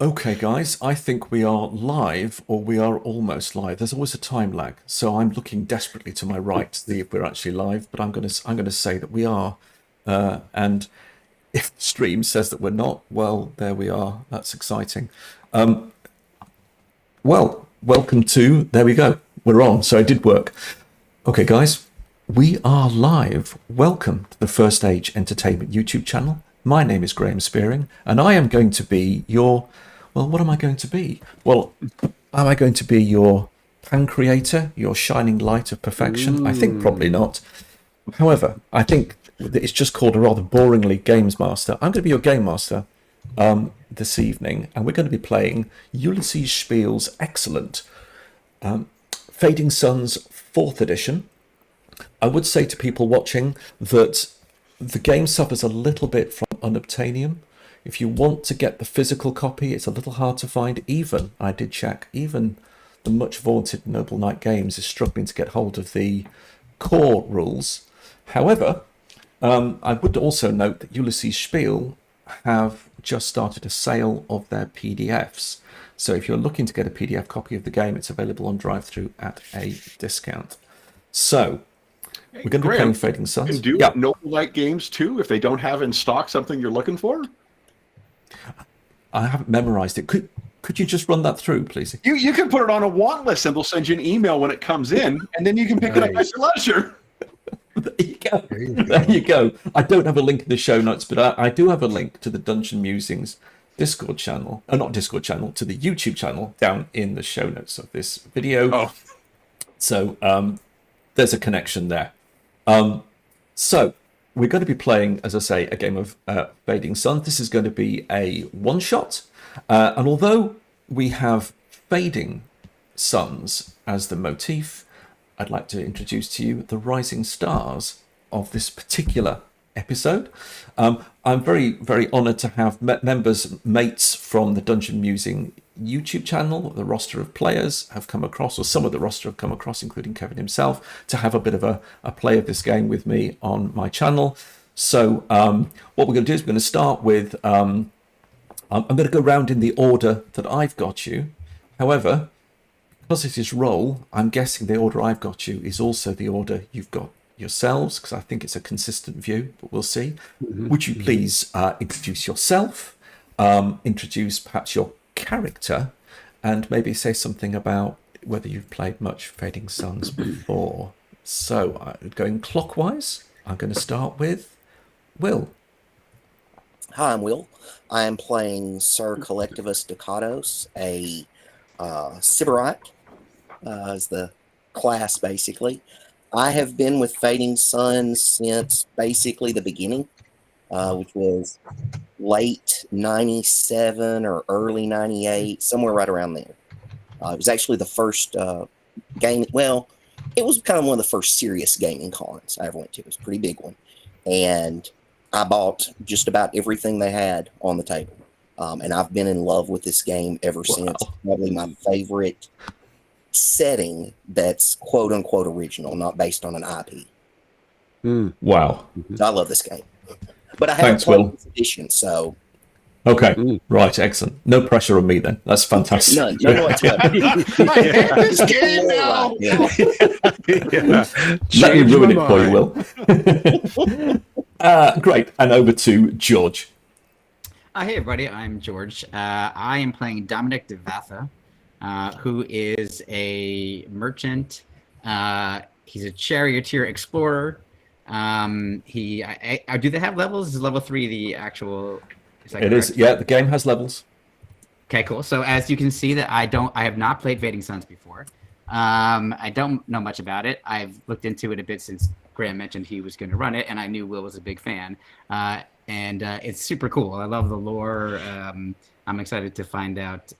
Okay, guys, I think we are live, or we are almost live. There's always a time lag, so I'm looking desperately to my right to see if we're actually live. But I'm gonna say that we are. And if the stream says that we're not, well, there we are. That's exciting. Well, welcome to. There we go. We're on. So it did work. Okay, guys, we are live. Welcome to the First Age Entertainment YouTube channel. My name is Graham Spearing, and I am going to be your. Well, what am I going to be? Well, am I going to be your pan creator, your shining light of perfection? I think probably not. However, I think that it's just called a rather boringly games master. I'm going to be your game master this evening, and we're going to be playing Ulysses Spiel's excellent Fading Suns 4th edition. I would say to people watching that the game suffers a little bit from unobtainium. If you want to get the physical copy, it's a little hard to find. Even, I did check, even the much vaunted Noble Knight Games is struggling to get hold of the core rules. However, I would also note that Ulysses Spiel have just started a sale of their PDFs. So if you're looking to get a PDF copy of the game, it's available on drive-thru at a discount. So we're going to be playing Fading Suns. And do Noble Knight Games too, if they don't have in stock something you're looking for? I haven't memorized it. Could you just run that through, please? You can put it on a want list and they'll send you an email when it comes in, and then you can pick it up at your leisure. There you go. There you go. I don't have a link in the show notes, but I do have a link to the Dungeon Musings Discord channel, not Discord channel, to the YouTube channel down in the show notes of this video. Oh. So there's a connection there. So we're going to be playing, as I say, a game of Fading Sun. This is going to be a one-shot. And although we have Fading Suns as the motif, I'd like to introduce to you the rising stars of this particular episode. I'm very, very honoured to have mates from the Dungeon Musing YouTube channel. The roster of players have come across, or some of the roster have come across, including Kevin himself, to have a bit of a play of this game with me on my channel. So what we're going to do is we're going to start with, I'm going to go round in the order that I've got you. However, because it is roll, I'm guessing the order I've got you is also the order you've got yourselves, because I think it's a consistent view, but we'll see. Would you please introduce yourself, introduce perhaps your character, and maybe say something about whether you've played much Fading Suns before. So going clockwise, I'm going to start with Will. Hi, I'm Will. I am playing Sir Collectivus Ducados, a Sybarite, as the class, basically. I have been with Fading Suns since basically the beginning, which was late 97 or early 98, somewhere right around there. It was actually the first game. Well, it was kind of one of the first serious gaming cons I ever went to. It was a pretty big one. And I bought just about everything they had on the table. And I've been in love with this game ever since. Probably my favorite setting that's quote unquote original, not based on an IP. Wow. I love this game. But I haven't played this edition, so. Okay, right, excellent. No pressure on me then. That's fantastic. None whatsoever. I hate this game now. Let me ruin it for you, Will. Great, and over to George. Hey everybody, I'm George. I am playing Dominic DeVatha, who is a merchant. He's a charioteer explorer. Do they have levels? Is level 3 the actual? It is. Yeah, the game has levels. Okay, cool. So as you can see, that I have not played Fading Suns before. I don't know much about it. I've looked into it a bit since Graham mentioned he was going to run it, and I knew Will was a big fan. And it's super cool. I love the lore. I'm excited to find out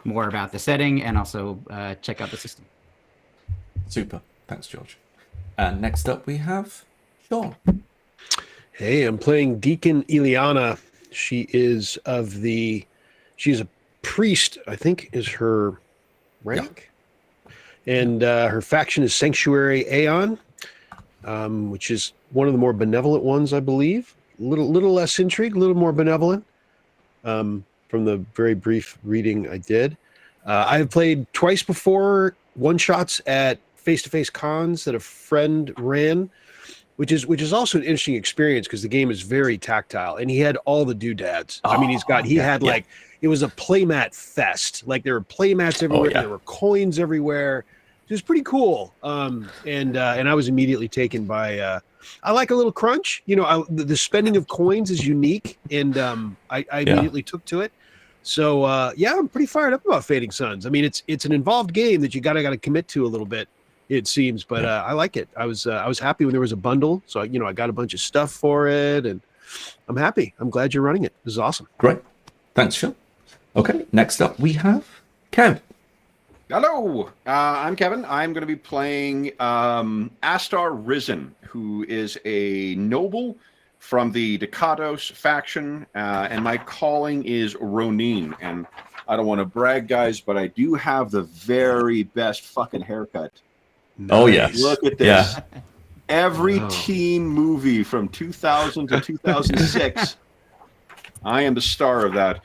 more about the setting and also check out the system. Super. Thanks, George. And next up we have Sean. Hey, I'm playing Deacon Ileana. She's a priest, I think is her rank. Yeah. And her faction is Sanctuary Aeon, which is one of the more benevolent ones, I believe. A little less intrigue, a little more benevolent. from the very brief reading I did. I've played twice before, one-shots at face-to-face cons that a friend ran, which is also an interesting experience because the game is very tactile, and he had all the doodads. I mean, it was a playmat fest. Like there were playmats everywhere, there were coins everywhere. It was pretty cool. And I was immediately taken by. I like a little crunch. You know, the spending of coins is unique, and I immediately took to it. So I'm pretty fired up about Fading Suns. I mean, it's an involved game that you gotta commit to a little bit, it seems, but I like it. I was happy when there was a bundle, so I got a bunch of stuff for it, and I'm happy. I'm glad you're running it. This is awesome. Great, thanks, Sean. Okay, next up we have Kev. Hello, I'm Kevin. I'm going to be playing Astar Risen, who is a noble from the Ducados faction, and my calling is Ronin. And I don't want to brag, guys, but I do have the very best fucking haircut. Oh, yes. Look at this. Yeah. Every teen movie from 2000 to 2006, I am the star of that.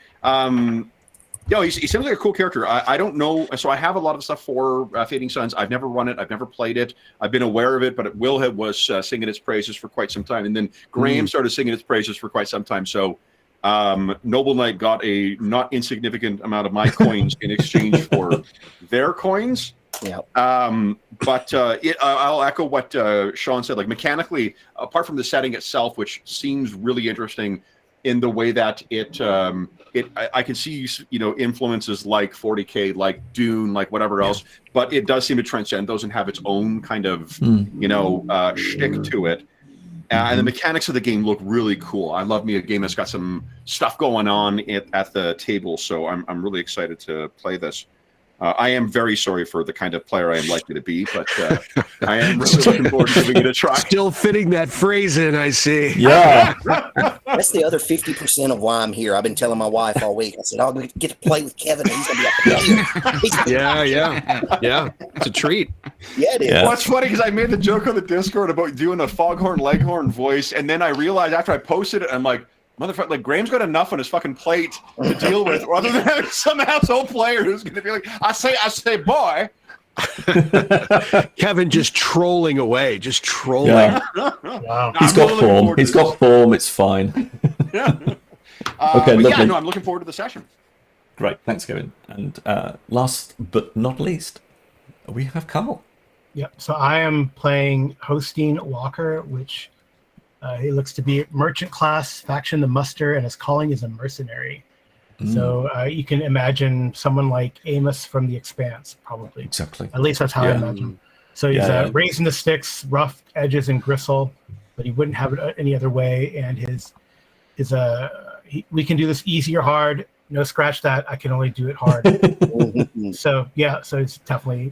He seems like a cool character. I don't know. So I have a lot of stuff for Fading Suns. I've never run it. I've never played it. I've been aware of it, but Will was singing its praises for quite some time. And then Graham started singing its praises for quite some time. So Noble Knight got a not insignificant amount of my coins in exchange for their coins. Yeah. I'll echo what Sean said. Like mechanically, apart from the setting itself, which seems really interesting in the way that I can see, influences like 40K, like Dune, like whatever else, but it does seem to transcend those and have its own kind of, shtick to it. And the mechanics of the game look really cool. I love me a game that's got some stuff going on at the table, so I'm really excited to play this. I am very sorry for the kind of player I am likely to be, but I am really looking forward to giving it a try. Still fitting that phrase in, I see. Yeah. That's the other 50% of why I'm here. I've been telling my wife all week. I said, I'll get to play with Kevin. He's going to be up there. Yeah. It's a treat. Yeah, it is. Yeah. Well, it's funny because I made the joke on the Discord about doing a Foghorn Leghorn voice, and then I realized after I posted it, I'm like, motherfucker, like Graham's got enough on his fucking plate to deal with, rather than having some asshole player who's going to be like, I say, boy. Kevin just trolling away, just trolling. Yeah. Wow. He's got form. He's got form. It's fine. Okay, lovely. I'm looking forward to the session. Great, thanks, Kevin. And last but not least, we have Carl. Yep. So I am playing Hosteen Walker, which he looks to be merchant class faction, the Muster, and his calling is a mercenary. So you can imagine someone like Amos from The Expanse, probably. Exactly. At least that's how I imagine. So he's raising the sticks, rough edges and gristle, but he wouldn't have it any other way. And we can do this easy or hard. No, scratch that. I can only do it hard. So it's definitely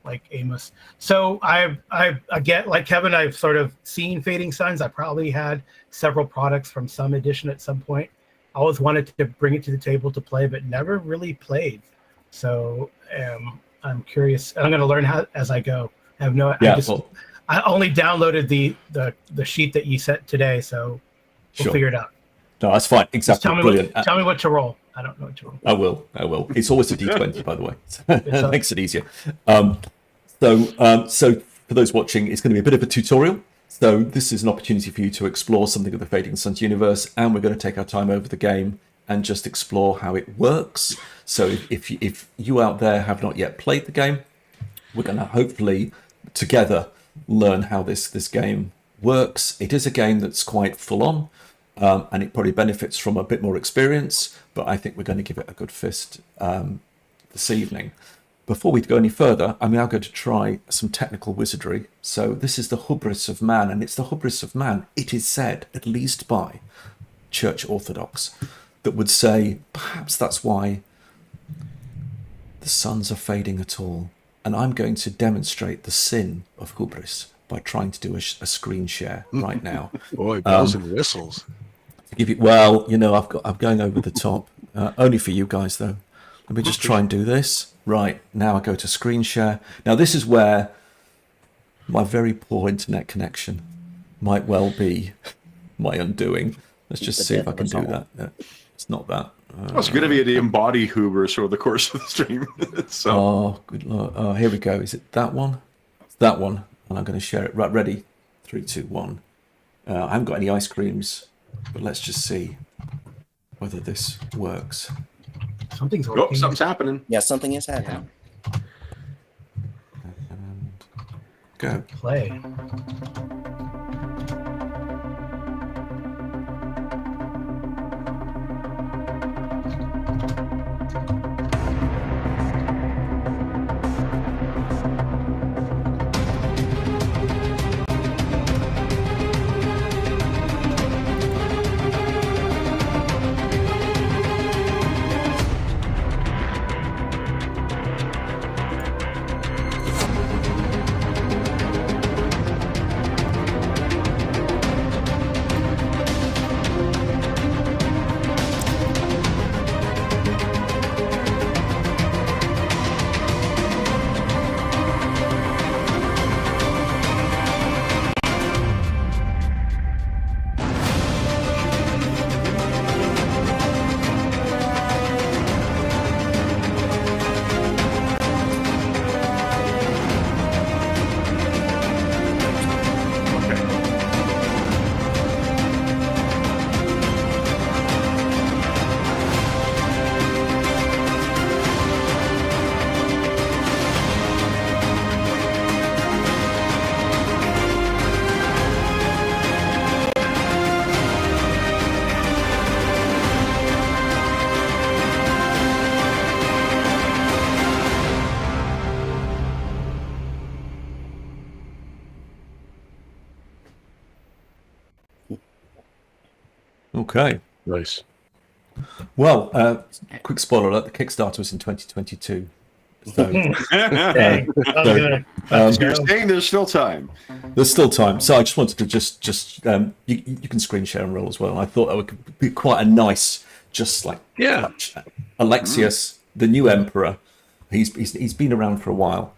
like Amos. So I get, like Kevin, I've sort of seen Fading Suns. I probably had several products from some edition at some point. I always wanted to bring it to the table to play, but never really played. So I'm curious. I'm going to learn how as I go. I have no. I only downloaded the sheet that you sent today, so we'll figure it out. No, that's fine. Exactly. Brilliant. Tell me what to roll. I don't know what to roll. I will. It's always a D20, by the way. It makes it easier. So for those watching, it's going to be a bit of a tutorial. So this is an opportunity for you to explore something of the Fading Suns universe, and we're going to take our time over the game and just explore how it works. So if you out there have not yet played the game, we're going to hopefully together learn how this game works. It is a game that's quite full on, and it probably benefits from a bit more experience, but I think we're going to give it a good fist this evening. Before we go any further, I'm now going to try some technical wizardry. So this is the hubris of man, and it's the hubris of man, it is said, at least by Church Orthodox, that would say, perhaps that's why the suns are fading at all. And I'm going to demonstrate the sin of hubris by trying to do a screen share right now. Boy, bells and whistles. I'm going over the top. Only for you guys, though. Let me just try and do this. Right, now I go to screen share. Now this is where my very poor internet connection might well be my undoing. Let's just see if I can do that. No, it's not that. Well, it's going to be the embody hubris over the course of the stream. So Oh, good lord. Oh, here we go. Is it that one? It's that one. And I'm going to share it. Right, ready? 3, 2, 1. I haven't got any ice creams, but let's just see whether this works. Something's oh, working. something's happening. Yeah, something is happening. And go. Play. Okay. Nice. Well, quick spoiler alert, the Kickstarter was in 2022. So Dang. You're saying there's still time. there's still time. So I just wanted to just you can screen share and roll as well. And I thought that would be quite a nice, just like touch. Alexius, the new emperor, he's been around for a while,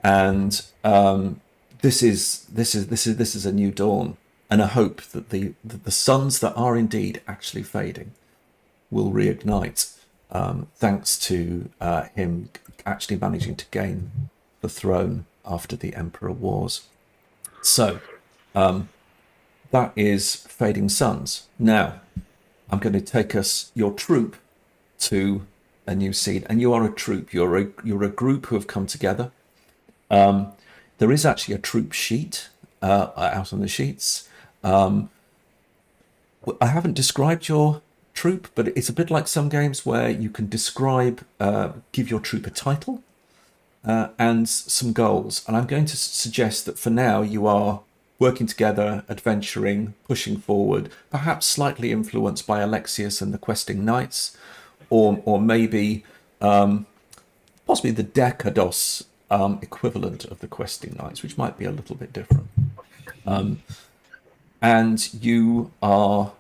and this is a new dawn and a hope that the suns that are indeed actually fading will reignite, thanks to him actually managing to gain the throne after the Emperor Wars. So that is Fading Suns. Now I'm going to take your troop to a new scene, and you are a troop. You're a group who have come together. There is actually a troop sheet out on the sheets. I haven't described your troop, but it's a bit like some games where you can describe, give your troop a title and some goals. And I'm going to suggest that for now you are working together, adventuring, pushing forward, perhaps slightly influenced by Alexius and the Questing Knights, or maybe possibly the Decados equivalent of the Questing Knights, which might be a little bit different. And you are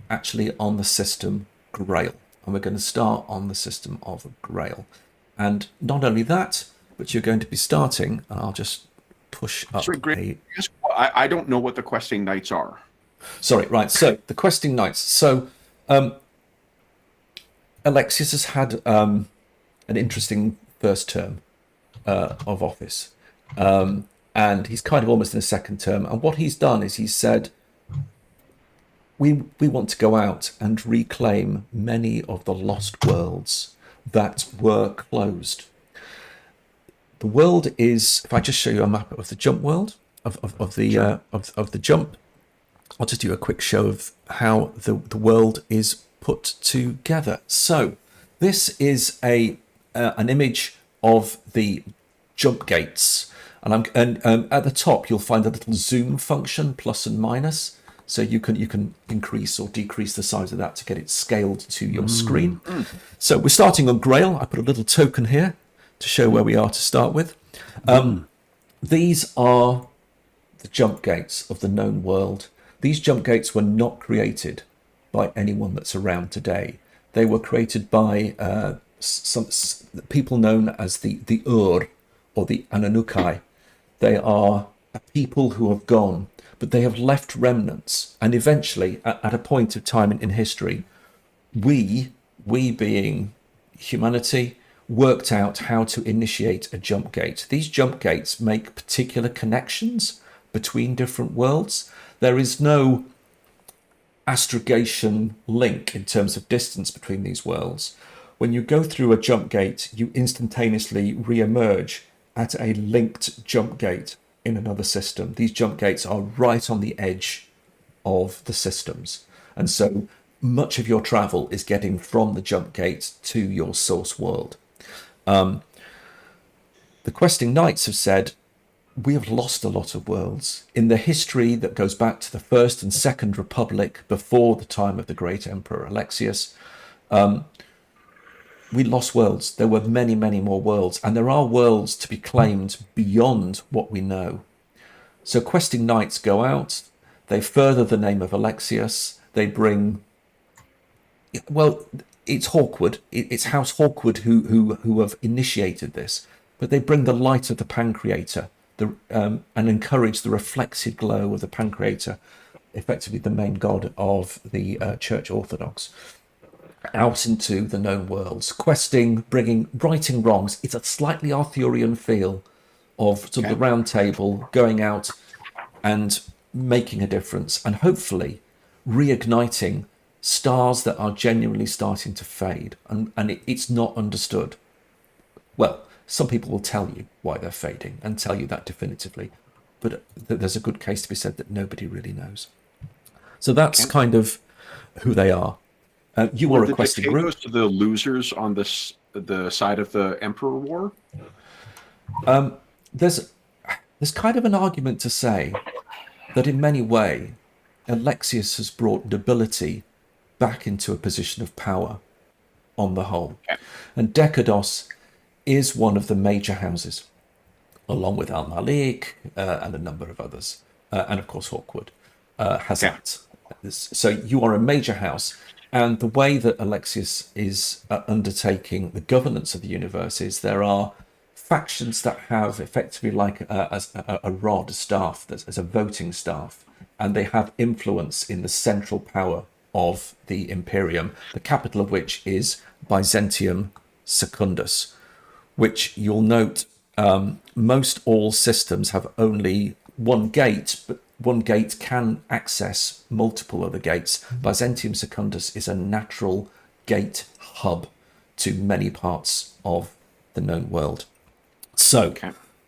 actually on the system Grail. And we're going to start on the system of Grail. And not only that, but you're going to be starting, and I'll just push up I don't know what the Questing Knights are. Sorry, right. So the Questing Knights. So Alexius has had an interesting first term of office. And he's kind of almost in a second term. And what he's done is he's said, we want to go out and reclaim many of the lost worlds that were closed. The world is, if I just show you a map of the jump world, of the jump, I'll just do a quick show of how the world is put together. So this is an image of the jump gates. And at the top, you'll find a little zoom function, plus and minus. So you can increase or decrease the size of that to get it scaled to your screen. So we're starting on Grail. I put a little token here to show where we are to start with. These are the jump gates of the known world. These jump gates were not created by anyone that's around today. They were created by some people known as the Ur, or the Ananukai. They are a people who have gone, but they have left remnants. And eventually, at a point of time in history, we being humanity, worked out how to initiate a jump gate. These jump gates make particular connections between different worlds. There is no astrogation link in terms of distance between these worlds. When you go through a jump gate, you instantaneously re-emerge at a linked jump gate in another system. These jump gates are right on the edge of the systems. And so much of your travel is getting from the jump gate to your source world. The questing knights have said, we have lost a lot of worlds. In the history that goes back to the First and Second Republic, before the time of the great Emperor Alexius, we lost worlds. There were many, many more worlds, and there are worlds to be claimed beyond what we know. So questing knights go out, they further the name of Alexius, they bring, well, it's Hawkwood, it's House Hawkwood who have initiated this, but they bring the light of the Pancreator, and encourage the reflected glow of the Pancreator, effectively the main god of the Church Orthodox, out into the known worlds, questing, righting wrongs. It's a slightly Arthurian feel of sort of the round table, going out and making a difference, and hopefully reigniting stars that are genuinely starting to fade, and it's not understood. Well, some people will tell you why they're fading and tell you that definitively, but there's a good case to be said that nobody really knows. So that's kind of who they are. You are a questing group. To the losers on the side of the Emperor War? There's kind of an argument to say that in many ways, Alexius has brought nobility back into a position of power on the whole. Okay. And Decados is one of the major houses, along with Al-Malik and a number of others. And of course, Hawkwood has that. So you are a major house. And the way that Alexius is undertaking the governance of the universe is there are factions that have effectively like a rod, a staff, as a voting staff, and they have influence in the central power of the Imperium, the capital of which is Byzantium Secundus, which you'll note most all systems have only one gate, but one gate can access multiple other gates. Byzantium Secundus is a natural gate hub to many parts of the known world. So,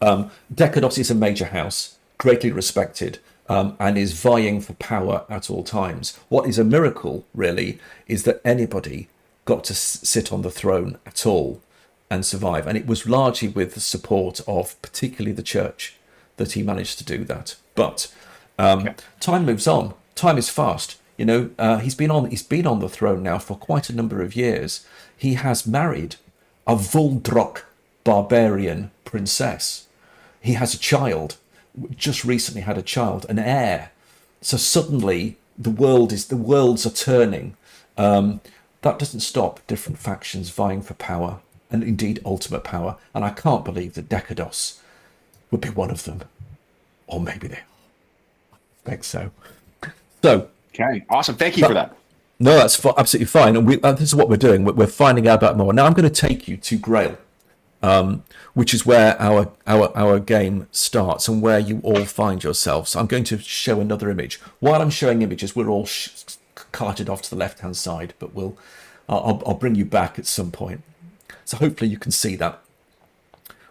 Decados is a major house, greatly respected, and is vying for power at all times. What is a miracle, really, is that anybody got to sit on the throne at all and survive. And it was largely with the support of particularly the church that he managed to do that. But time moves on. Time is fast. You know, he's been on the throne now for quite a number of years. He has married a Vuldrok barbarian princess. He has a child, just recently had a child, an heir. So suddenly the worlds are turning. That doesn't stop different factions vying for power, and indeed ultimate power. And I can't believe that Decados would be one of them. Or maybe they think so. So, okay, awesome. Thank you for that. No, that's absolutely fine. And this is what we're doing. We're finding out about more. Now I'm going to take you to Grail, which is where our game starts and where you all find yourselves. So I'm going to show another image. While I'm showing images, we're all carted off to the left-hand side, but I'll bring you back at some point. So hopefully you can see that.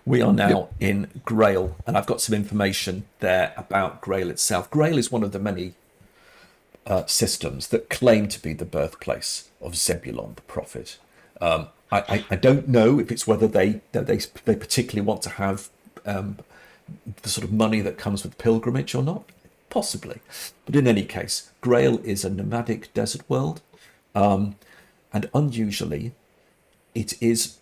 We are now in Grail, and I've got some information there about Grail itself. Grail is one of the many systems that claim to be the birthplace of Zebulon the prophet. I don't know if it's whether they particularly want to have the sort of money that comes with pilgrimage or not, possibly. But in any case, Grail is a nomadic desert world, and unusually, it is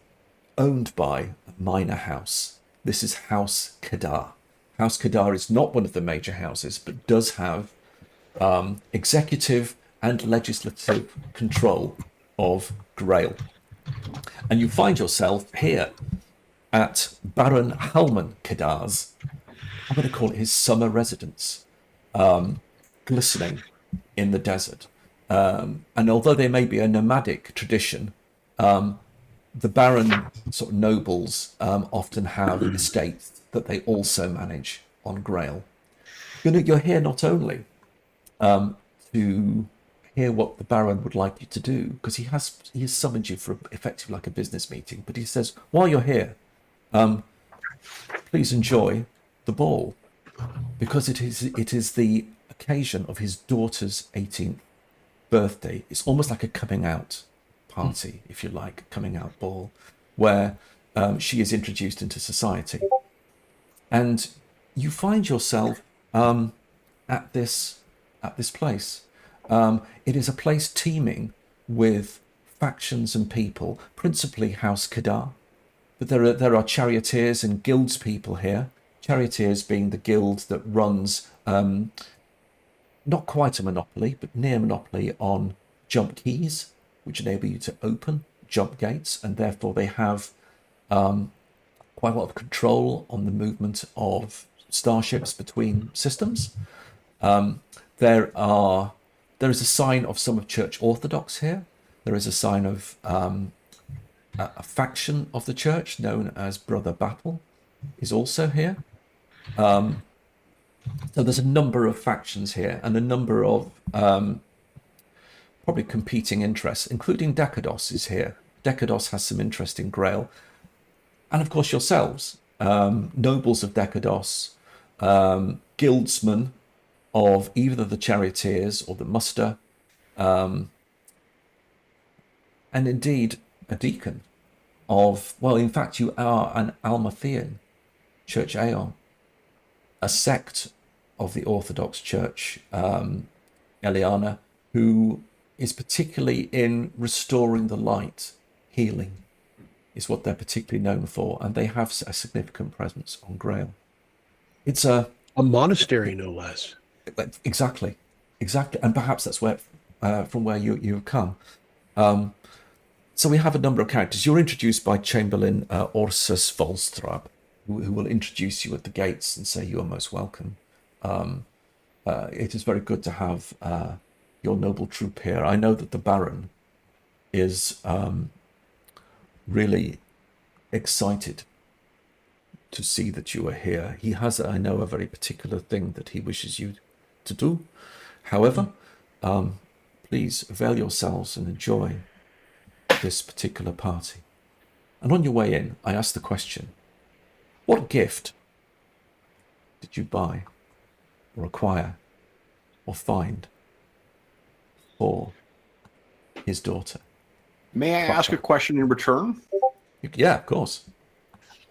owned by a minor house. This is House Kadar. House Kadar is not one of the major houses, but does have executive and legislative control of Grail. And you find yourself here at Baron Halman Kadar's, I'm going to call it his summer residence, glistening in the desert. And although they may be a nomadic tradition, the Baron sort of nobles often have estates that they also manage on Grail. You're here not only to hear what the Baron would like you to do, because he has summoned you for effectively like a business meeting, but he says, while you're here, please enjoy the ball, because it is the occasion of his daughter's 18th birthday. It's almost like a coming out party, if you like, coming out ball, where she is introduced into society. And you find yourself at this place. It is a place teeming with factions and people, principally House Kadar. But there are charioteers and guilds people here. Charioteers being the guild that runs not quite a monopoly, but near monopoly on jump keys, which enable you to open jump gates, and therefore they have quite a lot of control on the movement of starships between systems. There is a sign of some of Church Orthodox here. There is a sign of a faction of the church known as Brother Battle is also here. So there's a number of factions here and a number of probably competing interests, including Decados is here. Decados has some interest in Grail. And of course yourselves, nobles of Decados, guildsmen of either the charioteers or the muster, and indeed a deacon of, well, in fact, you are an Almathean, Church Aeon, a sect of the Orthodox Church, Eliana, who is particularly in restoring the light, healing, is what they're particularly known for, and they have a significant presence on Grail. It's a monastery, no less. Exactly, and perhaps that's where from where you've come. So we have a number of characters. You're introduced by Chamberlain Orsus Volstrab, who will introduce you at the gates and say you are most welcome. It is very good to have your noble troop here. I know that the Baron is really excited to see that you are here. He has, I know, a very particular thing that he wishes you to do. However, please avail yourselves and enjoy this particular party. And on your way in, I asked the question, what gift did you buy or acquire or find for his daughter? May I ask a question in return? Yeah, of course.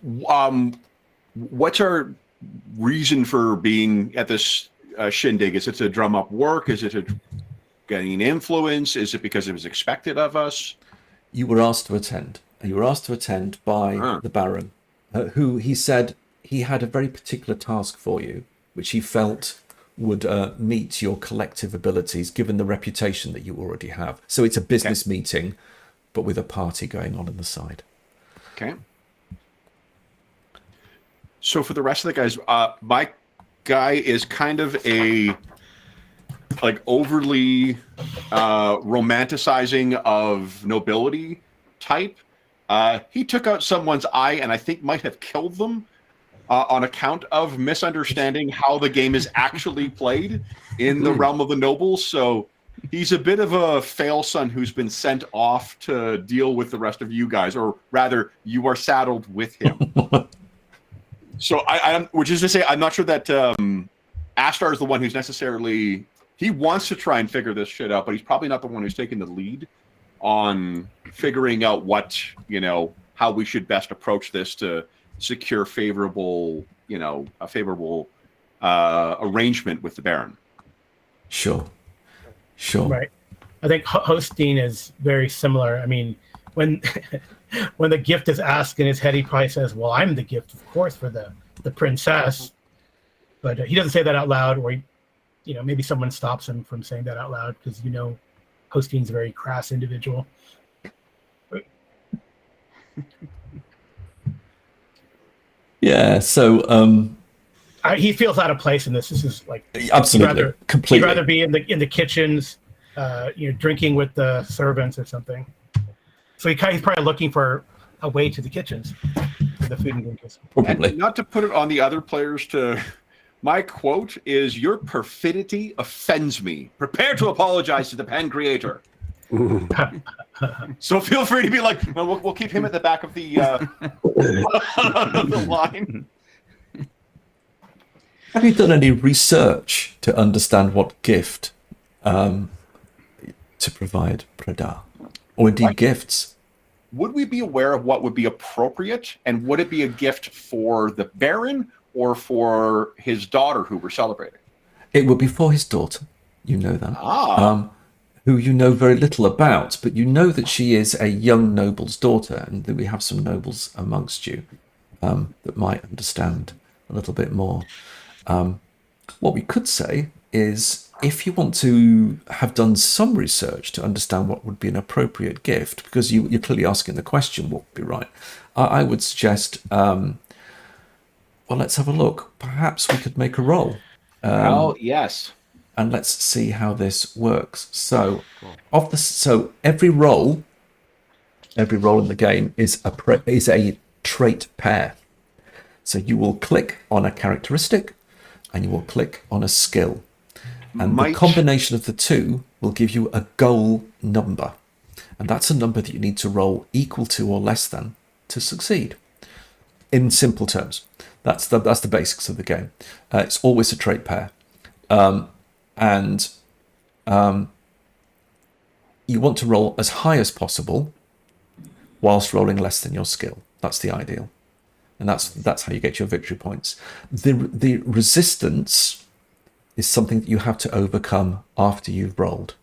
What's our reason for being at this shindig? Is it to drum up work? Is it to gain influence? Is it because it was expected of us? You were asked to attend. You were asked to attend by the Baron, who he said he had a very particular task for you, which he felt would meet your collective abilities, given the reputation that you already have. So it's a business meeting, but with a party going on the side. Okay. So for the rest of the guys, my guy is kind of a overly romanticizing of nobility type. He took out someone's eye and I think might have killed them on account of misunderstanding how the game is actually played in the realm of the nobles. So he's a bit of a fail son who's been sent off to deal with the rest of you guys, or rather, you are saddled with him. So which is to say, I'm not sure that Ashtar is the one who's necessarily, he wants to try and figure this shit out, but he's probably not the one who's taking the lead on figuring out what, how we should best approach this to secure favorable, a favorable arrangement with the Baron. Sure. Right. I think hosting is very similar. I mean, when when the gift is asked in his head, he probably says, well, I'm the gift, of course, for the princess. But he doesn't say that out loud, or maybe someone stops him from saying that out loud, because hosting's a very crass individual. Yeah, so he feels out of place in this. This is like absolutely, completely. He'd rather be in the kitchens, drinking with the servants or something. So he's probably looking for a way to the kitchens for the food and drink is. Probably. And not to put it on the other players my quote is, "Your perfidy offends me. Prepare to apologize to the pen creator." So feel free to be like, well, we'll keep him at the back of the, the line. Have you done any research to understand what gift to provide Prada? Or indeed gifts? Would we be aware of what would be appropriate? And would it be a gift for the Baron or for his daughter who we're celebrating? It would be for his daughter. You know that. Who you know very little about, but you know that she is a young noble's daughter, and that we have some nobles amongst you that might understand a little bit more. What we could say is, if you want to have done some research to understand what would be an appropriate gift, because you're clearly asking the question, what would be right, I would suggest, well, let's have a look. Perhaps we could make a roll. Yes. And let's see how this works. So, every roll in the game is a trait pair. So you will click on a characteristic, and you will click on a skill, and the combination of the two will give you a goal number, and that's a number that you need to roll equal to or less than to succeed. In simple terms, that's the basics of the game. It's always a trait pair. And you want to roll as high as possible whilst rolling less than your skill. That's the ideal. And that's how you get your victory points. The resistance is something that you have to overcome after you've rolled.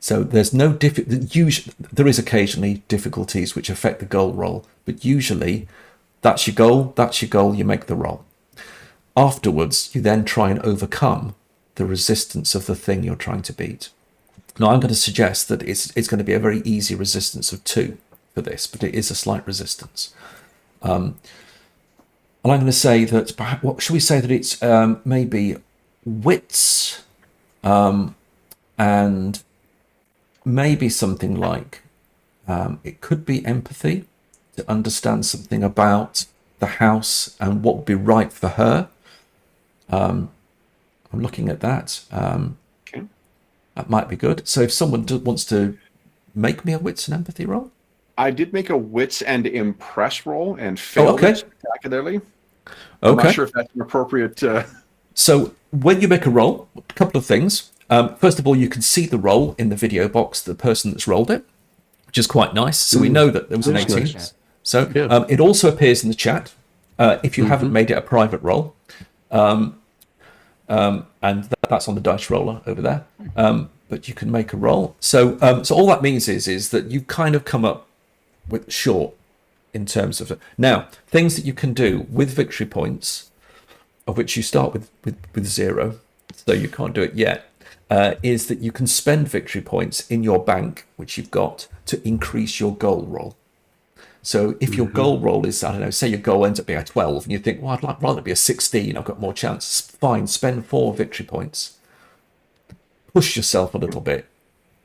So there's no there is occasionally difficulties which affect the goal roll, but usually that's your goal, you make the roll. Afterwards, you then try and overcome the resistance of the thing you're trying to beat. Now, I'm going to suggest that it's going to be a very easy resistance of 2 for this, but it is a slight resistance. And I'm going to say that, perhaps, what should we say that it's maybe wits, and maybe something like, it could be empathy, to understand something about the house and what would be right for her. I'm looking at that. Okay. That might be good. So if someone wants to make me a wits and empathy roll. I did make a wits and impress roll and failed it spectacularly. I'm not sure if that's an appropriate... So when you make a roll, a couple of things. First of all, you can see the roll in the video box, the person that's rolled it, which is quite nice. So we know that there was an 18. Nice. So it also appears in the chat if you haven't made it a private roll. And that's on the dice roller over there. But you can make a roll. So all that means is that you kind of come up with short in terms of... Now, things that you can do with victory points, of which you start with 0, so you can't do it yet, is that you can spend victory points in your bank, which you've got, to increase your goal roll. So if your goal roll is, I don't know, say your goal ends up being a 12, and you think, well, I'd rather be a 16, I've got more chances. Fine, spend 4 victory points. Push yourself a little bit.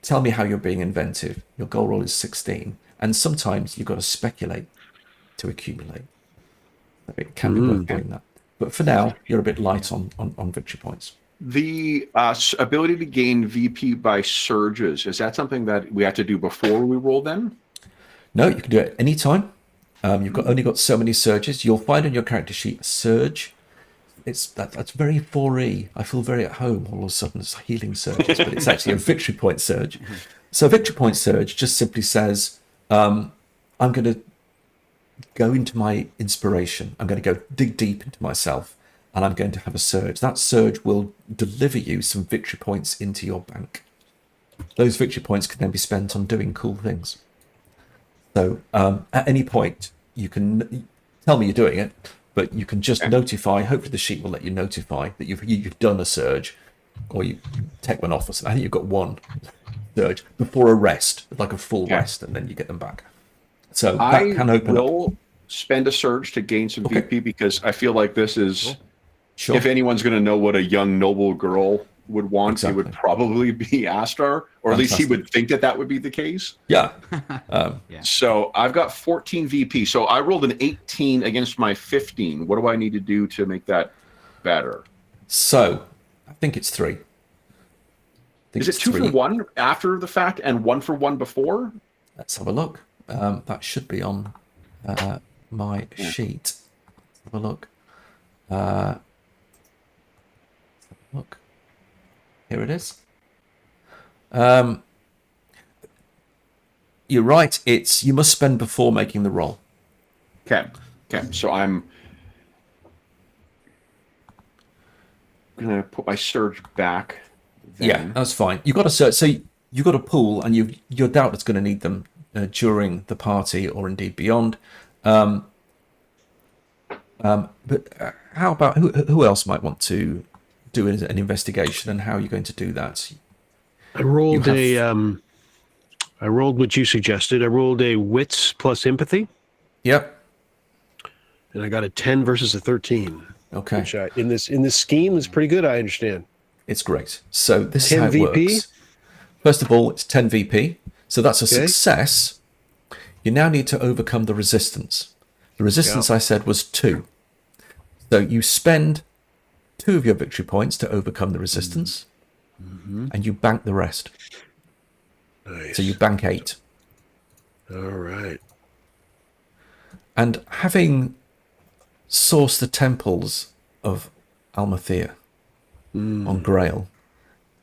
Tell me how you're being inventive. Your goal roll is 16. And sometimes you've got to speculate to accumulate. It can be worth doing that. But for now, you're a bit light on victory points. The ability to gain VP by surges, is that something that we have to do before we roll then? No, you can do it anytime. You've only got so many surges. You'll find on your character sheet a surge. That's very 4E. I feel very at home all of a sudden. It's healing surges, but it's actually a victory point surge. So a victory point surge just simply says, I'm going to go into my inspiration. I'm going to go dig deep into myself, and I'm going to have a surge. That surge will deliver you some victory points into your bank. Those victory points can then be spent on doing cool things. So at any point, you can tell me you're doing it, but you can just notify. Hopefully the sheet will let you notify that you've done a surge, or you take one off. Or something. I think you've got one surge before a rest, like a full rest, and then you get them back. So that can open up. I will spend a surge to gain some VP, because I feel like this is, sure. If anyone's going to know what a young noble girl would want, it would Exactly. probably be Astar, or at least he Fantastic. would think that that would be the case. Yeah. Yeah. So I've got 14 VP. So I rolled an 18 against my 15. What do I need to do to make that better? So I think it's 3. Is it 2 for 1 after the fact and 1 for 1 before? Let's have a look. That should be on my sheet. Let's have a look. Look. Here it is. You're right. It's you must spend before making the roll. Okay. Okay. So I'm gonna put my surge back. Then. Yeah, that's fine. You've got to search. So you've got a pool, and you're doubtless going to need them during the party or indeed beyond. But how about who else might want to do an investigation, and how are you going to do that? I rolled I rolled what you suggested. I rolled a wits plus empathy, Yep. and I got a 10 versus a 13. Okay. Which in this scheme is pretty good. I understand. It's great. So this is 10 how it VP? works. First of all, it's 10 VP. So that's a Okay. success. You now need to overcome the resistance. The resistance, I said, was 2. So you spend 2 of your victory points to overcome the resistance, and you bank the rest. Nice. So you bank 8. All right. And having sourced the temples of Almathea on Grail,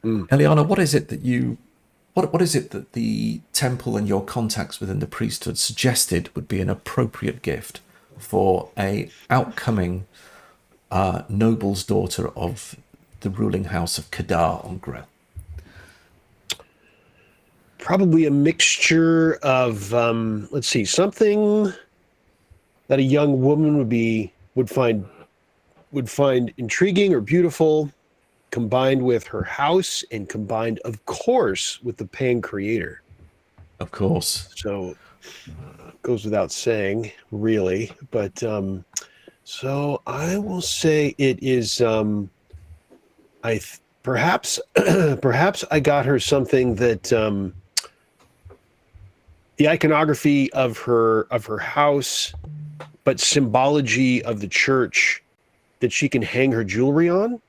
Eliana, what is it that you, what is it that the temple and your contacts within the priesthood suggested would be an appropriate gift for a outcoming noble's daughter of the ruling house of Kadar on Grail? Probably a mixture of let's see, something that a young woman would find intriguing or beautiful, combined with her house and combined, of course, with the Pan Creator. Of course. So goes without saying, really. But so I will say it is. Perhaps perhaps I got her something that the iconography of her house, but symbology of the church that she can hang her jewelry on,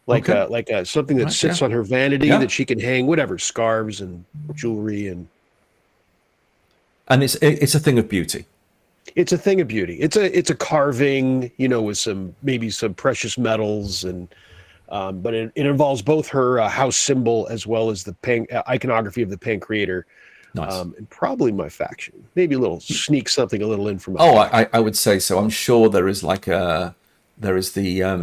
like Okay. something that Right, sits yeah. on her vanity Yeah. that she can hang whatever scarves and jewelry, and And it's a thing of beauty. it's a thing of beauty. It's a carving, with some precious metals, and but it involves both her house symbol as well as the iconography of the Pan Creator. Nice. And probably my faction. Maybe a little sneak something a little in from. Oh, I would say so. I'm sure there is the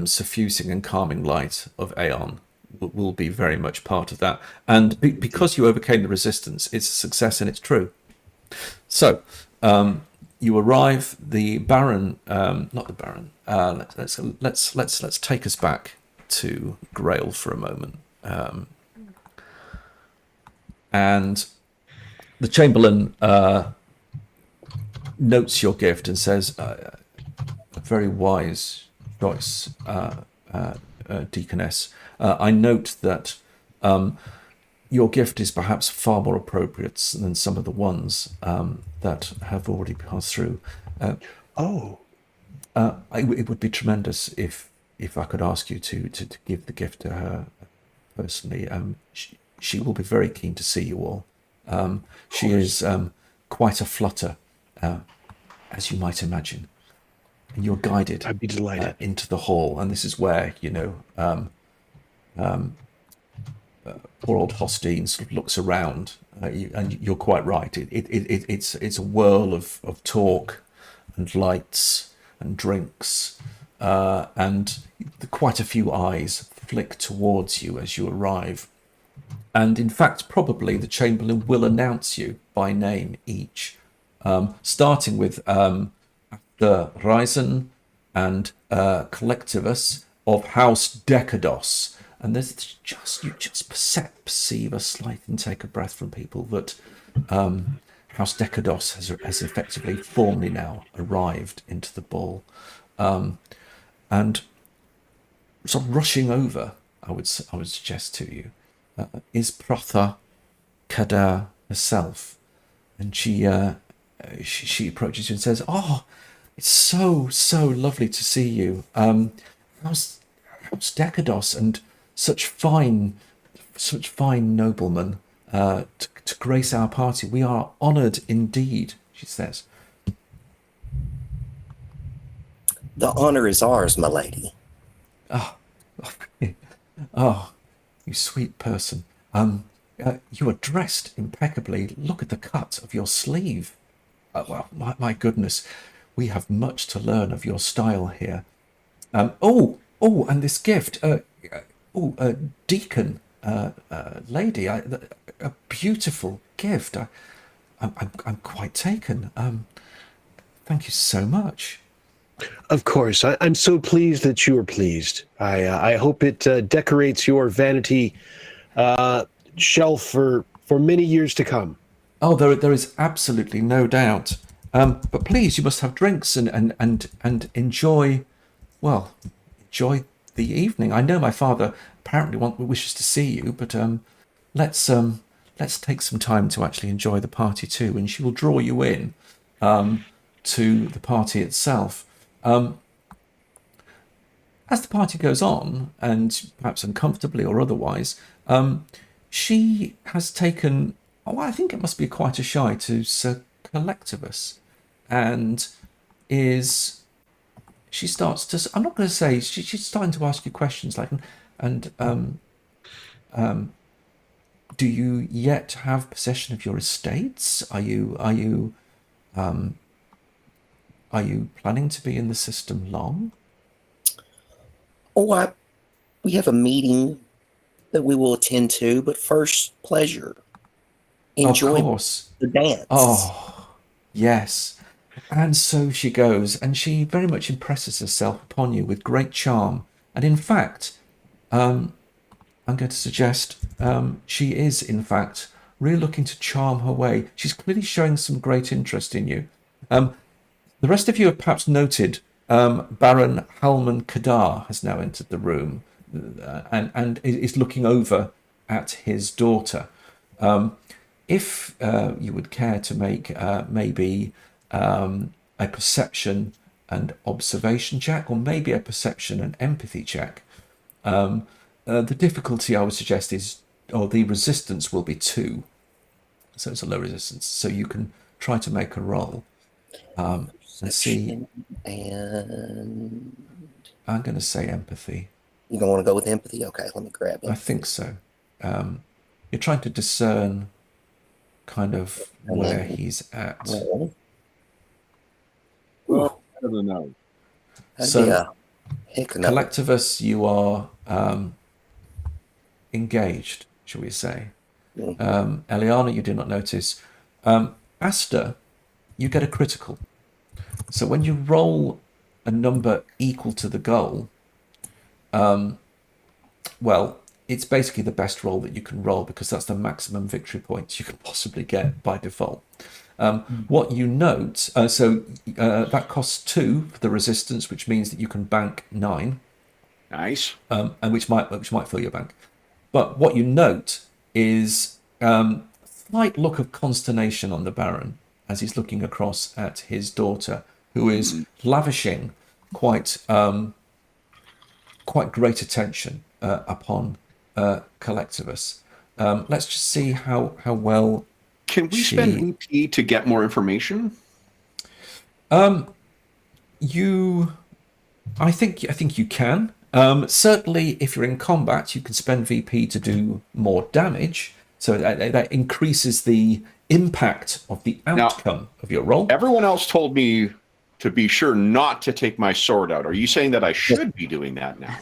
suffusing and calming light of Aeon will be very much part of that. And because you overcame the resistance, it's a success and it's true. So you arrive. The Baron, not the Baron. Let's take us back to Grail for a moment. And the Chamberlain notes your gift and says, a very wise choice, Deaconess. I note that your gift is perhaps far more appropriate than some of the ones that have already passed through. It would be tremendous if I could ask you to give the gift to her personally. She will be very keen to see you all. She is quite a flutter, as you might imagine, and you're guided. I'd be delighted. Into the hall, and this is where poor old Hostine sort of looks around, and you're quite right. It's a whirl of talk and lights and drinks, and quite a few eyes flick towards you as you arrive. And in fact, probably the Chamberlain will announce you by name each, starting with the Ryzen and Collectivus of House Decados. And there's you just perceive a slight intake of breath from people that House Decados has effectively formally now arrived into the ball, and sort of rushing over I would suggest to you is Protha Kadar herself, and she approaches you and says, "Oh, it's so lovely to see you. How's Decados and such fine noblemen to grace our party? We are honoured indeed," she says. The honor is ours, my lady. Oh, you sweet person. You are dressed impeccably. Look at the cut of your sleeve. Well, my goodness, we have much to learn of your style here. And this gift. Deacon, lady, a beautiful gift. I'm quite taken. Thank you so much. Of course, I'm so pleased that you are pleased. I hope it decorates your vanity shelf for many years to come. Oh, there is absolutely no doubt. But please, you must have drinks and enjoy the evening. I know my father apparently wishes to see you, but let's take some time to actually enjoy the party too. And she will draw you in to the party itself. As the party goes on, and perhaps uncomfortably or otherwise, she has taken, I think it must be quite a shy to Sir Collectivus, and she starts to, I'm not going to say, she's starting to ask you questions like, do you yet have possession of your estates? Are you planning to be in the system long? Oh, we have a meeting that we will attend to, but first, pleasure. Enjoy Of course. the dance. Oh, yes. And so she goes, and she very much impresses herself upon you with great charm. And in fact, I'm going to suggest she is, in fact, really looking to charm her way. She's clearly showing some great interest in you. The rest of you have perhaps noted Baron Halman Kadar has now entered the room and is looking over at his daughter. If you would care to make maybe a perception and observation check, or maybe a perception and empathy check. The difficulty I would suggest is, or the resistance will be 2. So it's a low resistance. So you can try to make a roll. Let's see. And I'm going to say empathy. you don't want to go with empathy? Okay, let me grab it. I think so. You're trying to discern kind of where he's at. Well, I don't know. So, yeah. Heck no. Collectivus, you are engaged, shall we say. Eliana, you do not notice. Asta, you get a critical. So when you roll a number equal to the goal, well, it's basically the best roll that you can roll, because that's the maximum victory points you can possibly get by default. What you note, so that costs 2 for the resistance, which means that you can bank 9. Nice. And which might fill your bank. But what you note is slight look of consternation on the Baron as he's looking across at his daughter, who is lavishing quite great attention upon Collectivus. Let's just see how well. Can we spend VP to get more information? I think you can. Certainly, if you're in combat, you can spend VP to do more damage. So that increases the impact of the outcome of your roll. Everyone else told me to be sure not to take my sword out. Are you saying that I should be doing that now?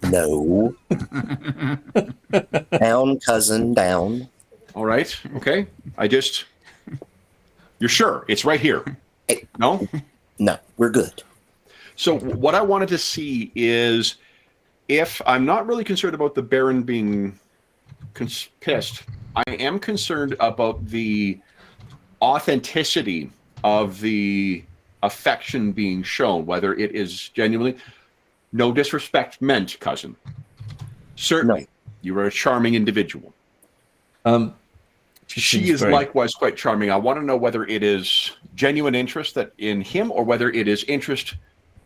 No. Down, cousin, down. All right. Okay. You're sure? It's right here. No? No, we're good. So what I wanted to see is, if I'm not really concerned about the Baron being pissed, I am concerned about the authenticity of the affection being shown, whether it is genuinely, no disrespect meant, cousin. Certainly. You are a charming individual. She seems is very- likewise quite charming. I want to know whether it is genuine interest that in him or whether it is interest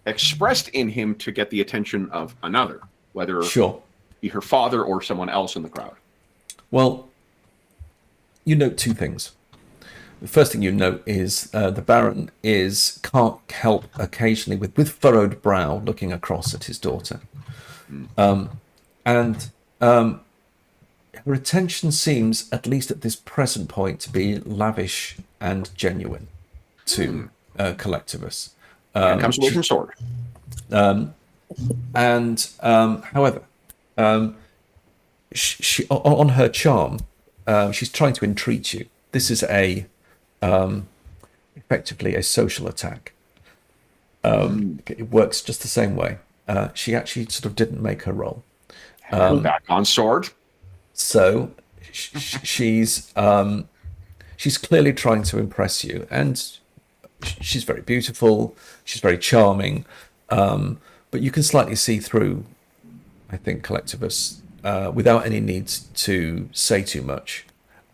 expressed in him to get the attention of another, whether Sure. be her father or someone else in the crowd. Well, you note two things. The first thing you note is the Baron can't help occasionally with furrowed brow looking across at his daughter. And her attention seems, at least at this present point, to be lavish and genuine to Collectivus. And comes away from sword. However, she on her charm, she's trying to entreat you. This is effectively a social attack. It works just the same way. She actually sort of didn't make her roll. Back on sword. So she's clearly trying to impress you, and she's very beautiful. She's very charming, but you can slightly see through, I think, Collectivus, without any need to say too much.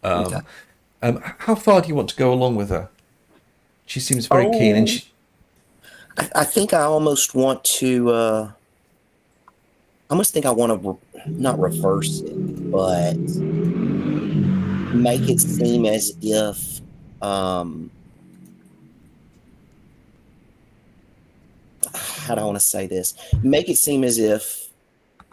Okay. How far do you want to go along with her? She seems very keen, and she. I think I almost want to. I almost think I want to not reverse it, but make it seem as if. How do I want to say this? Make it seem as if. A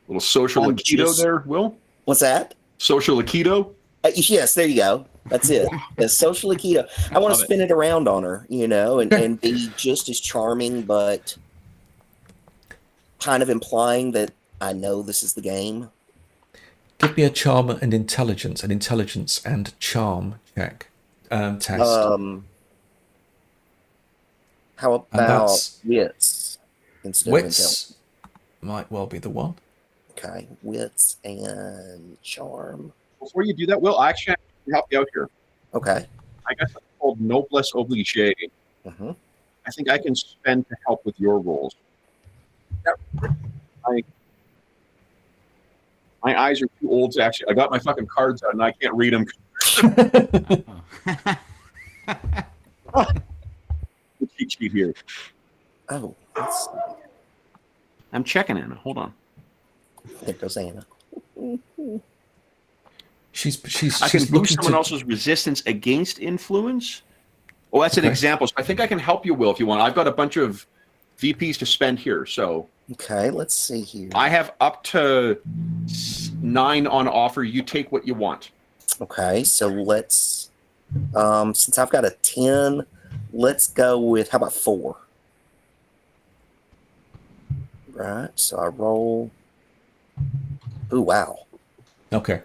little social I'm Aikido just- there, Will? What's that? Social Aikido? Yes, there you go. That's it. The social Aikido. I want to Love it. spin it around on her, and be just as charming, but kind of implying that I know this is the game. Give me a charm and intelligence, and charm check test. How And about that's- wits instead of intelligence? Wits might well be the one. Okay, wits and charm. Before you do that, Will, I actually have to help you out here. Okay. I guess it's called Noblesse Oblige. hmm I think I can spend to help with your rolls. My eyes are too old to actually. I got my fucking cards out and I can't read them. The cheat sheet here. Oh, let's see. I'm checking Anna. Hold on. There goes Anna. She's I can looking boost someone to. else's resistance against influence. Oh, that's an Okay. example. So I think I can help you, Will, if you want. I've got a bunch of VPs to spend here, so Okay, let's see here. I have up to 9 on offer. You take what you want. Okay, so let's since I've got a 10, let's go with how about 4? Right, so I roll. Ooh, wow. Okay.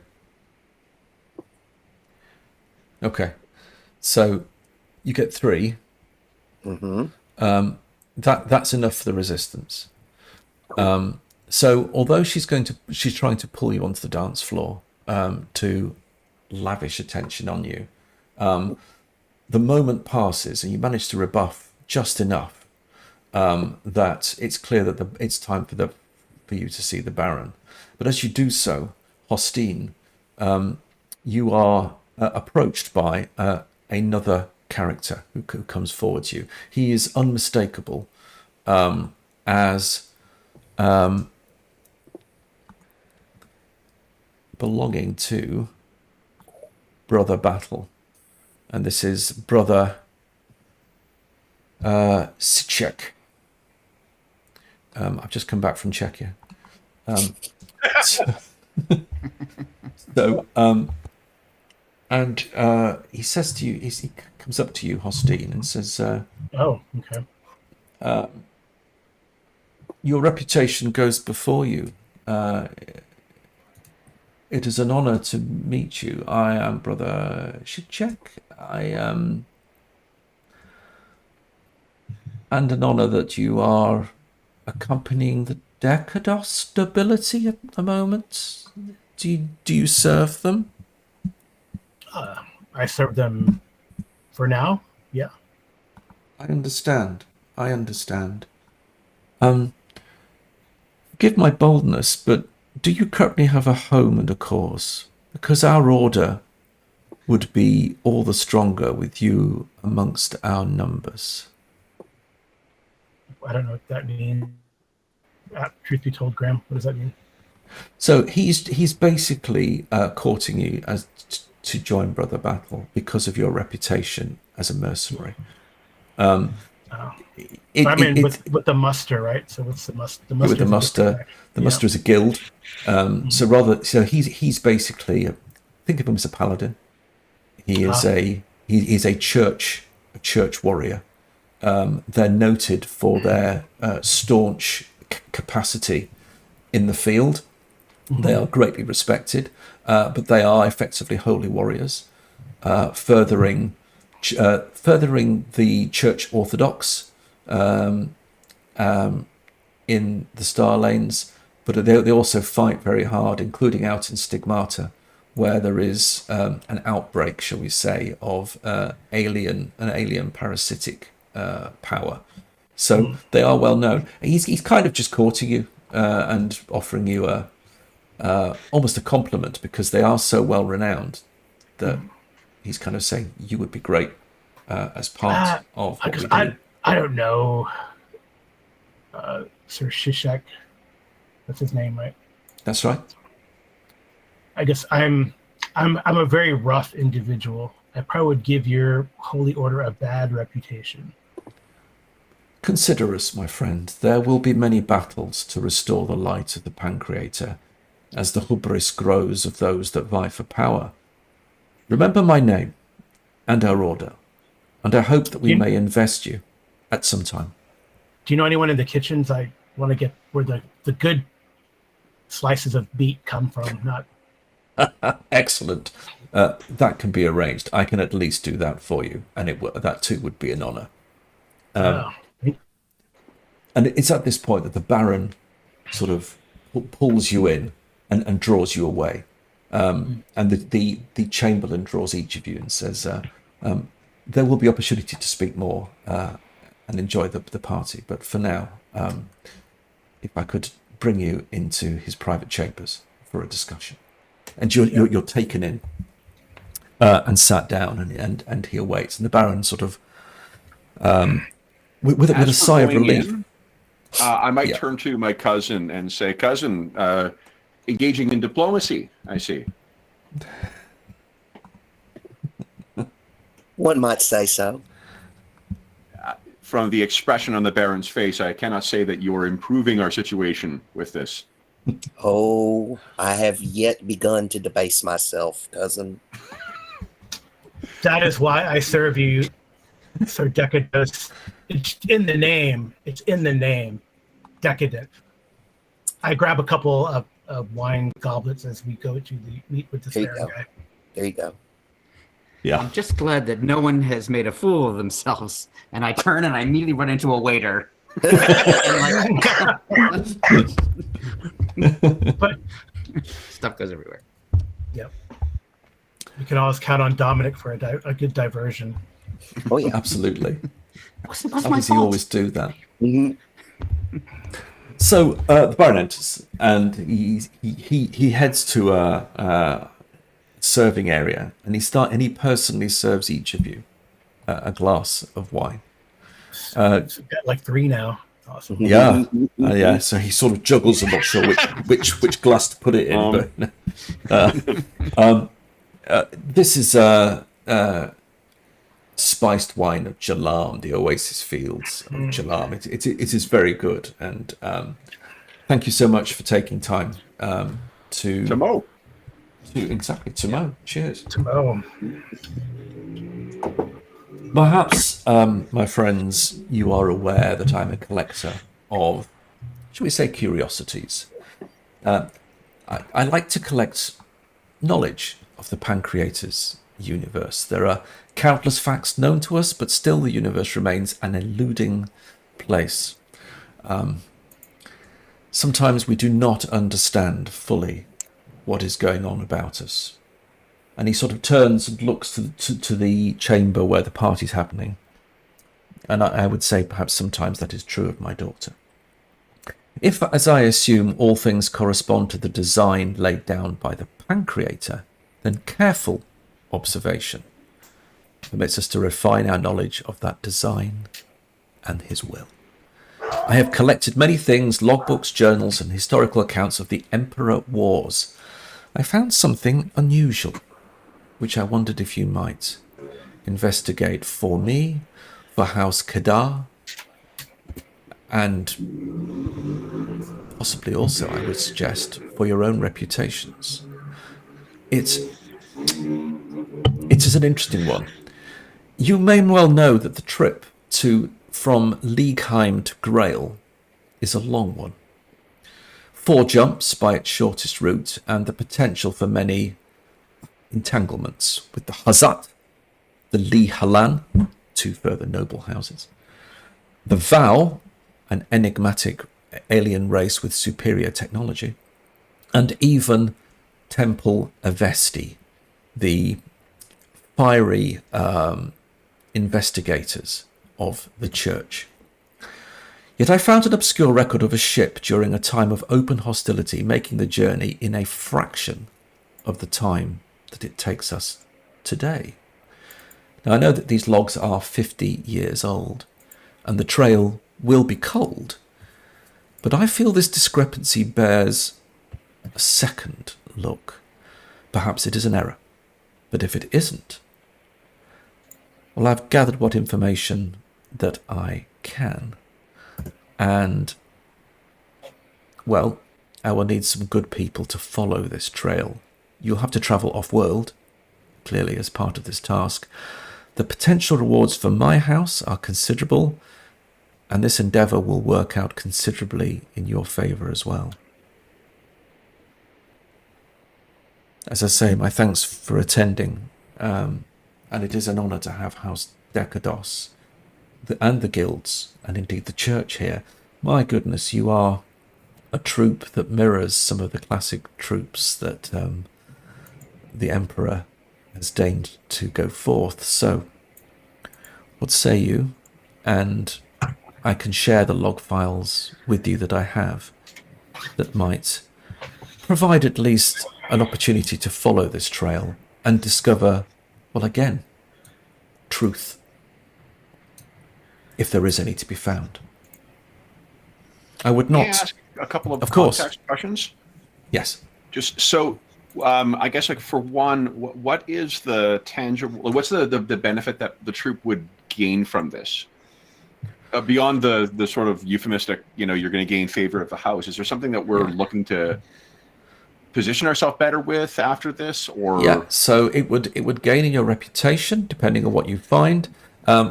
Okay. So you get 3. Mm-hmm. That's enough for the resistance. So although she's trying to pull you onto the dance floor to lavish attention on you, the moment passes and you manage to rebuff just enough that it's clear that it's time for you to see the Baron. But as you do so, Hostine, you are approached by another character who comes forward to you. He is unmistakable as belonging to Brother Battle, and this is Brother Sichek. I've just come back from Czechia. And he says to you, he comes up to you, Hostine, and says, Oh, okay. your reputation goes before you. It is an honor to meet you. I am Brother Sichek. I am... And an honor that you are accompanying the Decados nobility at the moment. Do you serve them? I serve them for now. Yeah. I understand. Forgive my boldness, but do you currently have a home and a cause? Because our order would be all the stronger with you amongst our numbers. I don't know what that means. Truth be told, Graham, what does that mean? So he's basically courting you as to join Brother Battle because of your reputation as a mercenary. I mean, with the muster, right? So what's the muster? The muster. With the muster, muster is a guild. So he's basically, think of him as a paladin. He is he's a church warrior. They're noted for their staunch capacity in the field. They are greatly respected, but they are effectively holy warriors, furthering the Church Orthodox in the Star Lanes. But they also fight very hard, including out in Stigmata, where there is an outbreak, shall we say, of an alien parasitic power. So they are well known. He's kind of just courting you and offering you almost a compliment because they are so well renowned that he's kind of saying you would be great as part of what we do. I don't know. Sir Shishak, that's his name, right? That's right. I guess I'm a very rough individual. I probably would give your holy order a bad reputation. Consider us, my friend. There will be many battles to restore the light of the Pancreator as the hubris grows of those that vie for power. Remember my name and our order, and I hope that we may invest you at some time. Do you know anyone in the kitchens? I want to get where the good slices of meat come from, not... Excellent. That can be arranged. I can at least do that for you, and that too would be an honor. And it's at this point that the Baron sort of pulls you in and draws you away. And the Chamberlain draws each of you and says, there will be opportunity to speak more and enjoy the party. But for now, if I could bring you into his private chambers for a discussion. And you're taken in and sat down, and he awaits. And the Baron sort of, with a sigh of relief. I might turn to my cousin and say, cousin, engaging in diplomacy, I see. One might say so. From the expression on the Baron's face, I cannot say that you are improving our situation with this. Oh, I have yet begun to debase myself, cousin. That is why I serve you, Sir Decadus. It's in the name. It's in the name. Decadent. I grab a couple of wine goblets as we go to meet with the Baron guy. There you go. Yeah. I'm just glad that no one has made a fool of themselves. And I turn and I immediately run into a waiter. But stuff goes everywhere. Yep. You can always count on Dominic for a good diversion. Oh yeah, absolutely. What's Obviously, you always do that. Mm-hmm. So the Baron enters, and he heads to a serving area, and he personally serves each of you a glass of wine. So we've got like 3 now. Awesome. Yeah, yeah. So he sort of juggles. I'm not sure which glass to put it in, but this is spiced wine of Jalam, the Oasis Fields of Jalam. It is very good, and thank you so much for taking time to Mo. To Mo. Cheers. To Mo. Perhaps, my friends, you are aware that I'm a collector of, shall we say, curiosities. I like to collect knowledge of the Pancreator's universe. There are countless facts known to us, but still the universe remains an eluding place. Sometimes we do not understand fully what is going on about us. And he sort of turns and looks to the chamber where the party's happening. And I would say perhaps sometimes that is true of my daughter. If, as I assume, all things correspond to the design laid down by the Pancreator, then careful observation permits us to refine our knowledge of that design and his will. I have collected many things, logbooks, journals, and historical accounts of the Emperor Wars. I found something unusual, which I wondered if you might investigate for me, for House Kadar, and possibly also, I would suggest, for your own reputations. It is an interesting one. You may well know that the trip from Leagueheim to Grail is a long one. 4 jumps by its shortest route, and the potential for many entanglements with the Hazat, the Leagueheim, 2 further noble houses, the Vow, an enigmatic alien race with superior technology, and even Temple Avesti, the fiery investigators of the church. Yet I found an obscure record of a ship during a time of open hostility making the journey in a fraction of the time that it takes us today. Now I know that these logs are 50 years old, and the trail will be cold, but I feel this discrepancy bears a second look. Perhaps it is an error, but if it isn't, well, I've gathered what information that I can, and, well, I will need some good people to follow this trail. You'll have to travel off-world, clearly as part of this task. The potential rewards for my house are considerable, and this endeavour will work out considerably in your favour as well. As I say, my thanks for attending, and it is an honour to have House Decados and the guilds, and indeed the church here. My goodness, you are a troop that mirrors some of the classic troops that the Emperor has deigned to go forth. So, what say you? And I can share the log files with you that I have that might provide at least an opportunity to follow this trail and discover, well, again, truth, if there is any to be found. I would not... May I ask a couple of course, context questions? Yes. Just so, I guess, like, for one, what is the tangible, what's the benefit that the troop would gain from this? Beyond the sort of euphemistic, you're going to gain favor of the house, is there something that we're looking to position ourselves better with after this? Or yeah, so it would gain in your reputation, depending on what you find.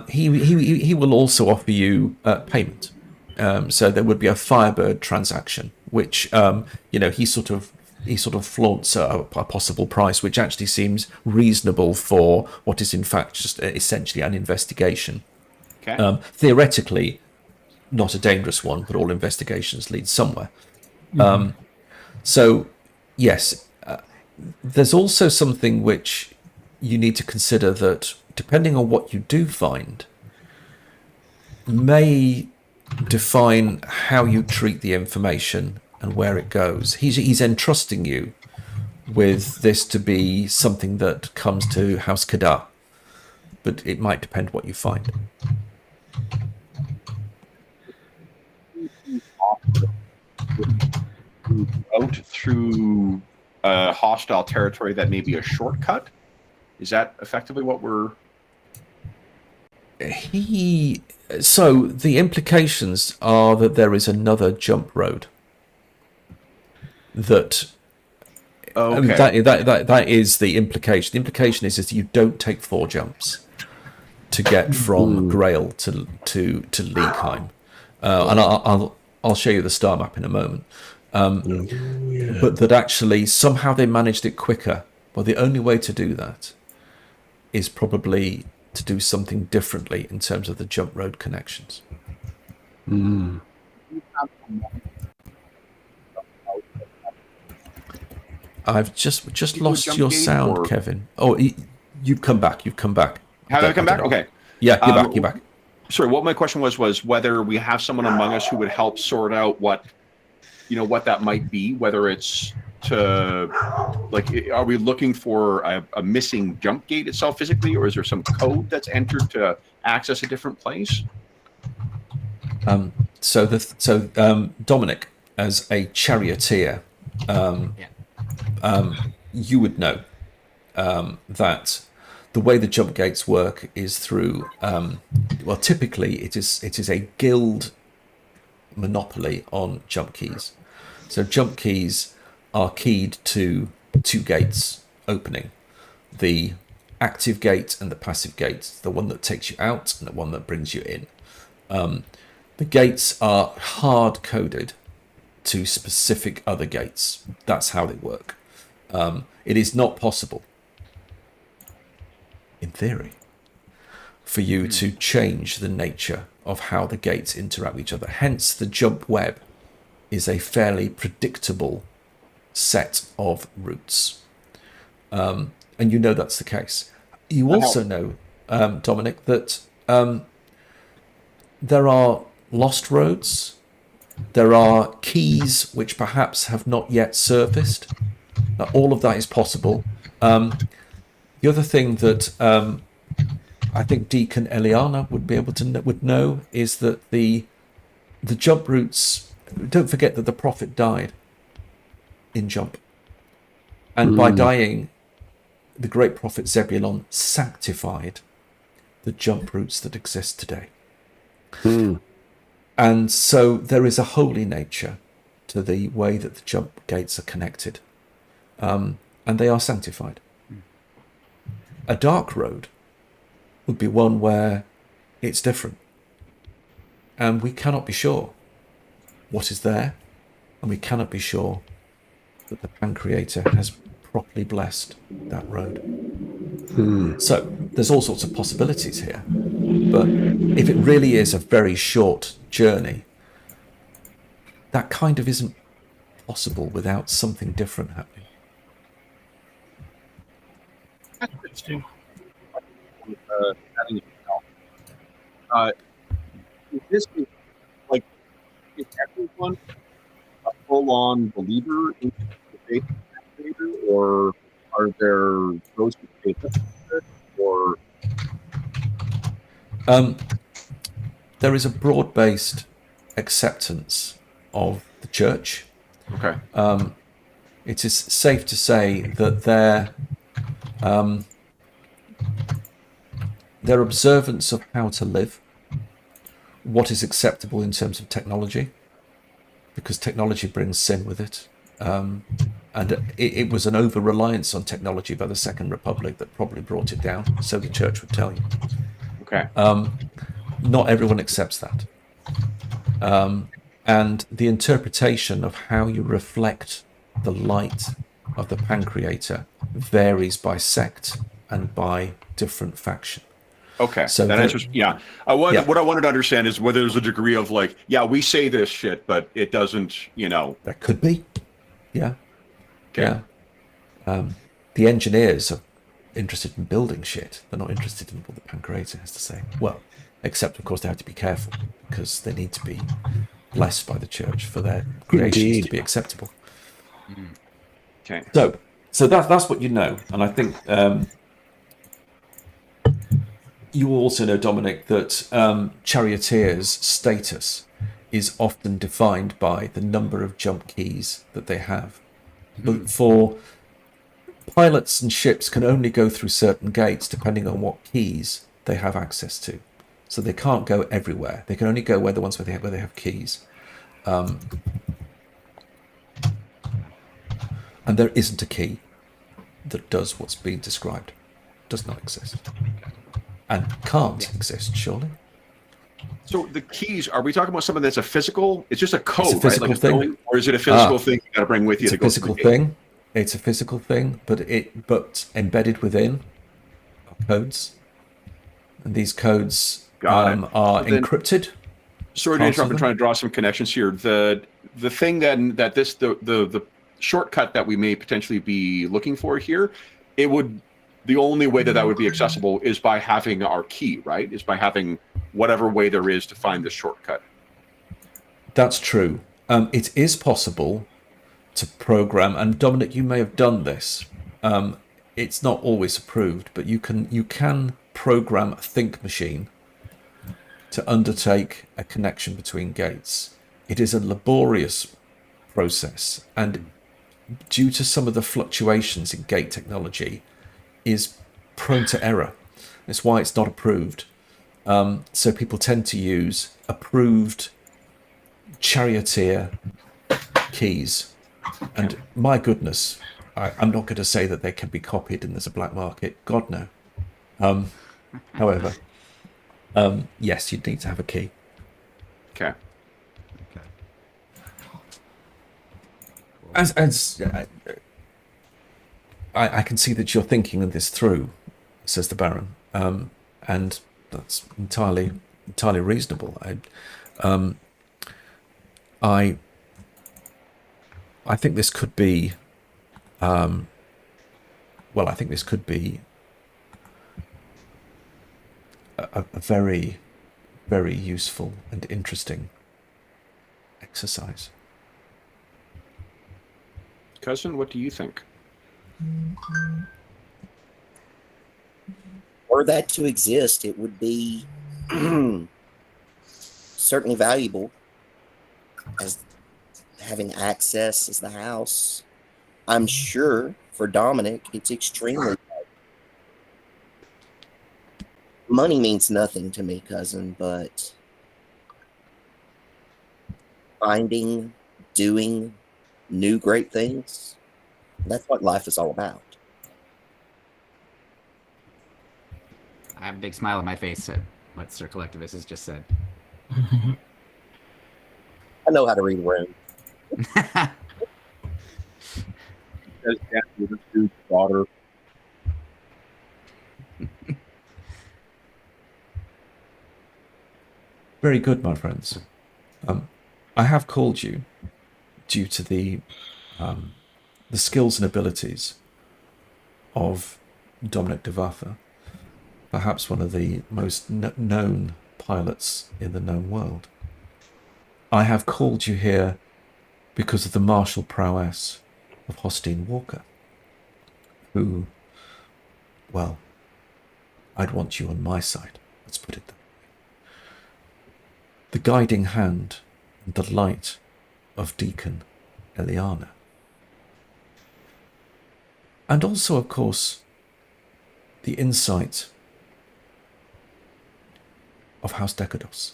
He will also offer you payment. So there would be a Firebird transaction, which he sort of flaunts a possible price, which actually seems reasonable for what is in fact just essentially an investigation. Okay. Theoretically, not a dangerous one, but all investigations lead somewhere. So, yes, there's also something which you need to consider that, depending on what you do find, may define how you treat the information and where it goes. He's entrusting you with this to be something that comes to House Kadar, but it might depend what you find. Out through hostile territory that may be a shortcut? Is that effectively what we're... So the implications are that there is another jump road. That... Okay. That is the implication. The implication is that you don't take 4 jumps to get from Grail to Leagueheim. And I'll show you the star map in a moment. But that actually somehow they managed it quicker. Well, the only way to do that is probably to do something differently in terms of the jump road connections. I've just lost your sound, or... Kevin. Oh, you've come back. Have I come back? Okay. Yeah, you're back. Sorry, what my question was whether we have someone among us who would help sort out what what that might be, whether it's to, like, are we looking for a missing jump gate itself physically, or is there some code that's entered to access a different place? Dominic, as a charioteer, you would know that the way the jump gates work is through, typically it is a guild monopoly on jump keys. So jump keys are keyed to two gates opening: the active gate and the passive gate, the one that takes you out and the one that brings you in. The gates are hard coded to specific other gates. That's how they work. It is not possible, in theory, for you to change the nature of how the gates interact with each other. Hence, the jump web is a fairly predictable set of routes. And you know that's the case. You also know, Dominic, that there are lost roads. There are keys which perhaps have not yet surfaced. Now, all of that is possible. The other thing that I think Deacon Eliana would know is that the jump routes. Don't forget that the prophet died in jump, and by dying, the great prophet Zebulon sanctified the jump routes that exist today. And so there is a holy nature to the way that the jump gates are connected, and they are sanctified. A dark road would be one where it's different, and we cannot be sure what is there, and we cannot be sure that the Pancreator has properly blessed that road. So there's all sorts of possibilities here, but if it really is a very short journey, that kind of isn't possible without something different happening. That's interesting. Is this like, is everyone a full-on believer in the faith of the Creator, or are there those who say that, or there is a broad-based acceptance of the church. okay? It is safe to say that their observance of how to live, what is acceptable in terms of technology, because technology brings sin with it. And it was an over-reliance on technology by the Second Republic that probably brought it down, so the church would tell you. Okay. Not everyone accepts that. And the interpretation of how you reflect the light of the Pancreator varies by sect and by different faction. Okay, So that answers. Yeah, what I wanted to understand is whether there's a degree of like, yeah, we say this shit, but it doesn't, That could be. Yeah. Okay. Yeah. The engineers are interested in building shit. They're not interested in what the Pancreator has to say. Well, except, of course, they have to be careful because they need to be blessed by the church for their creations to be acceptable. Okay. So that's what you know. And I think you also know, Dominic, that charioteers' status is often defined by the number of jump keys that they have. But for pilots and ships can only go through certain gates depending on what keys they have access to. So they can't go everywhere. They can only go where the ones where they have keys. And there isn't a key that does what's being described. Does not exist. And can't exist, surely. So the keys, are we talking about something that's a physical? It's just a code, It's a physical right? Like thing. building, or is it a physical thing you got to bring with you? It's to a go physical through the gate? thing. It's a physical thing, but embedded within are codes, and these codes Got it. are So then- encrypted. Sorry to Parts interrupt of and try to draw some connections here. The thing the shortcut that we may potentially be looking for here, the only way that would be accessible is by having our key, right? Is by having whatever way there is to find the shortcut. That's true. it is possible to program, and Dominic, you may have done this. It's not always approved, but you can program a think machine to undertake a connection between gates. It is a laborious process, and due to some of the fluctuations in gate technology, is prone to error. That's why it's not approved. So people tend to use approved charioteer keys. And my goodness, I'm not going to say that they can be copied and there's a black market. God, no. However, yes, you'd need to have a key. Okay. As I can see that you're thinking this through, says the Baron, and that's entirely reasonable. I think this could be, I think this could be a very, very useful and interesting exercise. Cousin, what do you think? Were that to exist, it would be certainly valuable as having access as the house. I'm sure for Dominic, it's extremely money means nothing to me, cousin, but finding, doing new great things, that's what life is all about. I have a big smile on my face at what Sir Collectivist has just said. I know how to read a room. Daughter. Very good, my friends. I have called you due to the skills and abilities of Dominic de Vartha, perhaps one of the most known pilots in the known world. I have called you here because of the martial prowess of Hostine Walker, who, well, I'd want you on my side, let's put it that way. The guiding hand and the light of Deacon Eliana. And also, of course, the insight of House Decados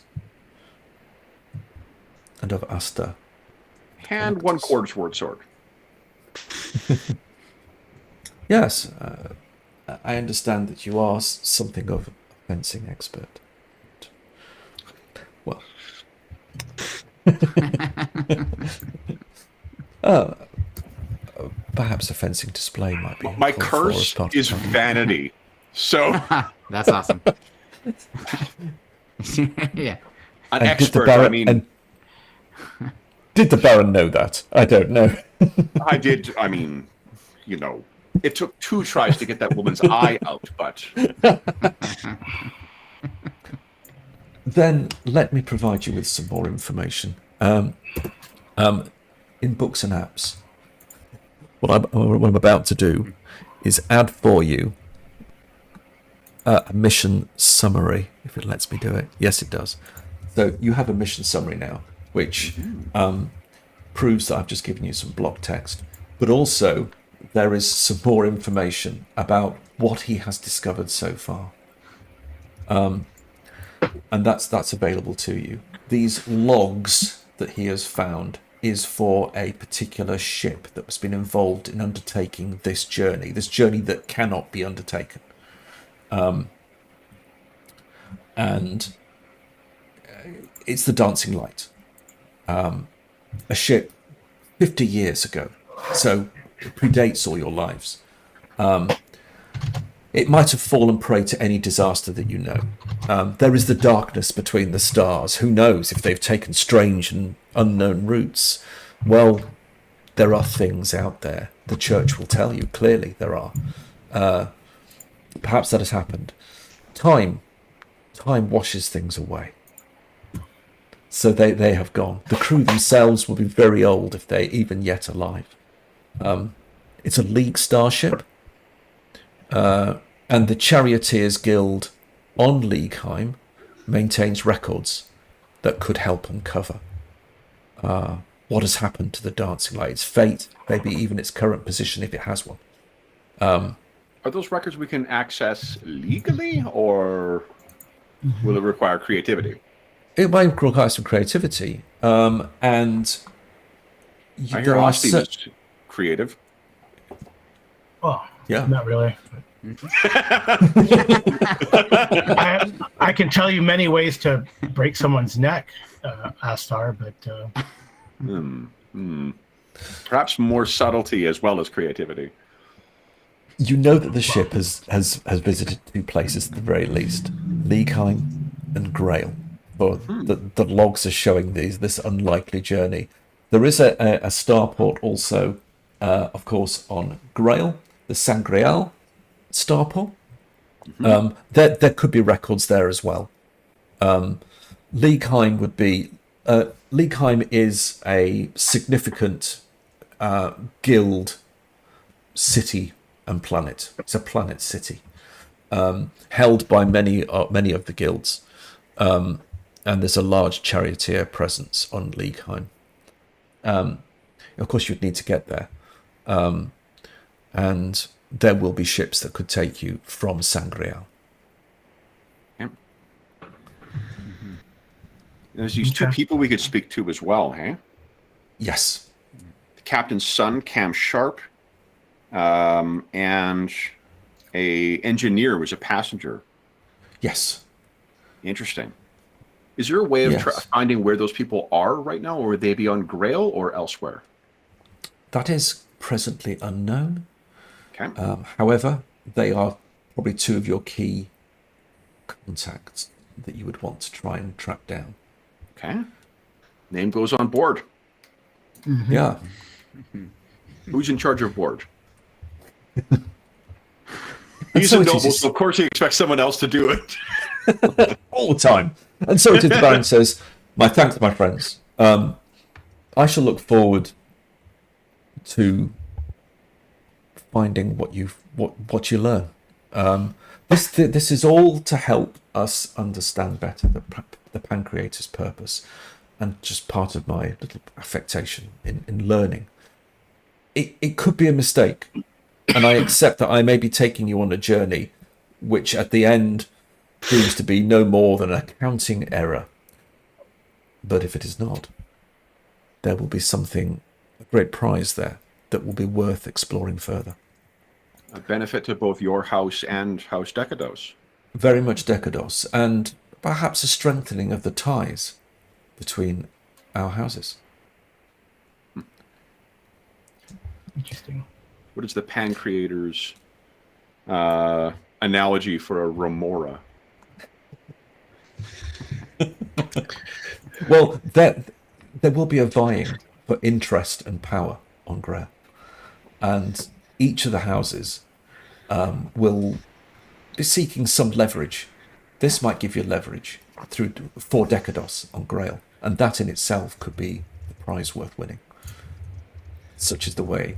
and of Asta. And one quarter sword. Yes, I understand that you are something of a fencing expert. Well, perhaps a fencing display might be. My curse is vanity. So that's awesome. Yeah. An expert, I mean. Did the Baron know that? I don't know. I did. I mean, you know, it took 2 tries to get that woman's eye out, but. Then let me provide you with some more information. In books and apps, what I'm about to do is add for you a mission summary, if it lets me do it. Yes, it does. So you have a mission summary now, which proves that I've just given you some block text, but also there is some more information about what he has discovered so far. And that's available to you. These logs that he has found is for a particular ship that has been involved in undertaking this journey that cannot be undertaken. And it's the Dancing Light. A ship 50 years ago, so it predates all your lives. It might have fallen prey to any disaster that you know. There is the darkness between the stars. Who knows if they've taken strange and unknown routes? Well, there are things out there. The church will tell you clearly there are. Perhaps that has happened. Time washes things away. So they have gone. The crew themselves will be very old if they're even yet alive. It's a League starship. And the Charioteers Guild on Leagueheim maintains records that could help uncover what has happened to the Dancing Light, its fate, maybe even its current position if it has one. Are those records we can access legally, or will it require creativity? It might require some creativity. And I hear Austin is creative. Well, Yeah. not really. I can tell you many ways to break someone's neck, Astar, but Perhaps more subtlety as well as creativity. You know that the ship has visited two places at the very least, Leagueheim and Grail. Or the logs are showing this unlikely journey. There is a starport also, of course, on Grail, the Sangreal starport. There could be records there as well. Leagueheim would be... Leagueheim is a significant guild city and planet. It's a planet city held by many of the guilds. And there's a large charioteer presence on Leagueheim. Of course, you'd need to get there. And there will be ships that could take you from Sangreal. Yep. There's these two people we could speak to as well, hey? Yes. The captain's son, Cam Sharp, and a engineer was a passenger. Yes. Interesting. Is there a way of Yes. finding where those people are right now, or would they be on Grail or elsewhere? That is presently unknown. Okay. However, they are probably two of your key contacts that you would want to try and track down. Okay. Name goes on board. Yeah. Who's in charge of board? And He's so a it noble, is- so of course he expects someone else to do it. all the time. And so it is. The Baron says, "My thanks, my friends. I shall look forward to finding what you learn. This is all to help us understand better the Pancreator's purpose, and just part of my little affectation in learning. It could be a mistake, and I accept that I may be taking you on a journey, which at the end proves to be no more than a counting error. But if it is not, there will be something, a great prize there, that will be worth exploring further. A benefit to both your house and House Decados. Very much Decados, and perhaps a strengthening of the ties between our houses." interesting. What is the Pancreator's analogy for a remora? Well, there will be a vying for interest and power on Grail, and each of the houses will be seeking some leverage. This might give you leverage for Decados on Grail, and that in itself could be the prize worth winning. Such is the way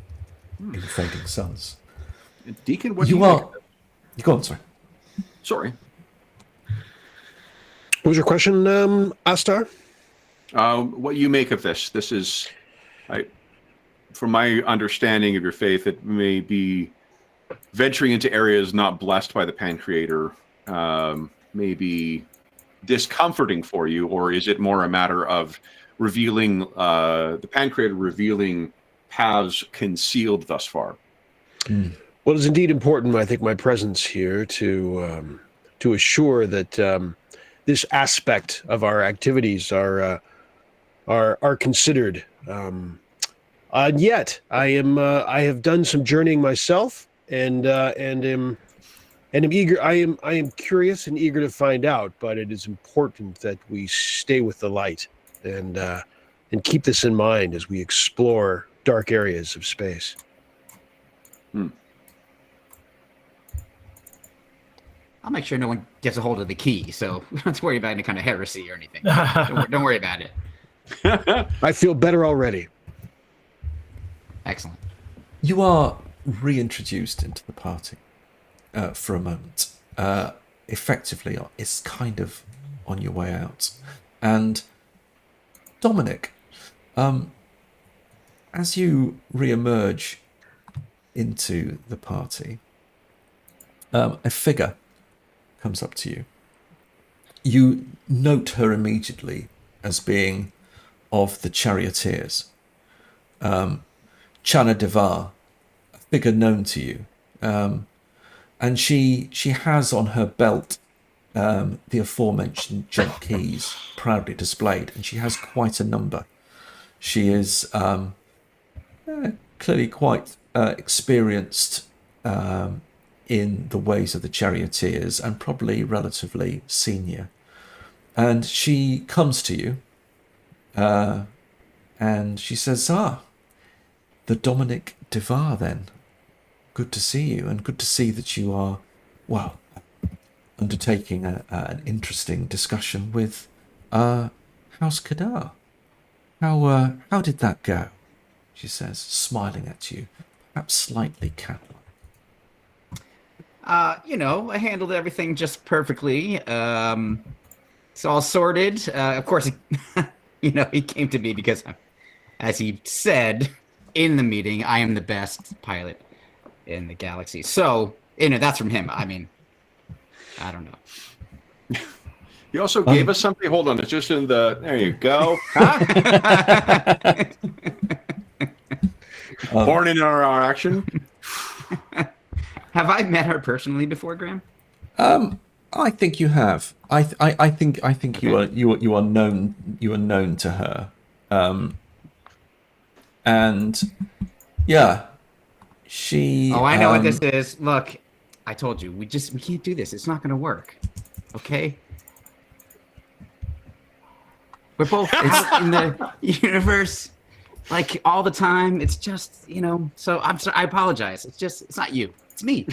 in Fading Suns. Deacon, what do You you are. think? You go on, sorry. Sorry. What was your question, Astar? What you make of this? This is, from my understanding of your faith, it may be venturing into areas not blessed by the Pancreator, may be discomforting for you, or is it more a matter of revealing the Pancreator revealing paths concealed thus far? Well, it's indeed important, I think, my presence here to assure that this aspect of our activities are considered. And yet, I have done some journeying myself, and am eager. I am curious and eager to find out. But it is important that we stay with the light and keep this in mind as we explore dark areas of space. I'll make sure no one gets a hold of the key, so we don't have to worry about any kind of heresy or anything. Don't worry about it. I feel better already. Excellent. You are reintroduced into the party for a moment. Effectively, it's kind of on your way out. And Dominic, as you re-emerge into the party, a figure comes up to you. You note her immediately as being of the charioteers. Chana Devar, a figure known to you. And she has on her belt the aforementioned jump keys proudly displayed, and she has quite a number. She is clearly quite experienced in the ways of the charioteers and probably relatively senior. And she comes to you and she says, the Dominic Devar then. Good to see you, and good to see that you are, well, undertaking an interesting discussion with House Kadar. How did that go? She says, smiling at you, perhaps slightly cat-like. I handled everything just perfectly. It's all sorted. Of course, he came to me because, as he said in the meeting, I am the best pilot in the galaxy. So, that's from him. I mean, I don't know. You also gave us something. Hold on, it's just in the. There you go. Born in our action. Have I met her personally before, Graham? I think you have. I think Okay. you are known to her. And yeah, she. Oh, I know what this is. Look, I told you, we can't do this. It's not going to work. Okay? We're both out in the universe, like, all the time. It's just, so I'm sorry. I apologize. It's not you. It's me.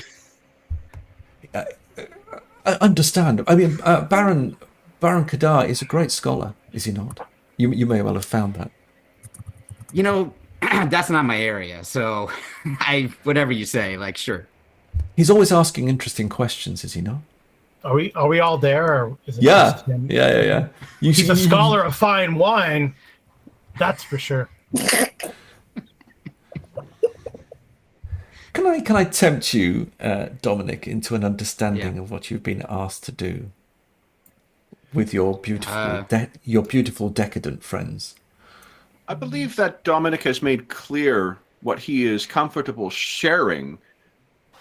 I understand. I mean, Baron Kadar is a great scholar, is he not? You may well have found that. That's not my area. So whatever you say, like, sure. He's always asking interesting questions, is he not? Are we all there, or is it Yeah, just him? yeah. He's a scholar of fine wine, that's for sure. Can I tempt you, Dominic, into an understanding Yeah. of what you've been asked to do with your beautiful decadent friends? I believe that Dominic has made clear what he is comfortable sharing,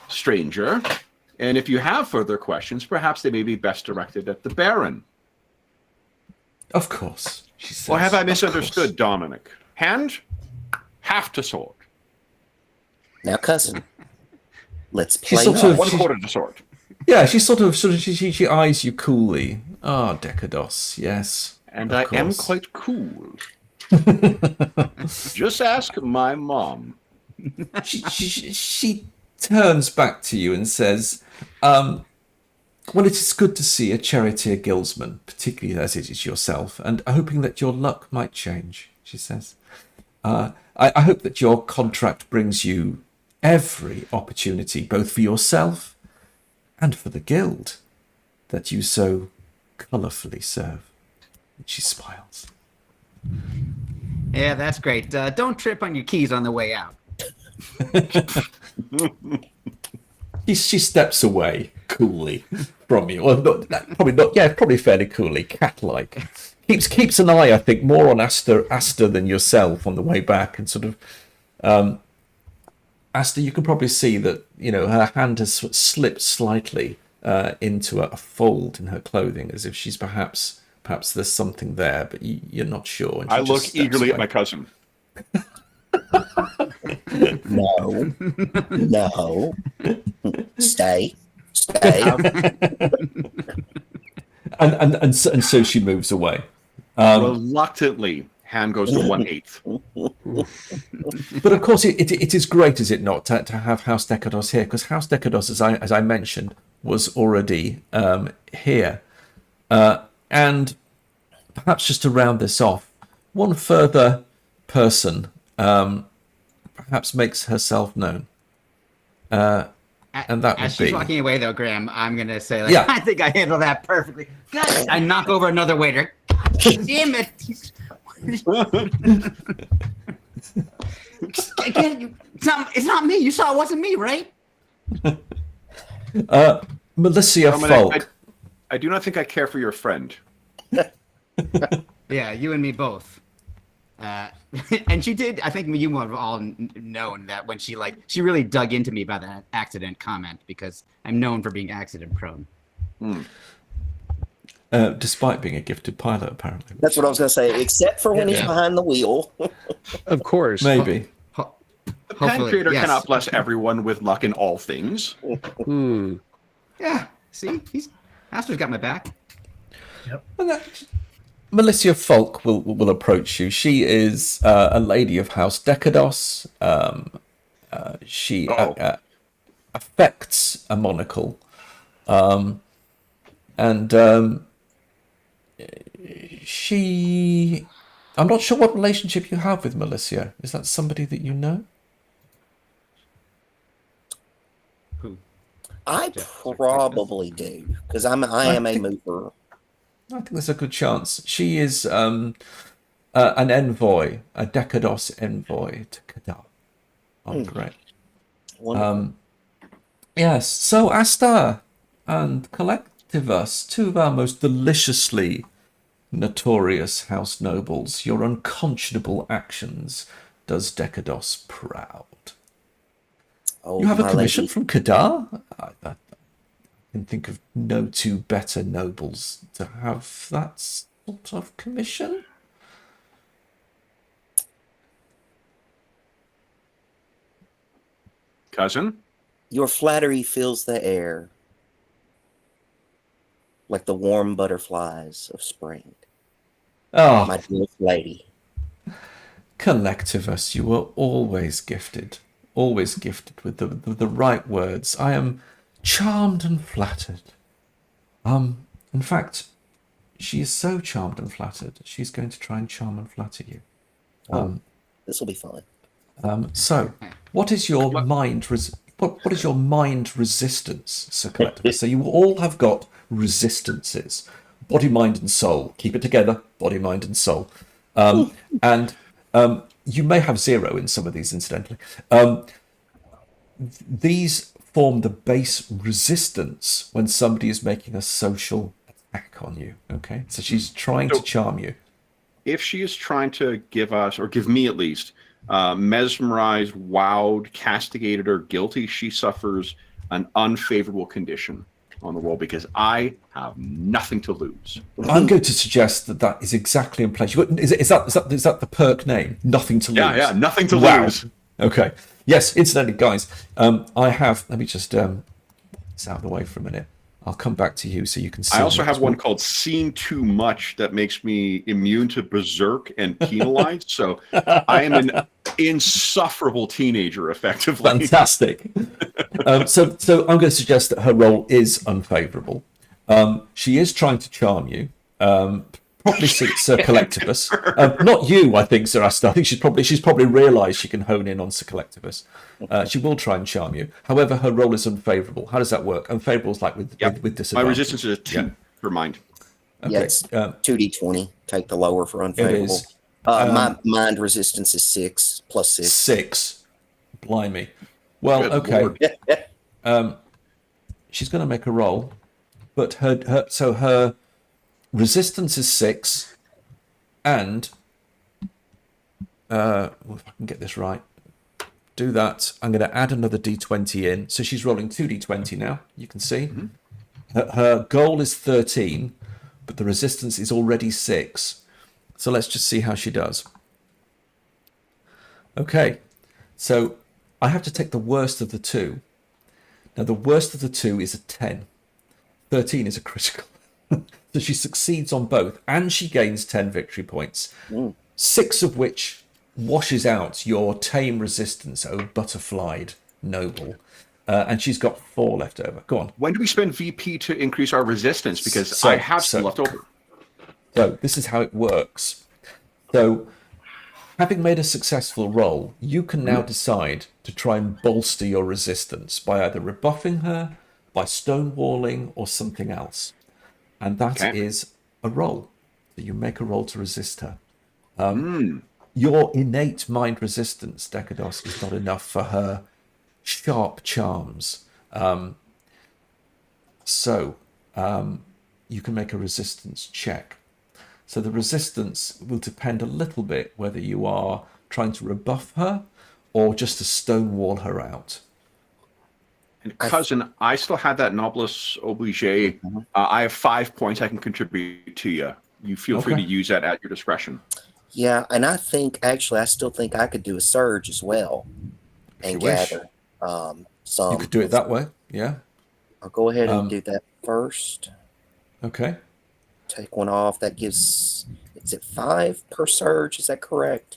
stranger. And if you have further questions, perhaps they may be best directed at the Baron. Of course, she says. Or have I Of misunderstood, course. Dominic? Hand, half to sword. Now, cousin, let's She's play. sort of- One she- quarter to sword. Yeah, she she eyes you coolly. Ah, Decados, yes. And of I am course. quite cool. Just ask my mom. She turns back to you and says, well, it is good to see a charioteer guildsman, particularly as it is yourself, and hoping that your luck might change, she says. I hope that your contract brings you every opportunity, both for yourself and for the guild that you so colourfully serve. And she smiles. Yeah, that's great. Don't trip on your keys on the way out. She steps away coolly from you. Well, probably not. Yeah, probably fairly coolly, cat-like. Keeps an eye, I think, more on Asta than yourself on the way back, and sort of. Asta, you can probably see that her hand has slipped slightly into a fold in her clothing, as if she's perhaps there's something there, but you're not sure. And she I just look steps eagerly at away. my cousin. No. Stay. And so she moves away. Reluctantly, Hand goes to 1/8. But of course, it is great, is it not, to have House Decados here? Because House Decados, as I mentioned, was already here. And perhaps just to round this off, one further person perhaps makes herself known. And that As would she's be... walking away, though, Graham, I'm going to say, like, Yeah. I think I handled that perfectly. God, I knock over another waiter. God damn it. It's not me. You saw it wasn't me, right? Melissa Roman, Folk. I do not think I care for your friend. Yeah, you and me both. And she did. I think you have all known that when she really dug into me about that accident comment, because I'm known for being accident prone. Despite being a gifted pilot, apparently. That's what I was going to say, except for when he's Yeah. behind the wheel. Of course. Maybe. The pen Hopefully, creator yes. cannot bless everyone with luck in all things. Hmm. Yeah. See, Master's got my back. Melissa Folk will approach you. She is a lady of House Decados. She affects a monocle. She... I'm not sure what relationship you have with Melissa. Is that somebody that you know? Who? I probably do, because I am a mover. I think there's a good chance. She is an envoy, a Decados envoy to Kadar. I'm correct. Wonderful. Yes, so Asta and Collectivus, two of our most deliciously notorious house nobles, your unconscionable actions does Decados proud. Oh, You have a my commission lady. from Kadar? I can think of no two better nobles to have that sort of commission. Cousin? Your flattery fills the air like the warm butterflies of spring. Oh, My dear lady. Collectivus, you were always gifted with the right words. I am charmed and flattered. In fact, she is so charmed and flattered, she's going to try and charm and flatter you. This will be fun. So, what is your mind? What is your mind resistance, Sir Collectivus? So you all have got resistances: body, mind, and soul. Keep it together: body, mind, and soul. And you may have 0 in some of these, incidentally. These form the base resistance when somebody is making a social attack on you. Okay, so she's trying to charm you. If she is trying to give us, or give me at least, mesmerized, wowed, castigated, or guilty, she suffers an unfavorable condition on the roll because I have nothing to lose. I'm going to suggest that is exactly in place. Is that the perk name? Nothing to lose. Yeah, nothing to Wow. lose. Okay. Yes, incidentally, guys, I have... Let me just this out of the way for a minute. I'll come back to you so you can see. I also it have as one well. called Seen Too Much that makes me immune to berserk and penalized. So I am an insufferable teenager, effectively. Fantastic. So I'm going to suggest that her role is unfavourable. She is trying to charm you. Probably Sir Collectivus. Not you, I think, Sir Asta. I think she's probably realised she can hone in on Sir Collectivus. She will try and charm you. However, her role is unfavourable. How does that work? Unfavourable is like with disadvantage. My resistance is a 2 for mind. Yeah, it's 2d20. Take the lower for It unfavorable. is. My mind resistance is 6 plus 6. 6. Blimey. Well, Good okay. Lord. She's going to make a roll, but her resistance is 6, and if I can get this right, do that. I'm going to add another d20 in. So she's rolling 2d20 now. You can see her goal is 13, but the resistance is already 6. So let's just see how she does. Okay, so I have to take the worst of the two. Now the worst of the two is a 10. 13 is a critical. So she succeeds on both, and she gains 10 victory points. 6 of which washes out your tame resistance, oh butterflied noble. And she's got 4 left over. Go on. When do we spend VP to increase our resistance? Because So- I have some so- left over. So this is how it works. So having made a successful roll, you can now decide to try and bolster your resistance by either rebuffing her, by stonewalling, or something else. And that is a roll. So you make a roll to resist her. Your innate mind resistance, Decados, is not enough for her sharp charms. So you can make a resistance check. So the resistance will depend a little bit whether you are trying to rebuff her or just to stonewall her out. And cousin, I still have that Noblesse Oblige. I have 5 points I can contribute to you. You feel free to use that at your discretion. Yeah, and I think actually I still think I could do a surge as well and you wish. gather some. You could do it that way, yeah. I'll go ahead and do that first. Okay. Take one off. That gives, is it 5 per surge? Is that correct?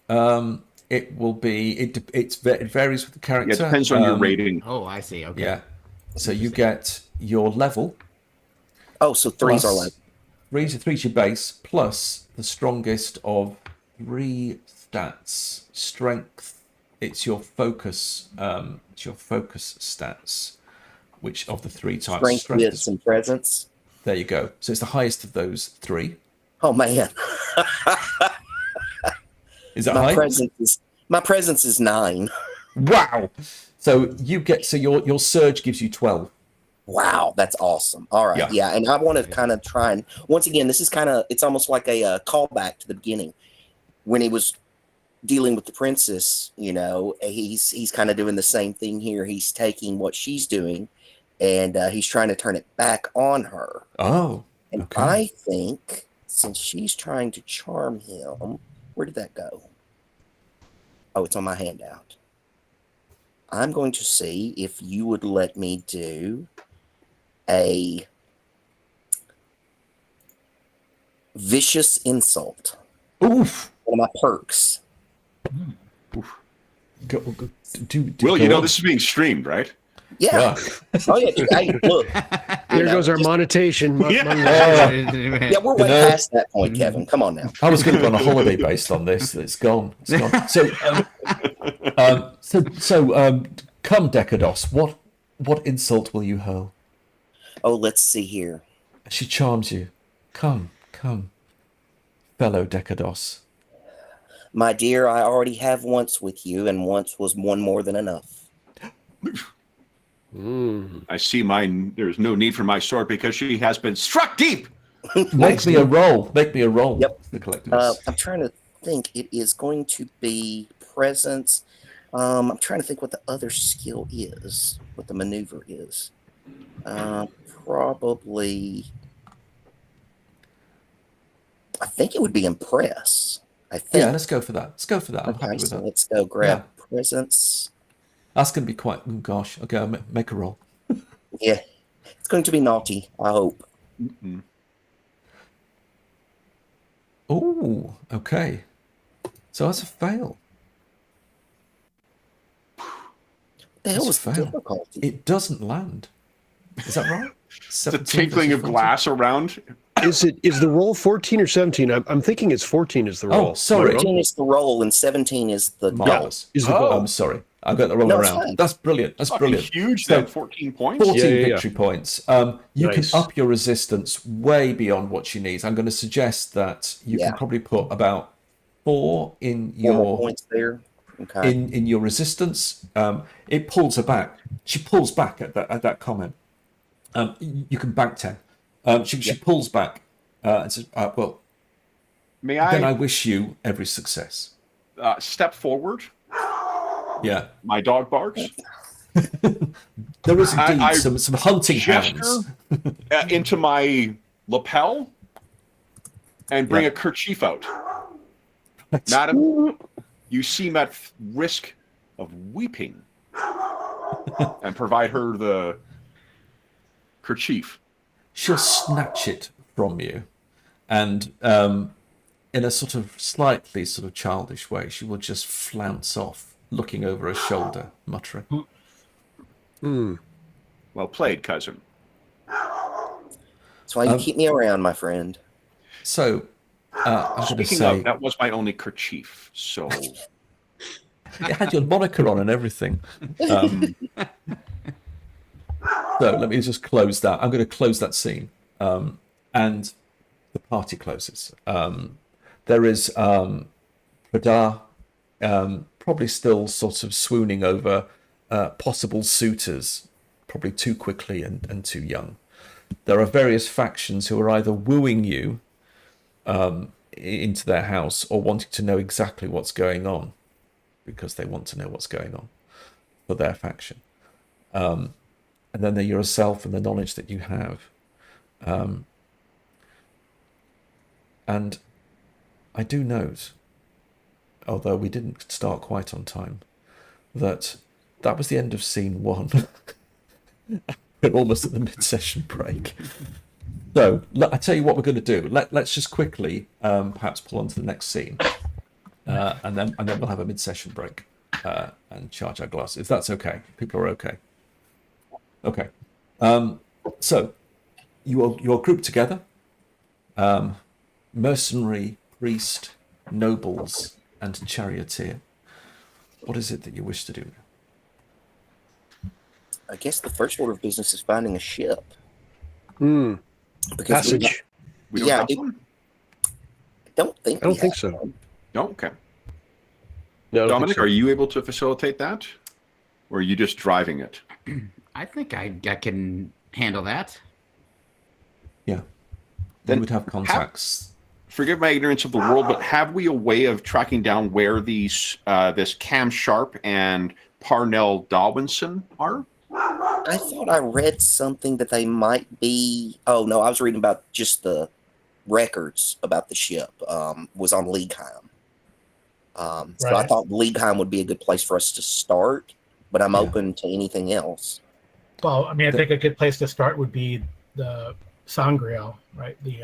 It will be. It varies with the character. Yeah, it depends on your rating. Oh, I see. Okay. Yeah. So you get your level. Oh, so 3s are plus- like. Three's your base plus the strongest of 3 stats. Strength. It's your focus. It's your focus stats. Which of the 3 types? Strength, wits, and presence. There you go. So it's the highest of those 3. Oh man, Is that my high? my presence is 9. Wow. So you get your surge gives you 12. Wow, that's awesome. All right, yeah, and I want to kind of try and once again, this is kind of it's almost like a callback to the beginning when he was dealing with the princess. You know, he's kind of doing the same thing here. He's taking what she's doing, and he's trying to turn it back on her. Oh. And okay. I think since she's trying to charm him, where did that go? Oh, it's on my handout. I'm going to see if you would let me do a vicious insult. Oof. One of my perks. Go, do, Will, you go know on. this is being streamed, right? Yeah. Oh yeah. Hey, look. There goes our monetization. Yeah, we're way know- past that point, Kevin. Come on now. I was going to go on a holiday based on this. It's gone. It's gone. So, come, Decados. What insult will you hurl? Oh, let's see here. She charms you. Come, fellow Decados. My dear, I already have once with you, and once was one more than enough. I see mine. There's no need for my sword because she has been struck deep. Make me a roll. Make me a roll. Yep. The collectors. I'm trying to think. It is going to be presence. I'm trying to think what the other skill is, what the maneuver is. Probably. I think it would be impress. I think. Yeah, let's go for that. Let's go for that. I'm Okay, happy with so that. let's go grab presence. That's going to be quite. Oh gosh. Okay, I'll make a roll. Yeah, it's going to be naughty. I hope. Oh, okay. So that's a fail. The hell That's was a the fail. difficulty? It doesn't land. Is that right? The 17 tinkling of versus 14? glass around. Is the roll 14 or 17? I'm thinking it's 14 is the roll. Oh, sorry. 14 is the roll and 17 is the Marvelous. Is the Oh. goal. I'm sorry. I got the wrong No, it's around. fine. That's brilliant. That's Fucking brilliant. huge. So, Then 14 points. 14 Yeah. victory points. You Nice. can up your resistance way beyond what she needs. I'm going to suggest that you Yeah. can probably put about 4 in 4 more your points there. Okay. in your resistance. It pulls her back. She pulls back at that comment. You can bank 10. She pulls back and says, "Well, May then I I wish you every success." step forward? Yeah, My dog barks. there is indeed I some hunting Gesture hands. into my lapel and bring a kerchief out. Madam, you seem at risk of weeping. And provide her the kerchief. She'll snatch it from you, and in a sort of slightly sort of childish way, she will just flounce off, looking over her shoulder, muttering. Well played, cousin. That's why you keep me around, my friend. So, I'm going to Speaking say... of, that was my only kerchief, so... It had your moniker on and everything. So let me just close that. I'm going to close that scene. And the party closes. There is Pradar, probably still sort of swooning over possible suitors, probably too quickly and too young. There are various factions who are either wooing you into their house or wanting to know exactly what's going on, because they want to know what's going on for their faction. And then there yourself and the knowledge that you have. And I do note, although we didn't start quite on time, that was the end of scene 1. We're almost at the mid-session break. So I tell you what we're going to do. Let's just quickly perhaps pull on to the next scene. And then we'll have a mid-session break and charge our glass, if that's okay. People are okay. Okay. So you're grouped together. Mercenary, priest, nobles, and charioteer. What is it that you wish to do? I guess the first order of business is finding a ship. Hmm. Because Passage. We don't Yeah, have it- one? I don't think. I don't we think have so. one. No? Okay. No, I don't think Dominic, so. are you able to facilitate that? Or are you just driving it? I think I can handle that. Yeah. Then You would have contacts. Forgive my ignorance of the world, but have we a way of tracking down where these this Cam Sharp and Parnell Darwinson are? I thought I read something that they might be. Oh no, I was reading about just the records about the ship. Was on Leagueheim. So I Right. thought Leagueheim would be a good place for us to start, but I'm Yeah. open to anything else. Well, I mean, I think a good place to start would be the Sangreal, right? The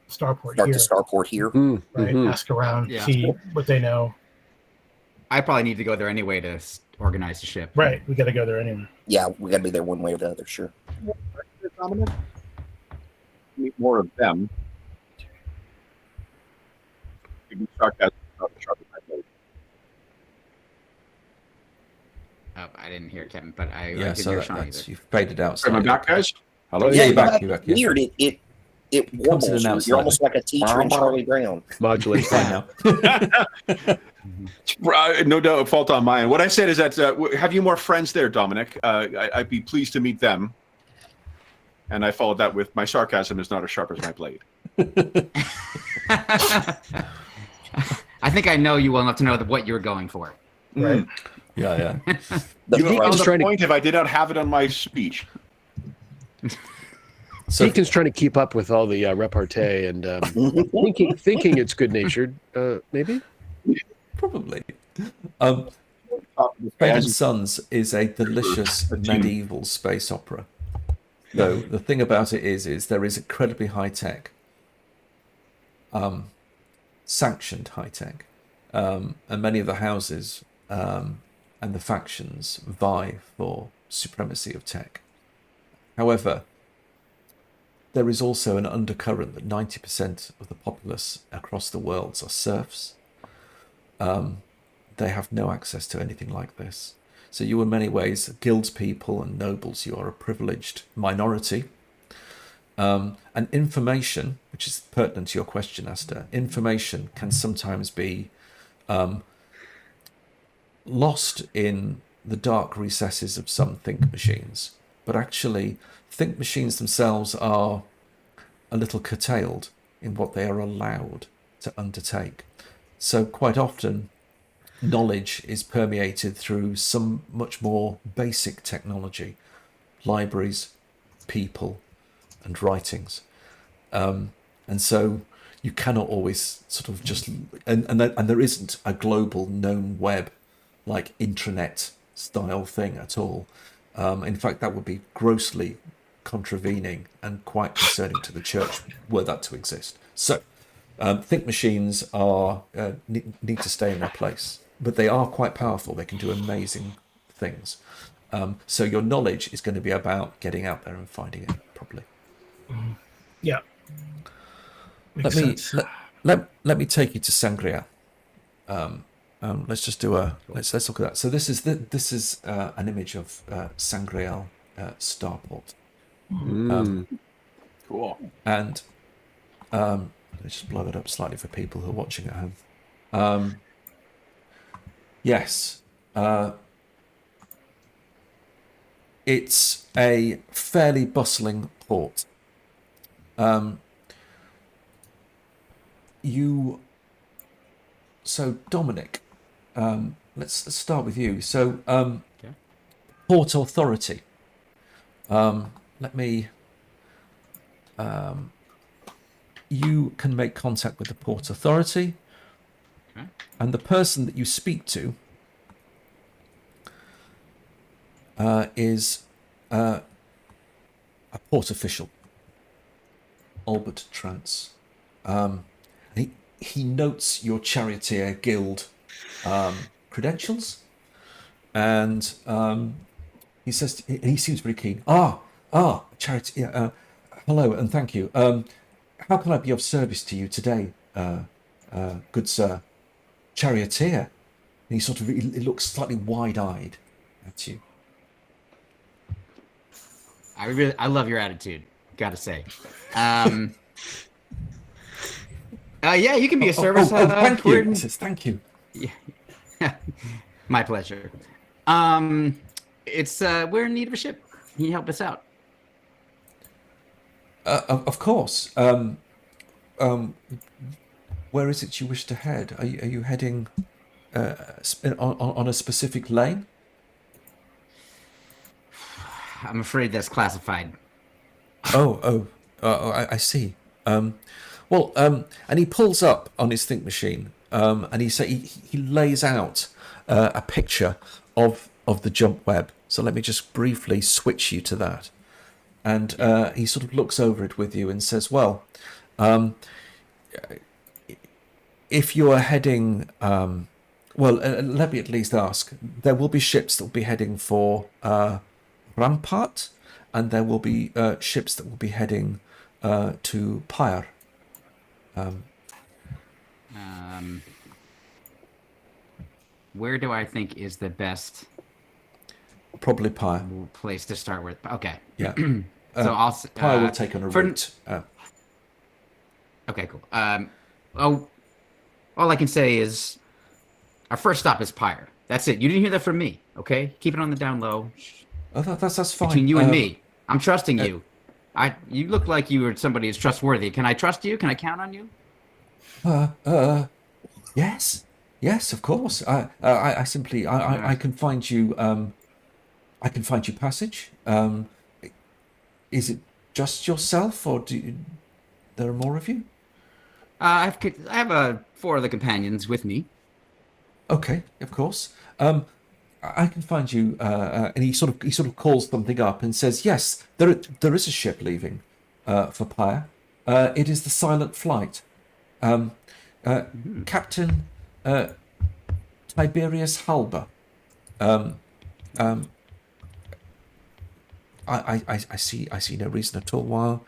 starport Start here, to starport here. Mm, right? mhm. Ask around, Yeah. see what they know. I probably need to go there anyway to organize the ship. Right, we got to go there anyway. Yeah, we got to be there one way or the other. Sure. Dominic? Meet more of them. You can start that. Oh, I didn't hear Kevin, but I Yeah, didn't so hear Sean that's, either. you've faded out. Am I slightly. back, guys? Hello? Yeah, you're back. You're back. Yeah. Weird. It comes in and warbles. out You're almost like a teacher in Charlie Brown. Modulate. Fine now. No doubt, fault on mine. What I said is that have you more friends there, Dominic? I'd be pleased to meet them. And I followed that with my sarcasm is not as sharp as my blade. I think I know you well enough to know what you're going for. Right. Yeah. The You were on front- Deacon's the trying to- point if I did not have it on my speech. So Deacon's trying to keep up with all the repartee and thinking it's good natured. Maybe. probably. Fading Suns is a delicious medieval space opera. Though the thing about it is there is incredibly high tech, sanctioned high tech, and many of the houses and the factions vie for supremacy of tech. However, there is also an undercurrent that 90% of the populace across the world are serfs. They have no access to anything like this. So you, in many ways, guilds people and nobles, you are a privileged minority. And information, which is pertinent to your question, Asta, information can sometimes be lost in the dark recesses of some think machines. But actually, think machines themselves are a little curtailed in what they are allowed to undertake. So quite often, knowledge is permeated through some much more basic technology, libraries, people, and writings. And so you cannot always sort of just... And there isn't a global known web, like intranet style thing at all. In fact, that would be grossly contravening and quite concerning to the church were that to exist. So Think machines are need to stay in their place, but they are quite powerful. They can do amazing things. So your knowledge is going to be about getting out there and finding it properly. Yeah. Let me take you to Sangria. Let's just do let's look at that. So this is an image of Sangreal starport. Cool. And let's just blow it up slightly for people who are watching at home. Yes, it's a fairly bustling port. So Dominic, let's start with you. So Port Authority. Let me. You can make contact with the Port Authority, and the person that you speak to is a port official, Albert Trance. He notes your Charioteer Guild credentials, and he says he seems very keen. Charioteer. Hello and thank you. How can I be of service to you today, good sir? Charioteer. And he looks slightly wide-eyed at you. I love your attitude. Gotta say. Yeah, you can be a service. Thank you. He says, thank you. Yeah. My pleasure. It's we're in need of a ship. Can you help us out? Of course. Where is it you wish to head? Are you heading on a specific lane? I'm afraid that's classified. I see. And he pulls up on his think machine, and he lays out a picture of the jump web. So let me just briefly switch you to that. And he sort of looks over it with you and says, well, if you are heading, let me at least ask, there will be ships that will be heading for Rampart, and there will be ships that will be heading to Pyre. Where do I think is the best Probably Pyre. place to start with? Okay. Yeah. So Pyre will take on a route. Okay, cool. All I can say is our first stop is Pyre. That's it. You didn't hear that from me, okay? Keep it on the down low. That's fine. Between you and me. I'm trusting you. You look like you are somebody who's trustworthy. Can I trust you? Can I count on you? Yes, of course. I simply I can find you I can find you passage. Is it just yourself, or there are more of you? I have 4 other companions with me. Okay, of course. I can find you, and he sort of calls something up and says, yes, there is a ship leaving for Pyre. It is the Silent Flight. Captain Tiberius Halber. I see no reason at all why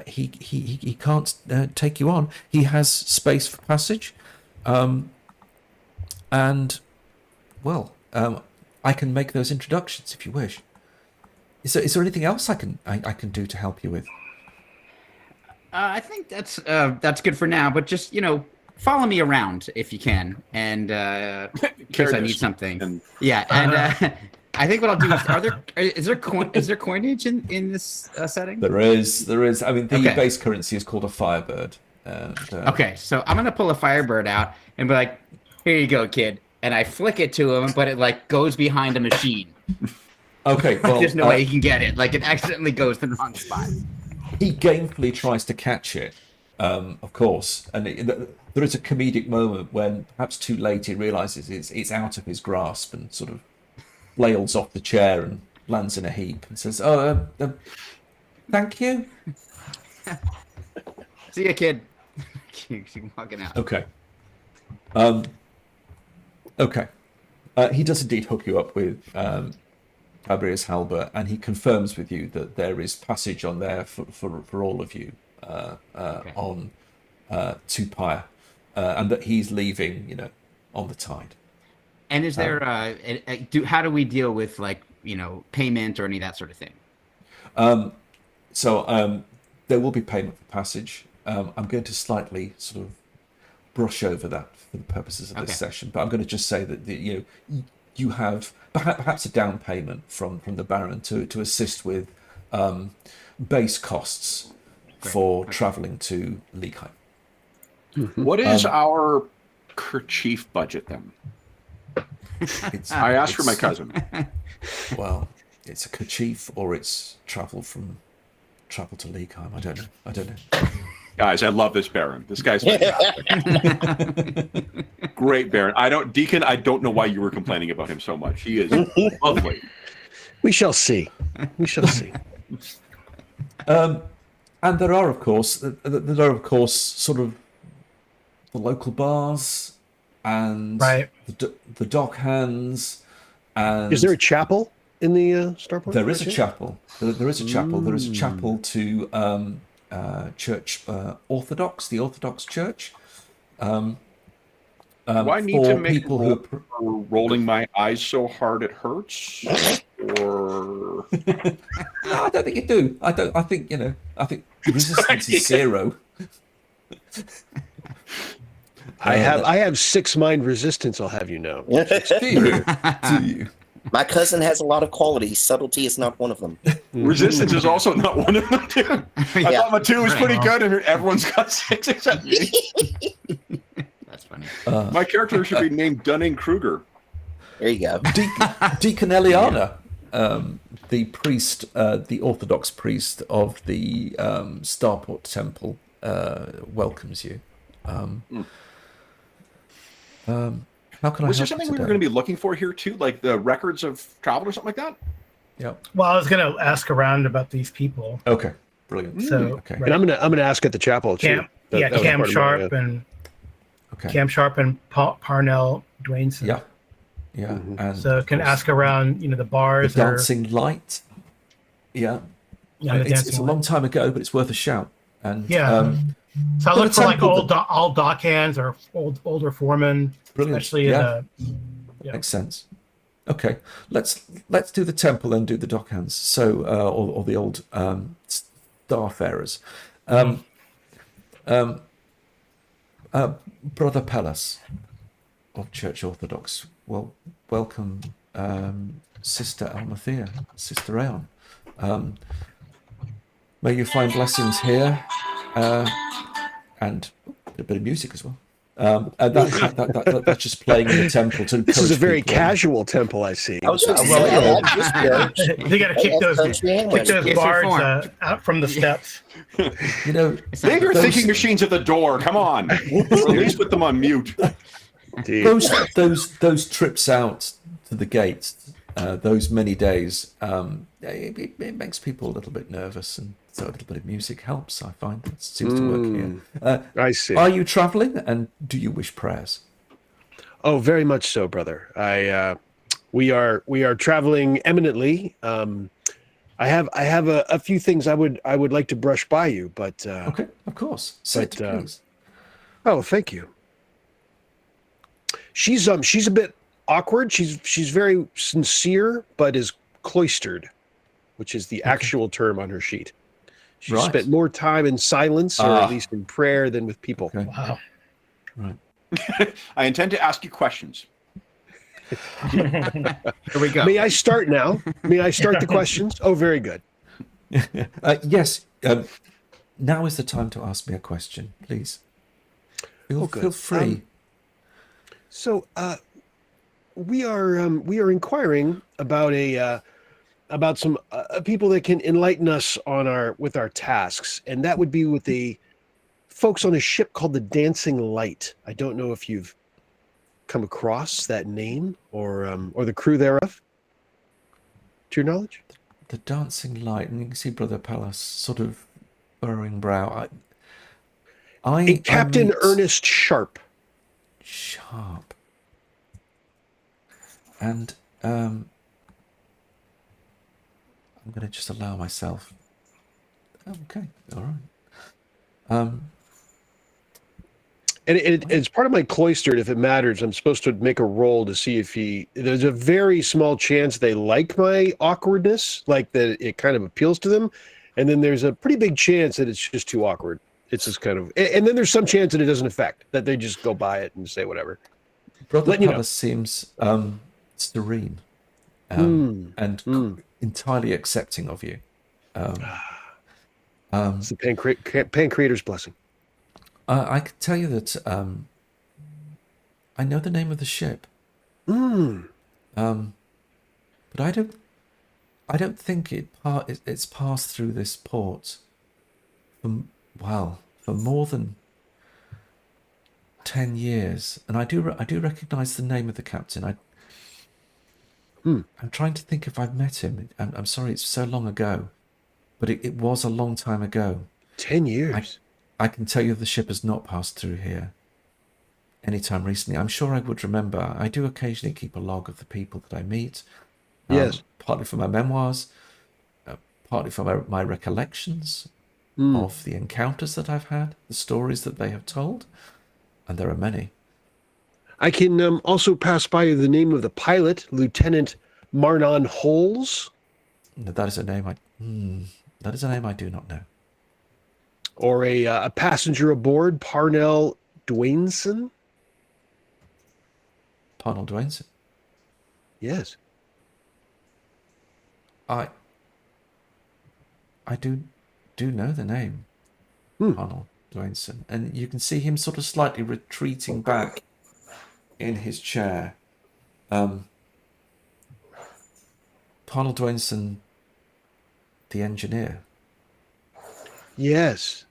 he can't take you on. He has space for passage, and well, I can make those introductions if you wish. Is there anything else I can do to help you with? I think that's good for now. But just follow me around if you can, and in case I need something. Yeah, and I think what I'll do is is there coinage in this setting? There is. I mean, the base currency is called a Firebird. And, okay, so I'm gonna pull a Firebird out and be like, "Here you go, kid," and I flick it to him, but it goes behind a machine. Okay, well, there's no way he can get it. It accidentally goes to the wrong spot. He gamefully tries to catch it, of course, and there is a comedic moment when, perhaps too late, he realizes it's out of his grasp and sort of flails off the chair and lands in a heap and says, thank you. See ya, kid. She's walking out. Okay. Okay. He does indeed hook you up with Fabrius Halber, and he confirms with you that there is passage on there for all of you on to Pyre, and that he's leaving, on the tide. And is there how do we deal with payment or any of that sort of thing? So there will be payment for passage. I'm going to slightly sort of brush over that for the purposes of this session, but I'm going to just say that you have perhaps a down payment from the Baron to assist with base costs for traveling to Leagueheim. What is our kerchief budget then? I asked for my cousin. Well, it's a kerchief or it's travel to Leagueheim. I don't know. Guys, I love this Baron. This guy's fantastic. Great Baron. Deacon, I don't know why you were complaining about him so much. He is lovely. We shall see. We shall see. And there are, of course, sort of the local bars and the dock hands. And is there a chapel in the starport? There is a chapel. There is a chapel. There is a chapel to Church Orthodox, the Orthodox Church. Do I need to make people who are rolling my eyes so hard it hurts? Or no, I don't think you do. I think resistance is 0. I have 6 mind resistance. I'll have you know. Do you? My cousin has a lot of qualities. Subtlety is not one of them. Resistance is also not one of them, too. I thought my 2 was pretty good, and everyone's got 6 except me. That's funny. My character should be named Dunning-Kruger. There you go. Deacon Eliana, the priest, the Orthodox priest of the Starport Temple, welcomes you. How can Was I there help something you we were going to be looking for here, too? Like the records of travel or something like that? Yeah. Well, I was going to ask around about these people. Okay. Brilliant. So, okay. And I'm gonna ask at the chapel too. Cam Sharp and Okay. Parnell Dwayneson. Yeah. Yeah. And So can ask around, the the bars. Dancing Light. Yeah. The It's Dancing a Light. long time ago, but it's worth a shout. And Yeah. So I but look the for like temple all dockhands or older foremen, Brilliant. especially Yeah. Yeah. Makes sense. Okay, let's do the temple and do the dockhands. So, or the old starfarers. Brother Pellas of Church Orthodox. Well, welcome, Sister Almathea, Sister Aeon. May you find blessings here, and a bit of music as well. And that's just playing in the temple to This is a very people in. casual temple, I see. I was going to Well, say, I like this church. They got to kick those Yes, bards reform. out from the steps. Leave your thinking machines at the door. Come on. Or at least put them on mute. Indeed. those trips out to the gates, those many days, it makes people a little bit nervous, and so a little bit of music helps. I find that seems to work here. I see. Are you traveling, and do you wish prayers? Oh, very much so, brother. We are traveling eminently. I have a few things I would like to brush by you, but Okay, of course. Say it, please. oh, thank you. She's a bit awkward. She's very sincere, but is cloistered, which is the actual term on her sheet. She Right. spent more time in silence, or at least in prayer, than with people. Okay. Wow. Right. I intend to ask you questions. Here we go. May I start now? May I start the questions? Oh, very good. Yes. Now is the time to ask me a question, please. Feel free. So, we are inquiring about some people that can enlighten us with our tasks, and that would be with the folks on a ship called the Dancing Light. I don't know if you've come across that name or the crew thereof, to your knowledge. The Dancing Light, and you can see Brother Pallas sort of furrowing brow. A Captain meet Ernest Sharp. Sharp. And I'm going to just allow myself. Okay, all right. And it's part of my cloistered, if it matters. I'm supposed to make a roll to see if there's a very small chance they like my awkwardness, like that it kind of appeals to them. And then there's a pretty big chance that it's just too awkward. It's just kind of, and then there's some chance that it doesn't affect, that they just go by it and say whatever. Brother Palace seems serene and entirely accepting of you. It's the Pancreator's blessing. I can tell you that I know the name of the ship, but I don't think it's passed through this port for more than 10 years, and I do recognize the name of the captain. I'm trying to think if I've met him. I'm sorry, it's so long ago, but it was a long time ago. 10 years. I can tell you the ship has not passed through here anytime recently. I'm sure I would remember. I do occasionally keep a log of the people that I meet. Yes. Partly for my memoirs, partly for my recollections of the encounters that I've had, the stories that they have told, and there are many. I can also pass by the name of the pilot, Lieutenant Marnon Holes. That is a name I do not know. Or a passenger aboard, Parnell Dwainson. Parnell Dwainson. Yes. I do know the name, Parnell Dwainson, and you can see him sort of slightly retreating back in his chair. Parnell Dwainson, the engineer. Yes.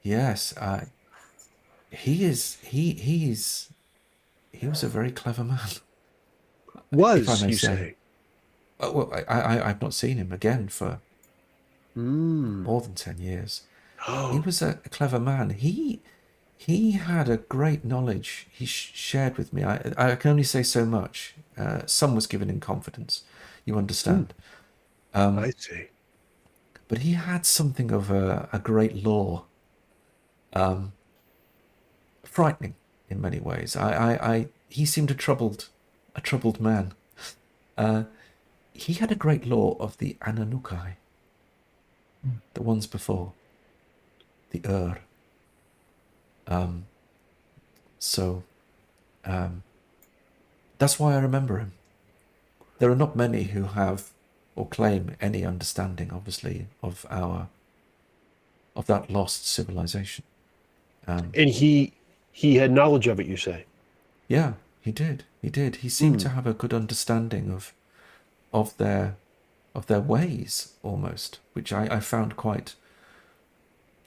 Yes. He was a very clever man. Was, if I may you say? Well, I've not seen him again for more than 10 years. Oh. He was a clever man. He had a great knowledge he shared with me. I can only say so much. Some was given in confidence. You understand? I see. But he had something of a great lore. Frightening in many ways. He seemed a troubled man. He had a great lore of the Ananukai, the ones before, the that's why I remember him. There are not many who have or claim any understanding, obviously, of that lost civilization. And he had knowledge of it, you say? Yeah, he did. He seemed to have a good understanding of their ways, almost, which I found quite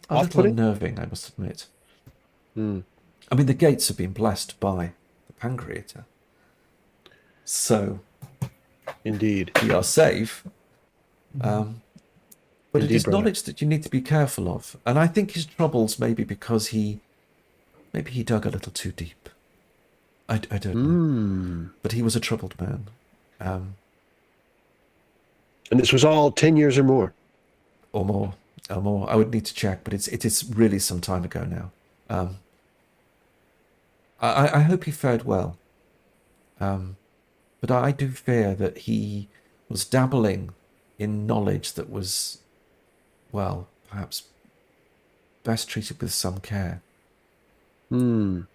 a little unnerving, I must admit. I mean, the gates have been blessed by the Pancreator, so indeed we are safe. But indeed, it is brother. knowledge that you need to be careful of, and I think his troubles maybe because he dug a little too deep. I don't know, but he was a troubled man. And this was all 10 years or more? Or more. I would need to check, but it is really some time ago now. I hope he fared well. But I do fear that he was dabbling in knowledge that was, well, perhaps best treated with some care. Because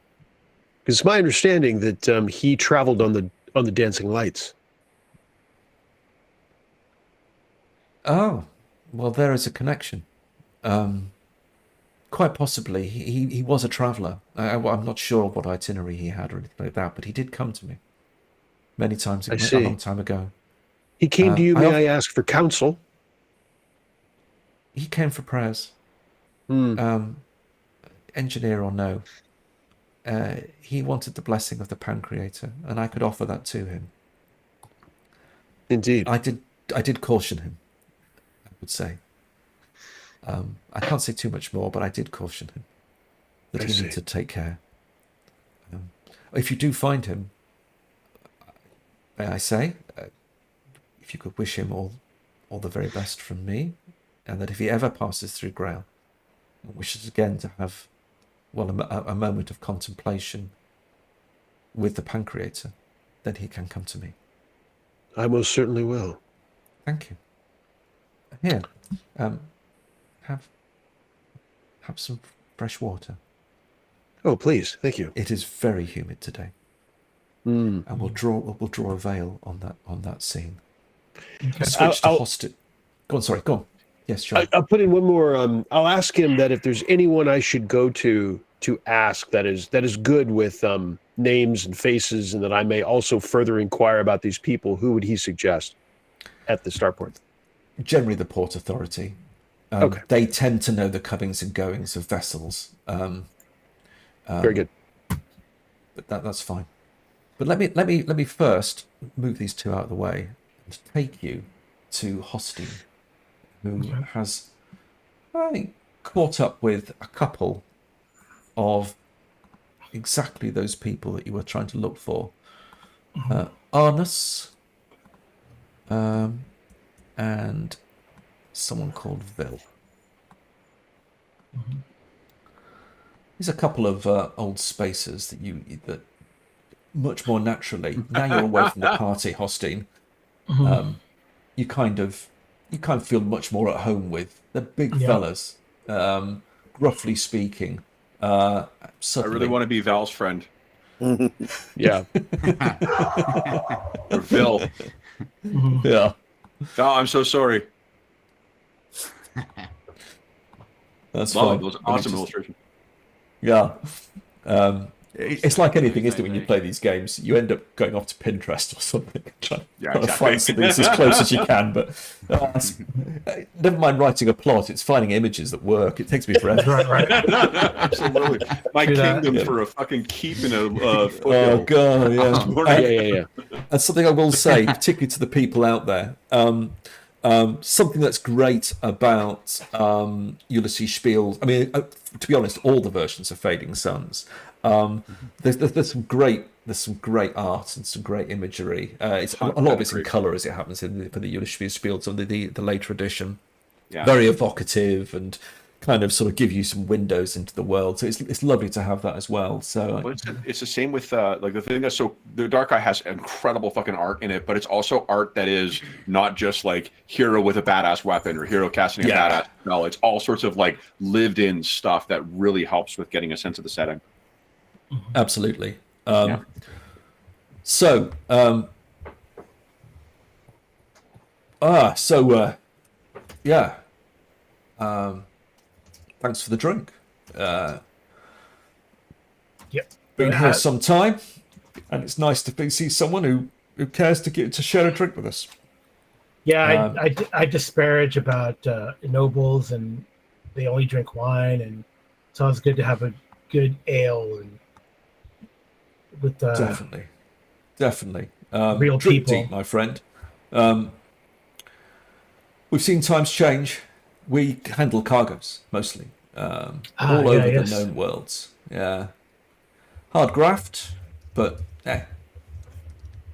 it's my understanding that he traveled on the Dancing Lights. Oh, well, there is a connection. Quite possibly, he was a traveller. I'm not sure what itinerary he had or anything like that, but he did come to me many times a long time ago. He came to you, may I ask, for counsel? He came for prayers. Engineer or no. He wanted the blessing of the Pancreator, and I could offer that to him. Indeed. I did caution him, I would say. I can't say too much more, but I did caution him that I he see. needs to take care. If you do find him, may I say, if you could wish him all the very best from me, and that if he ever passes through Grail and wishes again to have, well, a moment of contemplation with the Pancreator, then he can come to me. I most certainly will. Thank you. Here, have some fresh water. Oh, please. Thank you. It is very humid today, Mm. and we'll draw a veil on that scene. Okay. Switch to I'll- hostage. Go on. Sorry. Go on. Yes, sure. I'll put in one more. I'll ask him that if there's anyone I should go to ask that is good with names and faces, and that I may also further inquire about these people. Who would he suggest at the starport? Generally, the port authority. Okay. They tend to know the comings and goings of vessels. Very good. But that's fine. But let me first move these two out of the way and take you to Hostine, who has, I think, caught up with a couple of exactly those people that you were trying to look for. Arnus, and someone called Vil. There's a couple of old spacers that much more naturally, now you're away from the party, Hostine, you kind of feel much more at home with. They're big fellas, roughly speaking. I really want to be Val's friend. Yeah. Or Vil. Yeah. Val, I'm so sorry. That's Love fine. it. Those Let me awesome just- illustration. Yeah. It's like anything, isn't it? When you play these games, you end up going off to Pinterest or something, trying to find something that's as close as you can. But never mind writing a plot; it's finding images that work. It takes me forever. Right. Absolutely. My True that. kingdom for a fucking keep in a Oh foothill. god, yeah. Yeah. And something I will say, particularly to the people out there, something that's great about Ulissese Spiel. I mean, to be honest, all the versions of Fading Suns. There's some great art and some great imagery. It's a lot of it's in colour, as it happens for the Ulissese Spiel, so the later edition. Yeah. Very evocative and kind of sort of give you some windows into the world. So it's lovely to have that as well. So Well, it's the same with like the thing that's so the Dark Eye has incredible fucking art in it, but it's also art that is not just like hero with a badass weapon or hero casting a badass spell. It's all sorts of like lived in stuff that really helps with getting a sense of the setting. absolutely. Yeah. So yeah. Thanks for the drink. Yep. Been here some time, and it's nice to see someone who cares to share a drink with us. Yeah, I disparage about nobles and they only drink wine, and so it's good to have a good ale and with Definitely. real Drink people. deep, my friend. We've seen times change. We handle cargoes mostly, all over the known worlds. Yeah, hard graft, but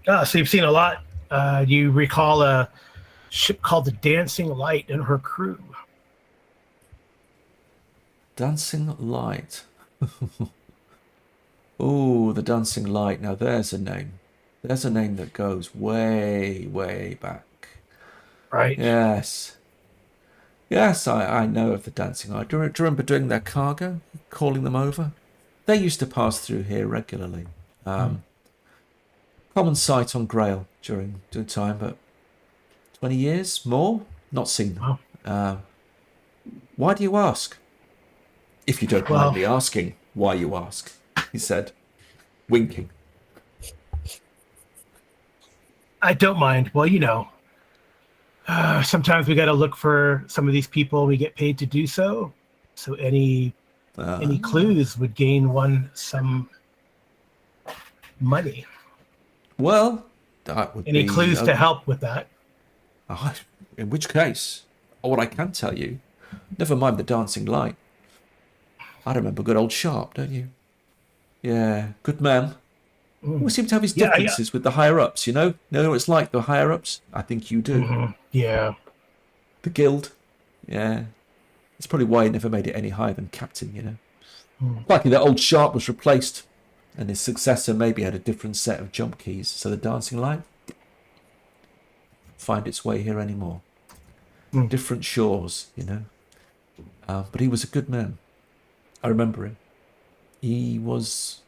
So you've seen a lot. You recall a ship called the Dancing Light and her crew. Dancing Light. Oh, the Dancing Light. Now there's a name. There's a name that goes way, way back. Right. Yes. Yes, I know of the Dancing Light. Do you remember doing their cargo, calling them over? They used to pass through here regularly. Common sight on Grail during time, but 20 years more? Not seen them. Wow. Why do you ask? If you don't mind me asking why you ask, he said, winking. I don't mind. Well, sometimes we got to look for some of these people. We get paid to do so. So any clues would gain some money. Well, that would Any be... clues to help with that? In which case, what I can tell you, Never mind the dancing light. I remember good old Sharp, don't you? Yeah, good man. We seem to have his Yeah, differences with the higher-ups, you know? You know what it's like, the higher-ups? I think you do. Yeah. The guild? Yeah. That's probably why he never made it any higher than captain, you know? Likely that old Sharp was replaced, and his successor maybe had a different set of jump keys, so the dancing light find its way here anymore. Different shores, you know? But he was a good man. I remember him. He was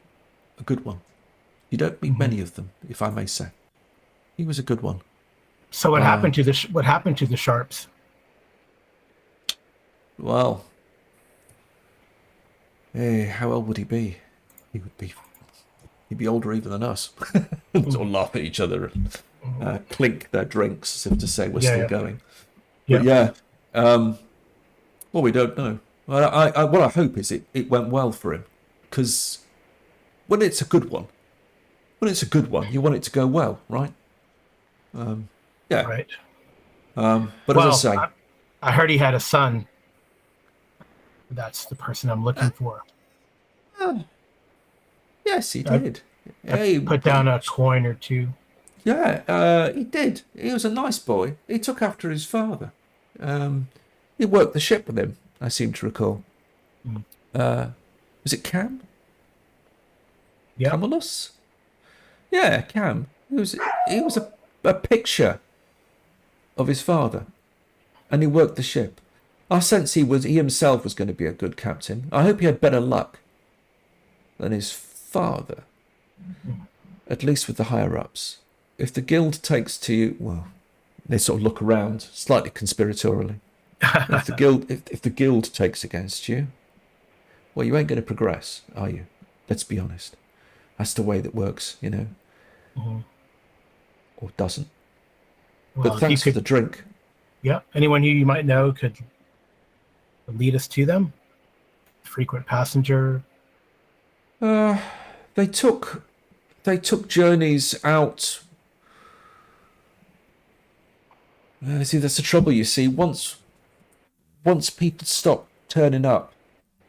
a good one. You don't meet many of them, if I may say. He was a good one. So what happened to the Sharps? Well, how old would he be? He'd be older even than us. Sort of laugh at each other and clink their drinks as if to say we're still going. But well, we don't know. Well, what I hope is it went well for him, because when it's a good one, you want it to go well, right? Right. But as I say, I heard he had a son. That's the person I'm looking for. yes, he did. I put down a coin or two. Yeah, he did. He was a nice boy. He took after his father. He worked the ship with him, I seem to recall. Was it Cam? Yeah. Camulus? Yeah, Cam. He was a picture of his father, and he worked the ship. I sense he himself was going to be a good captain. I hope he had better luck than his father, at least with the higher ups. If the guild takes to you, well, they sort of look around slightly conspiratorially. If the guild takes against you, well, you ain't going to progress, are you? Let's be honest. That's the way that works, you know. Or doesn't. Well, but thanks for the drink. Yeah. Anyone who you might know could lead us to them? Frequent passenger? They took journeys out. See, that's the trouble, you see. Once people stop turning up,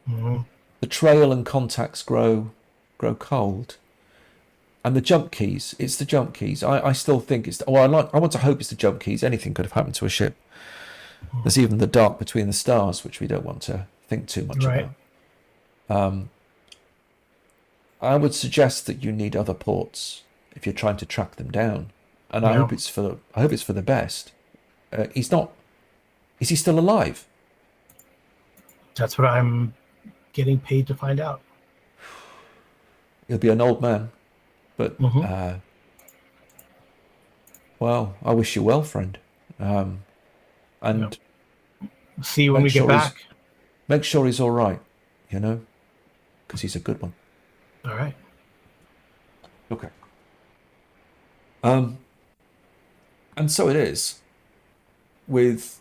the trail and contacts grow cold. And the jump keys, it's the jump keys. I still think it's... I want to hope it's the jump keys. Anything could have happened to a ship. There's even the dark between the stars, which we don't want to think too much about. I would suggest that you need other ports if you're trying to track them down. And I hope it's for the best. He's not... Is he still alive? That's what I'm getting paid to find out. He'll be an old man. But, well, I wish you well, friend. And see you when we get back. Make sure he's all right, you know, because he's a good one. All right. Okay. And so it is with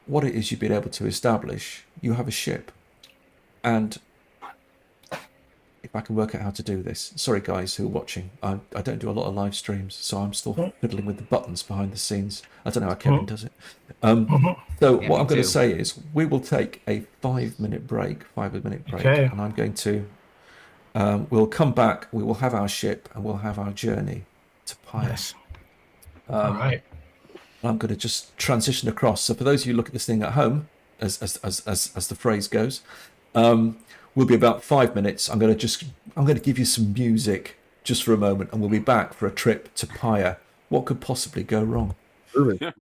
what it is you've been able to establish. You have a ship, and if I can work out how to do this. Sorry, guys who are watching. I don't do a lot of live streams, so I'm still fiddling with the buttons behind the scenes. I don't know how Kevin does it. So what I'm going to say is we will take a 5-minute break, Okay. and I'm going to... we'll come back, we will have our ship, and we'll have our journey to Pyre. Yes. All right. I'm going to just transition across. So for those of you looking at this thing at home, as the phrase goes, we'll be about 5 minutes. I'm going to give you some music just for a moment, and we'll be back for a trip to Pyre. What could possibly go wrong? Perfect.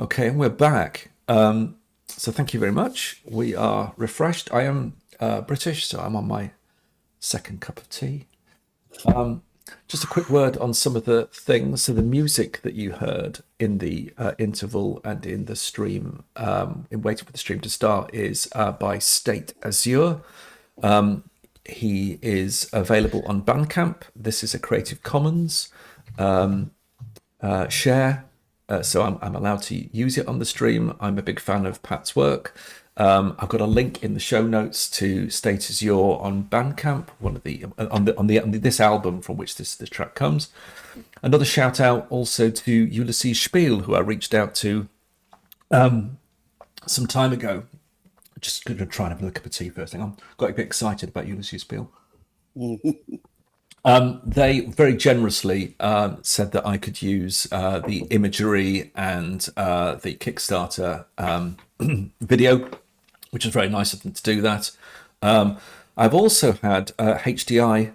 Okay, and we're back. So thank you very much. We are refreshed. I am British, so I'm on my second cup of tea. Just a quick word on some of the things. So the music that you heard in the interval and in the stream, in waiting for the stream to start, is by State Azure. He is available on Bandcamp. This is a Creative Commons share. So I'm allowed to use it on the stream. I'm a big fan of Pat's work. I've got a link in the show notes to State Azure on Bandcamp, one of the on this album from which this track comes. Another shout out also to Ulissese Spiel, who I reached out to some time ago. Just going to try and have a cup of tea first thing. I got a bit excited about Ulissese Spiel. They very generously said that I could use the imagery and the Kickstarter video, which is very nice of them to do that. I've also had HDI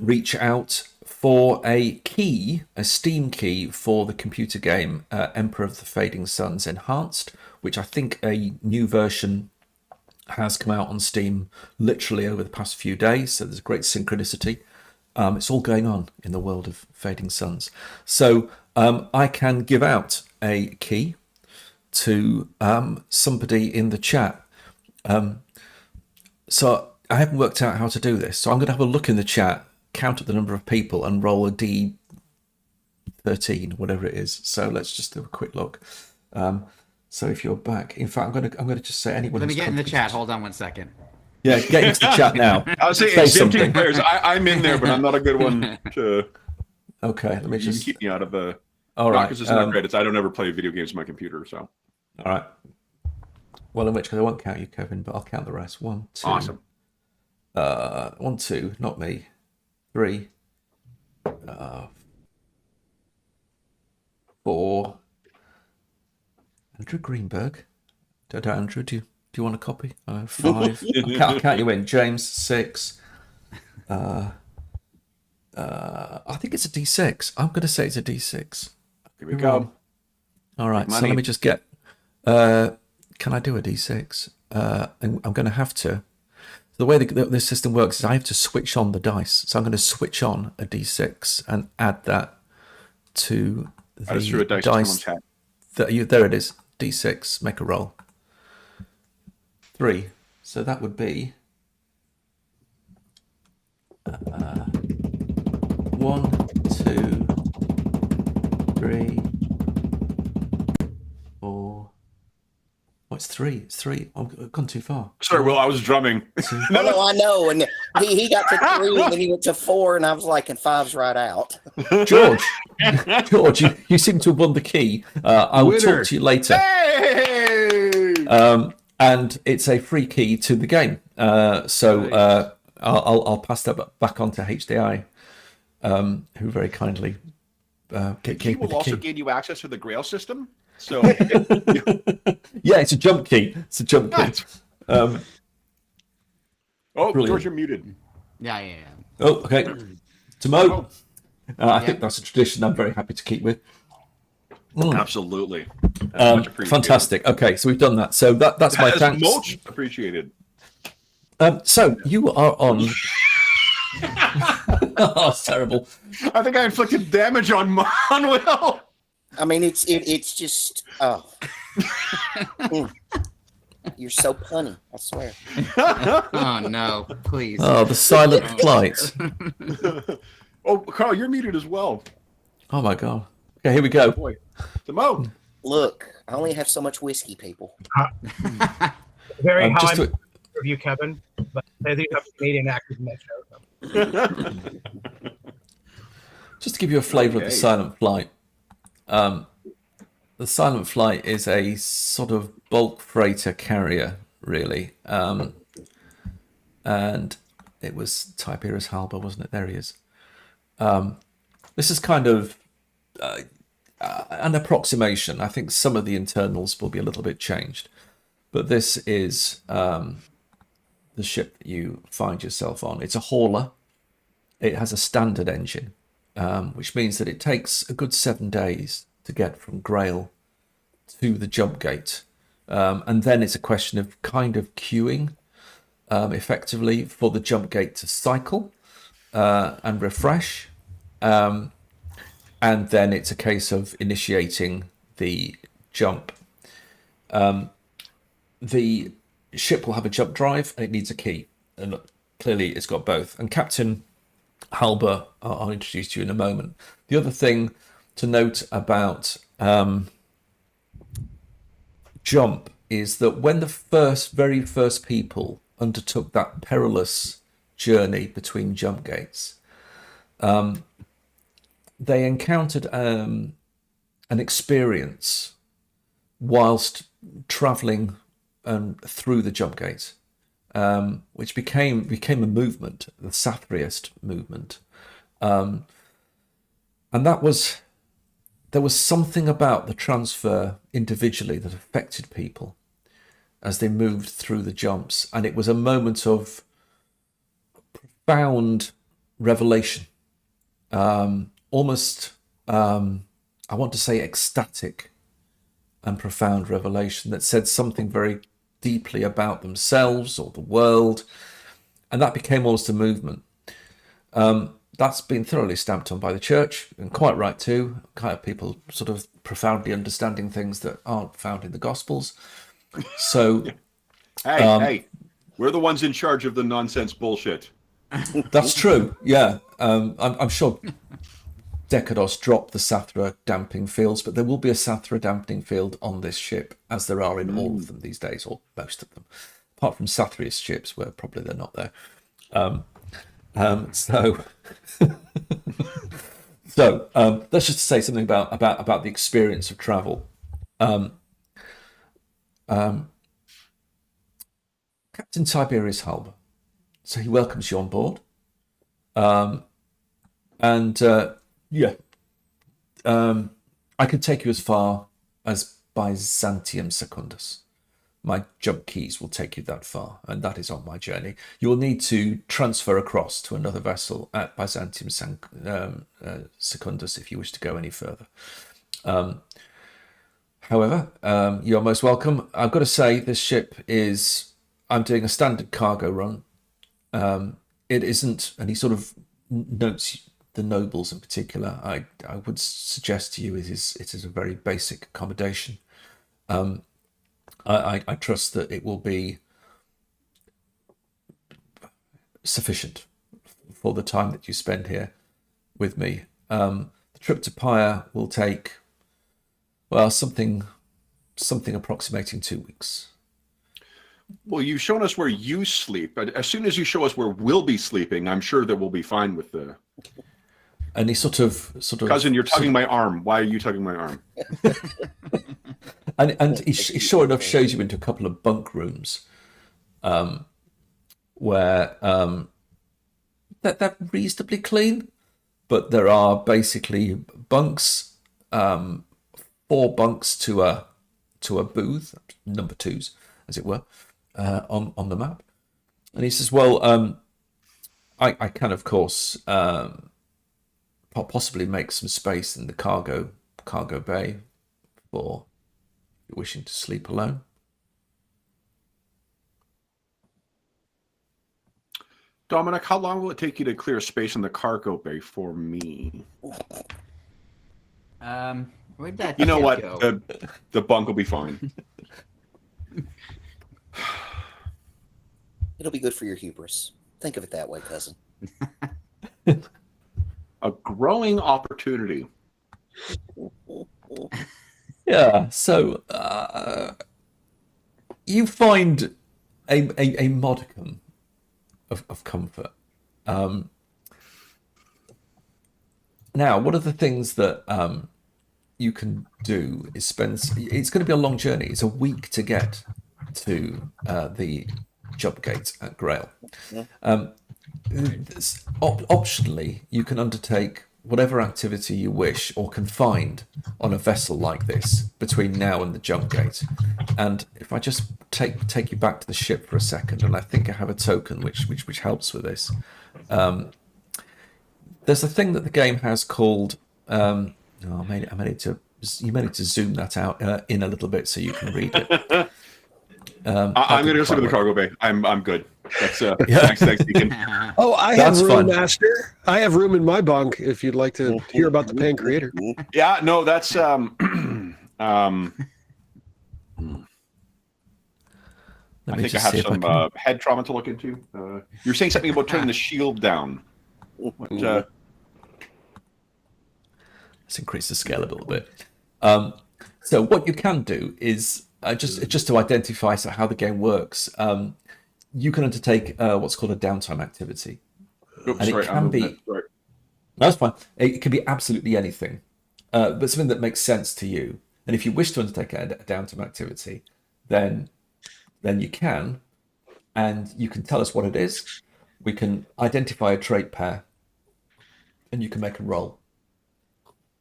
reach out for a key, a Steam key for the computer game Emperor of the Fading Suns Enhanced, which I think a new version has come out on Steam literally over the past few days. So there's a great synchronicity. It's all going on in the world of Fading Suns. So I can give out a key to somebody in the chat. So I haven't worked out how to do this. So I'm going to have a look in the chat, count up the number of people, and roll a D13, whatever it is. So let's just do a quick look. So if you're back, in fact, I'm going to just say anyone. Let me get in the chat. Hold on one second. Yeah, get into the chat now. I was saying exempting players. I'm in there, but I'm not a good one to. Okay, let me just keep me out of the. All right, because it's not credits. I don't ever play video games on my computer, so. All right. Well, in which case I won't count you, Kevin, but I'll count the rest. 1, 2. Awesome. 1, 2, not me. 3. 4. Andrew Greenberg. Andrew, do you want a copy? 5. I'll count you in. James, 6. I think it's a D6. I'm going to say it's a D6. Here we go. All right. So let me just get. Can I do a D6? I'm going to have to. The way this system works is I have to switch on the dice. So I'm going to switch on a D6 and add that to the I just threw a dice. There it is. D6. Make a roll. 3. So that would be 1, 2, 3, 4. Oh, it's 3. It's 3. I've gone too far. Sorry, Will. I was drumming. No, I know. And he got to 3, and then he went to 4, and I was like, and 5's right out. George, you seem to have won the key. I will talk to you later. Hey! And it's a free key to the game. So I'll pass that back on to HDI, who very kindly gave me the will also key. gain you access to the Grail system. So Yeah, it's a jump key. It's a jump key. oh, Brilliant. George, you're muted. Yeah. Oh, okay. Tomo. I think that's a tradition I'm very happy to keep with. Absolutely. Much appreciated. Fantastic. Okay, so we've done that. So that's my thanks. Much appreciated. So you are on. Oh, it's terrible. I think I inflicted damage on Will. I mean, it's just You're so punny, I swear. Oh no, please. Oh, the silent flight. Oh, Carl, you're muted as well. Oh my god. Okay, here we go. Boy, Simone. Look, I only have so much whiskey, people. Very high just review, Kevin. But I think I'm Canadian actors in that show. Just to give you a flavour of the silent flight. The silent flight is a sort of bulk freighter carrier, really. And it was Tiberius Halber, wasn't it? There he is. This is kind of an approximation. I think some of the internals will be a little bit changed. But this is the ship that you find yourself on. It's a hauler. It has a standard engine, which means that it takes a good 7 days to get from Grail to the jump gate. And then it's a question of kind of queuing effectively for the jump gate to cycle and refresh. And then it's a case of initiating the jump. The ship will have a jump drive and it needs a key. And look, clearly it's got both. And Captain Halber, I'll introduce you in a moment. The other thing to note about jump is that when the very first people undertook that perilous journey between jump gates, they encountered an experience whilst traveling through the jump gate, which became a movement, the Sathriest movement, and there was something about the transfer individually that affected people as they moved through the jumps, and it was a moment of profound revelation, almost I want to say ecstatic and profound revelation that said something very deeply about themselves or the world, and that became almost a movement. That's been thoroughly stamped on by the church, and quite right too. Kind of people sort of profoundly understanding things that aren't found in the Gospels. So, hey, we're the ones in charge of the nonsense bullshit. That's true. Yeah, I'm sure Decados dropped the Sathra damping fields, but there will be a Sathra damping field on this ship, as there are in all of them these days, or most of them, apart from Sathriest ships, where probably they're not there. So let's just say something about the experience of travel. Captain Tiberius Halber, so he welcomes you on board, I could take you as far as Byzantium Secundus. My jump keys will take you that far, and that is on my journey. You will need to transfer across to another vessel at Byzantium Secundus if you wish to go any further. However, you're most welcome. I've got to say, this ship I'm doing a standard cargo run. It isn't, and he sort of notes the nobles in particular. I would suggest to you it is a very basic accommodation. I trust that it will be sufficient for the time that you spend here with me. The trip to Pyre will take, well, something approximating 2 weeks. Well, you've shown us where you sleep, but as soon as you show us where we'll be sleeping, I'm sure that we'll be fine with the... And he sort of... Cousin, you're tugging my arm. Why are you tugging my arm? And he sure enough shows you into a couple of bunk rooms, where they're reasonably clean, but there are basically bunks, 4 bunks to a booth, number 2s, as it were, on the map. And he says, well, I can, of course, possibly make some space in the cargo bay for you wishing to sleep alone. Dominic, how long will it take you to clear space in the cargo bay for me? Where'd that You know ship what? go? The bunk will be fine. It'll be good for your hubris. Think of it that way, cousin. A growing opportunity. Yeah, so you find a modicum of comfort. Now, one of the things that you can do is it's going to be a long journey. It's a week to get to the jump gate at Grail. Optionally, you can undertake whatever activity you wish or can find on a vessel like this between now and the jump gate. And if I just take you back to the ship for a second, and I think I have a token which helps with this. There's a thing that the game has called I made it to you may need to zoom that out in a little bit so you can read it. I'm going to go sit in the cargo bay. I'm good. That's thanks, Deacon. Oh, I That's have room, fun. Master. I have room in my bunk if you'd like to hear about the Pancreator. Yeah, no, that's Let I me think I just have see if some can- head trauma to look into. You're saying something about turning the shield down. What, Let's increase the scale a little bit. So what you can do is just to identify how the game works. You can undertake what's called a downtime activity. oops, And it sorry, can I'm be- moving it. Sorry. That's fine. It can be absolutely anything, but something that makes sense to you. And if you wish to undertake a downtime activity, then you can, and you can tell us what it is. We can identify a trait pair, and you can make a roll.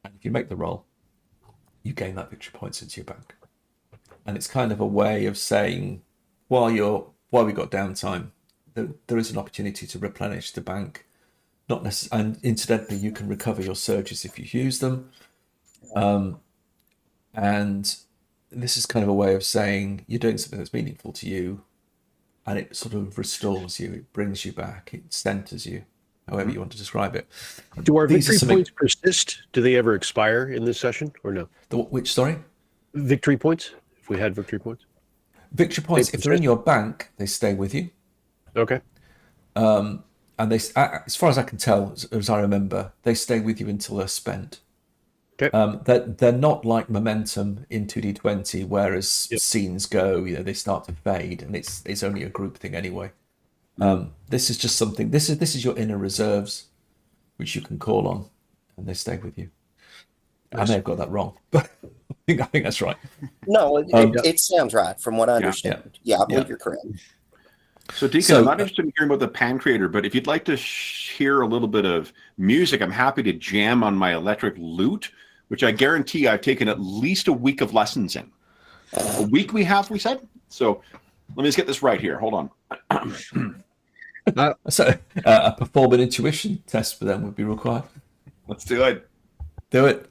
And if you make the roll, you gain that victory points into your bank. And it's kind of a way of saying, while we got downtime, there is an opportunity to replenish the bank. Not necessarily, and incidentally, you can recover your surges if you use them. And this is kind of a way of saying you're doing something that's meaningful to you, and it sort of restores you, it brings you back, it centers you, however you want to describe it. Do our These are victory something- points persist? Do they ever expire in this session or no? Which, sorry? Victory points? If we had victory points? Victory points, if they're in your bank, they stay with you. Okay. And they, as far as I can tell, as I remember, they stay with you until they're spent. Okay. They're not like momentum in 2D20, whereas scenes go, they start to fade, and it's only a group thing anyway. This is just something. This is your inner reserves, which you can call on, and they stay with you. Nice. I may have got that wrong, but I think that's right. No, it sounds right from what I understand. Yeah, I believe you're correct. So, Deacon, So, I'm not interested in hearing about the Pancreator, but if you'd like to hear a little bit of music, I'm happy to jam on my electric lute, which I guarantee I've taken at least a week of lessons in. A week we said? So let me just get this right here. Hold on. So a perform an intuition test for them would be required. Let's do it. Do it.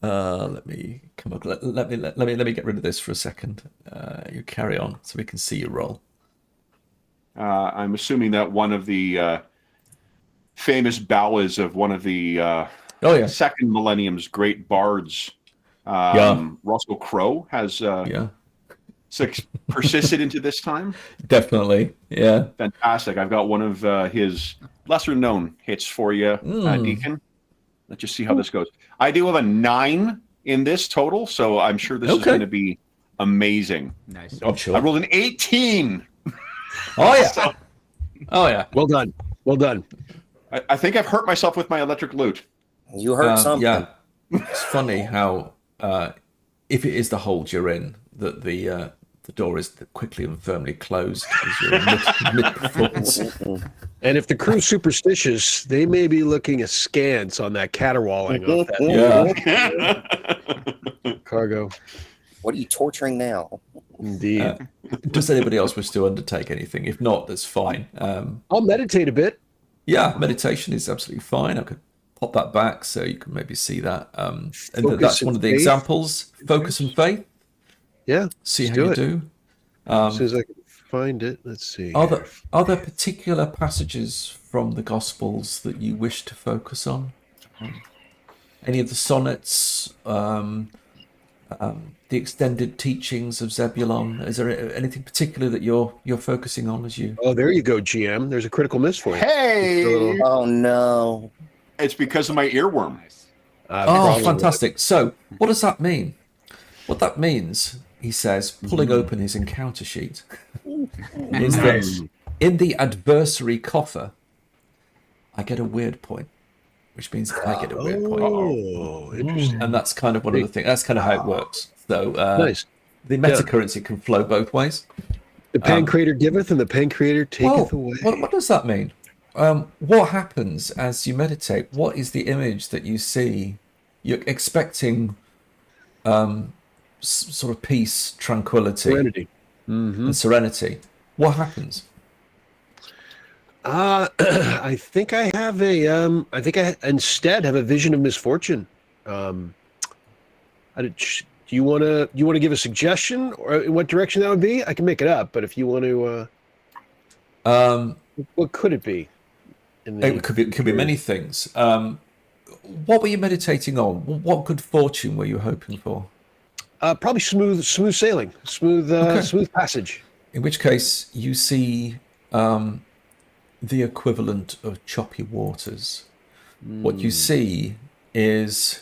Let me come up. Let me get rid of this for a second. You carry on so we can see your roll. I'm assuming that one of the famous ballads of one of the second millennium's great bards, Russell Crowe, has persisted into this time. Definitely, yeah. Fantastic. I've got one of his lesser-known hits for you, Deacon. Let's just see how this goes. I do have a 9 in this total, so I'm sure this is going to be amazing. Nice. I'm sure. I rolled an 18. Oh yeah. Oh yeah. Well done. Well done. I think I've hurt myself with my electric lute. You heard something. Yeah. It's funny how if it is the hold you're in, that the door is quickly and firmly closed as you're mid-performance. And if the crew's superstitious, they may be looking askance on that caterwauling off that cargo. What are you torturing now? Indeed. Does anybody else wish to undertake anything? If not, that's fine. I'll meditate a bit. Yeah, meditation is absolutely fine. I could pop that back so you can maybe see that. And Focus that's and one of the faith. examples. Focus and faith. Yeah. See let's how you it. do. As soon as I can find it, let's see. Are there particular passages from the Gospels that you wish to focus on? Any of the sonnets? The extended teachings of Zebulon? Is there anything particular that you're focusing on as you? Oh, there you go, GM. There's a critical miss for you. Hey! Oh no! It's because of my earworm. Oh, Probably. fantastic. So, what does that mean? What that means, he says, pulling open his encounter sheet, is that in the adversary coffer, I get a weird point, which means I get a weird point. Oh, interesting. And that's kind of one of the things. That's kind of how it works. So, Nice. the meta currency can flow both ways. The Pancreator giveth and the Pancreator taketh away. What does that mean? What happens as you meditate? What is the image that you see? You're expecting sort of peace, tranquility, Serenity. and serenity. What happens? I think I have I instead have a vision of misfortune. Do you want to give a suggestion or in what direction that would be? I can make it up, but if you want to, what could it be? It could be many things. What were you meditating on? What good fortune were you hoping for? Probably smooth sailing, smooth passage. In which case, you see the equivalent of choppy waters. What you see is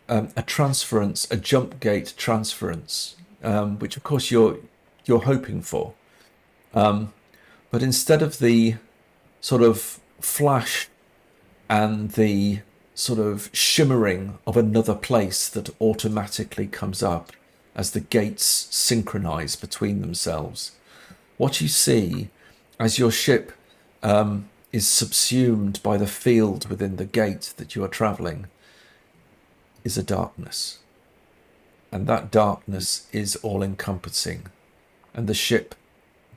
a transference, a jump gate transference, which of course you're hoping for. But instead of the sort of flash and the sort of shimmering of another place that automatically comes up as the gates synchronize between themselves, what you see as your ship is subsumed by the field within the gate that you are traveling is a darkness. And that darkness is all-encompassing. And the ship,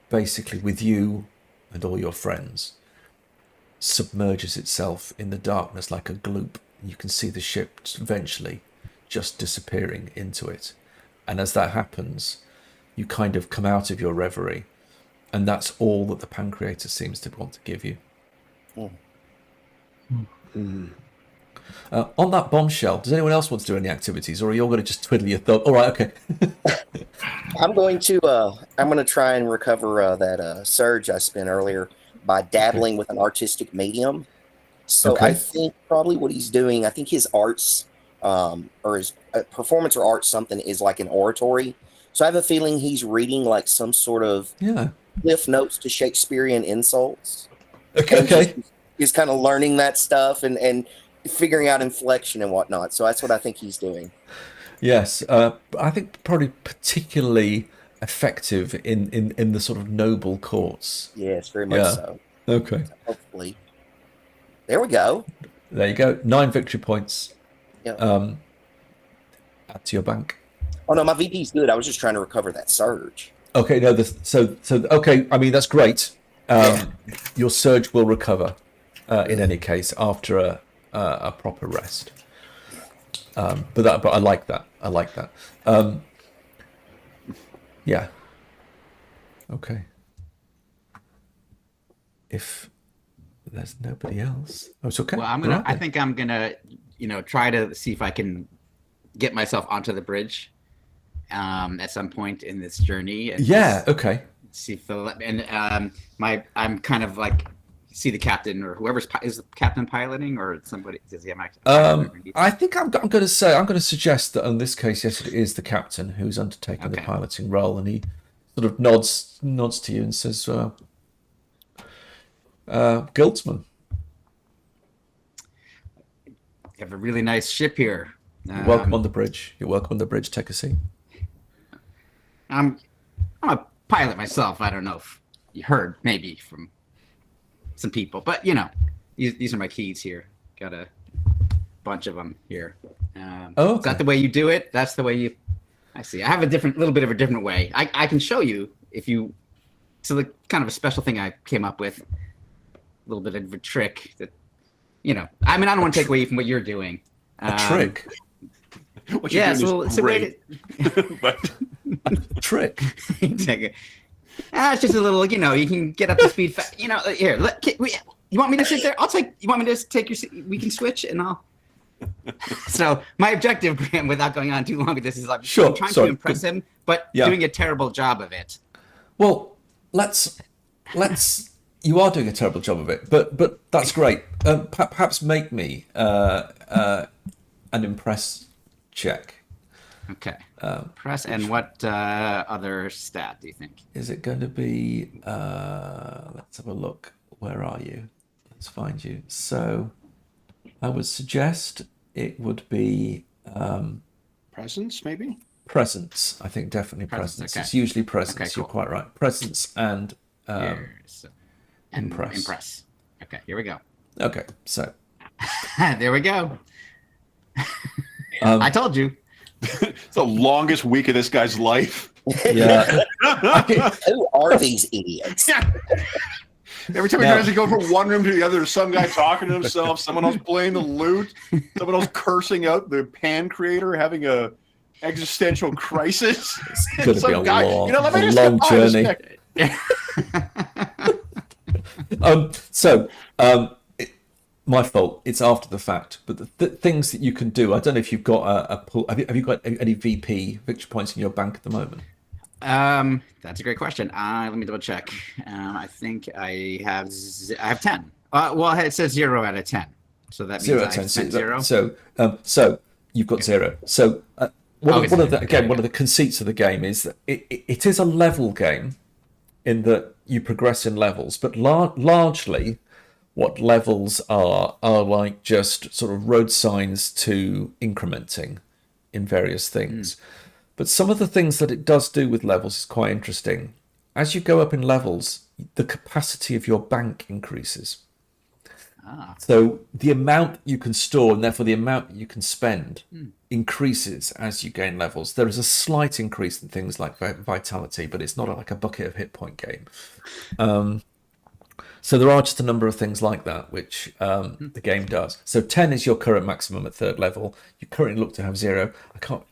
basically with you and all your friends, submerges itself in the darkness like a gloop. You can see the ship eventually just disappearing into it. And as that happens, you kind of come out of your reverie. And that's all that the Pancreator seems to want to give you. On that bombshell, does anyone else want to do any activities, or are you all going to just twiddle your thumb? All right, okay. I'm going to try and recover that surge I spent earlier by dabbling with an artistic medium. So I think probably what he's doing, I think his arts or his performance or art something is like an oratory. So I have a feeling he's reading like some sort of cliff notes to Shakespearean insults. Okay. He's kind of learning that stuff and figuring out inflection and whatnot. So that's what I think he's doing. Yes, I think probably particularly effective in the sort of noble courts. Yes, very much so. Okay. So hopefully. There we go. There you go. 9 victory points. Yep. Add to your bank. Oh no, my VP's good. I was just trying to recover that surge. Okay, no, so okay. I mean, that's great. Your surge will recover in any case after a proper rest. But I like that. I like that. Yeah. Okay. If there's nobody else, it's okay. Well, I think I'm gonna, try to see if I can get myself onto the bridge at some point in this journey. And okay. See if I'm kind of like see the captain or whoever's is the captain piloting or somebody. Does he have I think I'm going to suggest that in this case, yes, it is the captain who's undertaking the piloting role, and he sort of nods to you and says, "Guildsman, you have a really nice ship here. Welcome on the bridge. You're welcome on the bridge. Take a seat." I'm a pilot myself. I don't know if you heard maybe from some people, but these are my keys here. Got a bunch of them here. Is that the way you do it? That's the way I see. I have a little bit of a different way. I can show you if you. So the kind of a special thing I came up with, a little bit of a trick that, I mean, I don't want to take away from what you're doing. A trick. What you're doing is great. But trick. It's just a little, you can get up to speed fast. Here, you want me to sit there? You want me to take your seat? We can switch and I'll. So my objective, Graham, without going on too long with this, is I'm trying to impress him, but doing a terrible job of it. Well, let's. You are doing a terrible job of it, but that's great. Perhaps make me an impress check. Okay. Press and what other stat do you think? Is it going to be? Let's have a look. Where are you? Let's find you. So, I would suggest it would be presence, maybe. Presence. I think definitely presence. Okay. It's usually presence. Okay, cool. You're quite right. Presence and impress. Impress. Okay. Here we go. Okay. So. There we go. I told you. It's the longest week of this guy's life. Yeah. Who are these idiots? Every time he Now- tries to go from one room to the other, there's some guy talking to himself, someone else playing the lute, someone else cursing out the pan creator, having a existential crisis. It's going to be Some a guy, long, you know, let me a just long get by this journey. next- My fault. It's after the fact, but the things that you can do. I don't know if you've got a pool. Have you got any VP victory points in your bank at the moment? That's a great question. Let me double check. I think I have 10. Well, it says 0 out of 10, so that means 0 out I of 10. spent So, 0. so you've got 0. So one of the Okay. one of the conceits of the game is that it is a level game, in that you progress in levels, but largely what levels are like just sort of road signs to incrementing in various things. But some of the things that it does do with levels is quite interesting. As you go up in levels, the capacity of your bank increases. So the amount you can store, and therefore the amount you can spend, increases as you gain levels. There is a slight increase in things like vitality, but it's not like a bucket of hit point game. So there are just a number of things like that which the game does. So 10 is your current maximum at 3rd level. You currently look to have 0.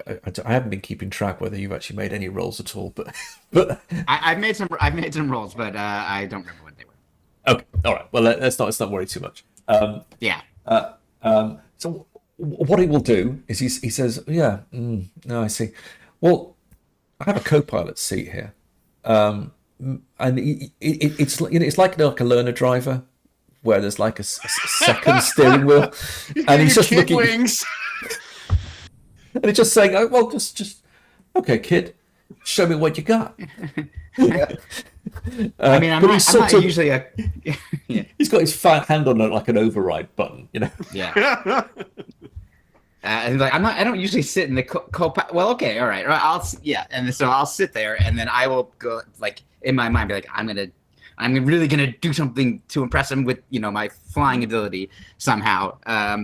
I haven't been keeping track whether you've actually made any rolls at all, but I've made some rolls, but I don't remember what they were. okay, all right. Well, let's not worry too much. Yeah. So what he will do is he says, yeah, no, I see. Well, I have a co-pilot seat here. And it's like a learner driver, where there's like a second steering wheel, and he's just looking, wings. and he's just saying, "Oh, well, just okay, kid, show me what you got." I mean, I'm not usually a. Yeah. He's got his fat hand on like an override button, you know. Yeah. And like I don't usually sit in the co-pilot. Well, okay, all right. And so I'll sit there, and then I will go like in my mind, be like, I'm really gonna do something to impress him with my flying ability somehow.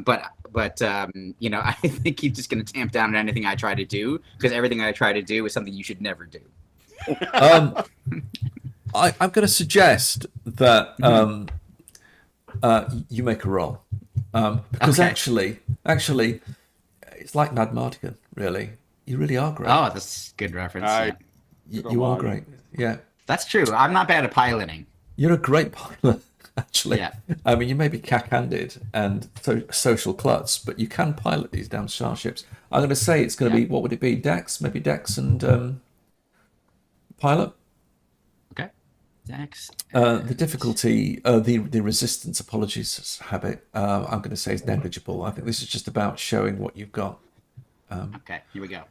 But I think he's just gonna tamp down on anything I try to do, because everything I try to do is something you should never do. I'm going to suggest that you make a roll, because Okay. actually, it's like Mad Mardigan. Really, you really are great. Oh, that's a good reference. You are great. Yeah, That's true. I'm not bad at piloting. you're a great pilot. Actually, Yeah. I mean, you may be cack-handed and social klutz, but you can pilot these damn starships. I'm going to say it's going to be, what would it be? Dex, maybe Dex and pilot. Okay. Dex. The difficulty, the resistance, apologies, habit, I'm going to say is negligible. I think this is just about showing what you've got. Okay, here we go.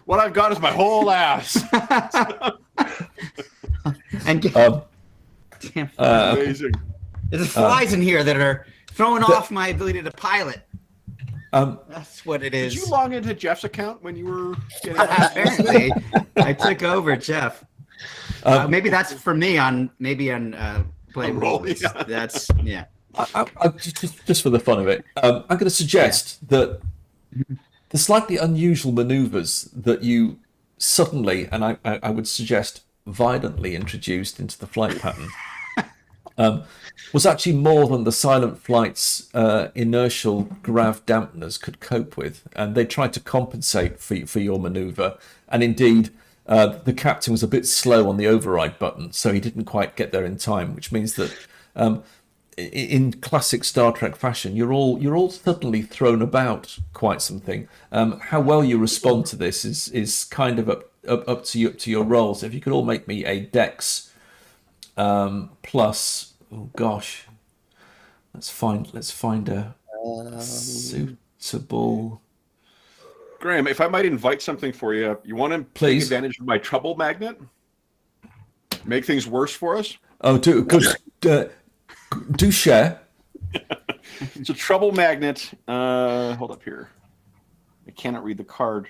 What I've got is my whole ass. And damn, Amazing. there's flies in here that are throwing off my ability to pilot. That's what it Did is. you log into Jeff's account when you were getting Apparently, I took over Jeff. Maybe that's for me on Play roll, Roll. yeah. That's yeah. Just for the fun of it, I'm going to suggest that the slightly unusual maneuvers that you suddenly, and I would suggest violently, introduced into the flight pattern was actually more than the silent flight's inertial grav dampeners could cope with, and they tried to compensate for your maneuver. And indeed, the captain was a bit slow on the override button, so he didn't quite get there in time, which means that in classic Star Trek fashion, you're all suddenly thrown about quite something. How well you respond to this is kind of up to your roles. If you could all make me a Dex plus, oh gosh, let's find a suitable. Graham, if I might invite something for you, you want to Please. take advantage of my trouble magnet? Make things worse for us? Oh, do share. It's a trouble magnet. Hold up here. I cannot read the card.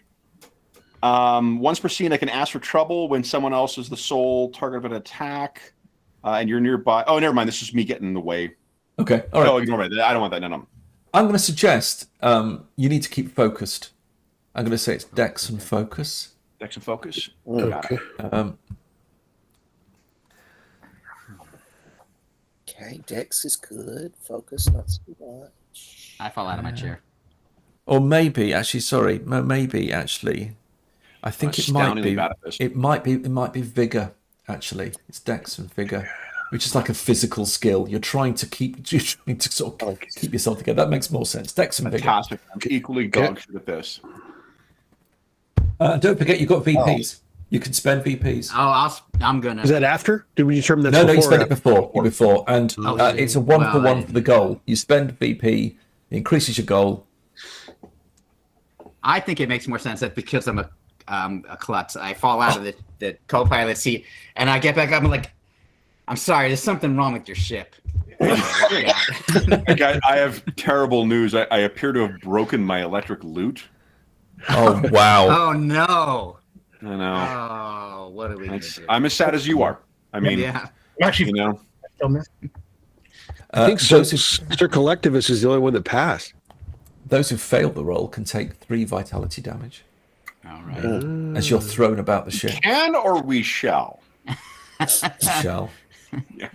Once per scene, I can ask for trouble when someone else is the sole target of an attack, and you're nearby. Oh, never mind. This is me getting in the way. Okay, all right. Oh, ignore it. I don't want that. No. I'm going to suggest you need to keep focused. I'm going to say it's Dex and focus. Dex and focus. Okay. Okay, Dex is good. Focus, not so much. I fall out of my chair. Or maybe, actually, sorry, maybe actually, I think it might Astoundingly be. bad at this. It might be vigor. Actually, it's dex and vigor, which is like a physical skill. You're trying to sort of keep yourself together. That makes more sense. Dex and vigor. Fantastic. I'm equally dog shit at this. Don't forget, you've got VPs. You can spend VPs. Oh, I'm gonna. Is that after? Did we determine that's No, before? you spend it before, and it's a 1-for-1 Well, for the goal. You spend VP, it increases your goal. I think it makes more sense that because I'm a klutz, I fall out of the co-pilot seat, and I get back up. I'm like, I'm sorry, there's something wrong with your ship. I have terrible news. I appear to have broken my electric lute. Oh wow! Oh no! I know. Oh, what are we gonna do? I'm as sad as you are. I mean, Yeah. I'm actually you know, still missing. I think Sir Collectivist is the only one that passed. Those who fail the roll can take 3 vitality damage All right. as you're thrown about the ship. can or we shall. Shall.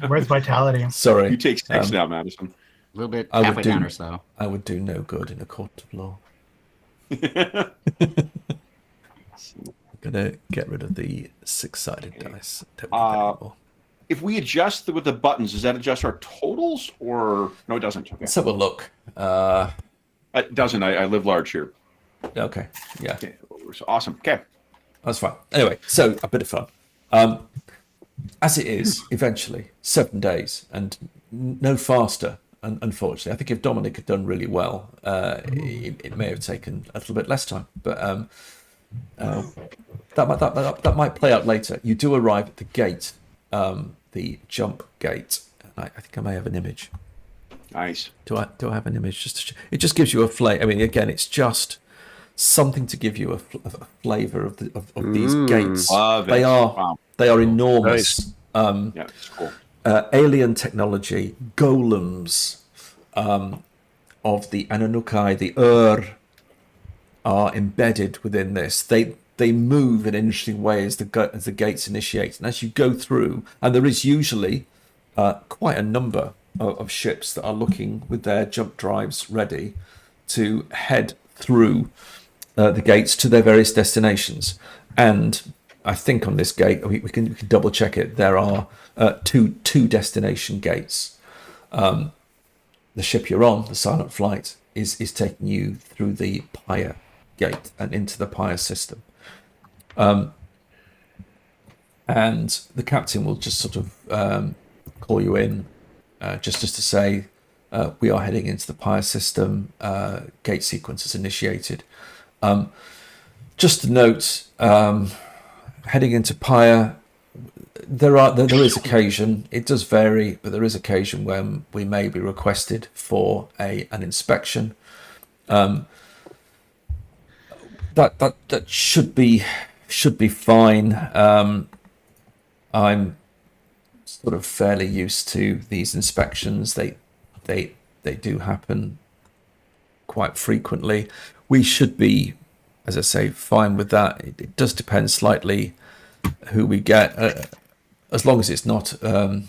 Where's vitality? Sorry. You take 6 now, Madison. A little bit I would halfway do- down or so. I would do no good in a court of law. I'm gonna get rid of the 6-sided dice. Don't need that anymore. If we adjust with the buttons, does that adjust our totals or no? It doesn't. Okay. Let's have a look. It doesn't. I live large here. Okay, yeah, Okay. Awesome. Okay. that's fine. Anyway, so a bit of fun. As it is, eventually 7 days and no faster. Unfortunately, I think if Dominic had done really well, it may have taken a little bit less time. But that might play out later. You do arrive at the gate, the jump gate. I think I may have an image. Nice. Do I have an image? It just gives you a flavor. I mean, again, it's just something to give you a flavor of these gates. Love it. Wow. They are enormous. Yeah, it's cool. Alien technology, golems of the Anunnaki, the are embedded within this. They move in an interesting way as the gates initiate, and as you go through, and there is usually quite a number of ships that are looking with their jump drives ready to head through the gates to their various destinations. And I think on this gate, we can double check it. There are two destination gates. The ship you're on, the Silent Flight, is taking you through the Pyre gate and into the Pyre system. And the captain will just sort of call you in, just to say we are heading into the Pyre system. Gate sequence is initiated. Just to note, heading into Pyre, there is occasion. It does vary, but there is occasion when we may be requested for an inspection. That should be fine. I'm sort of fairly used to these inspections. They do happen quite frequently. We should be, as I say, fine with that. It does depend slightly who we get, as long as it's not a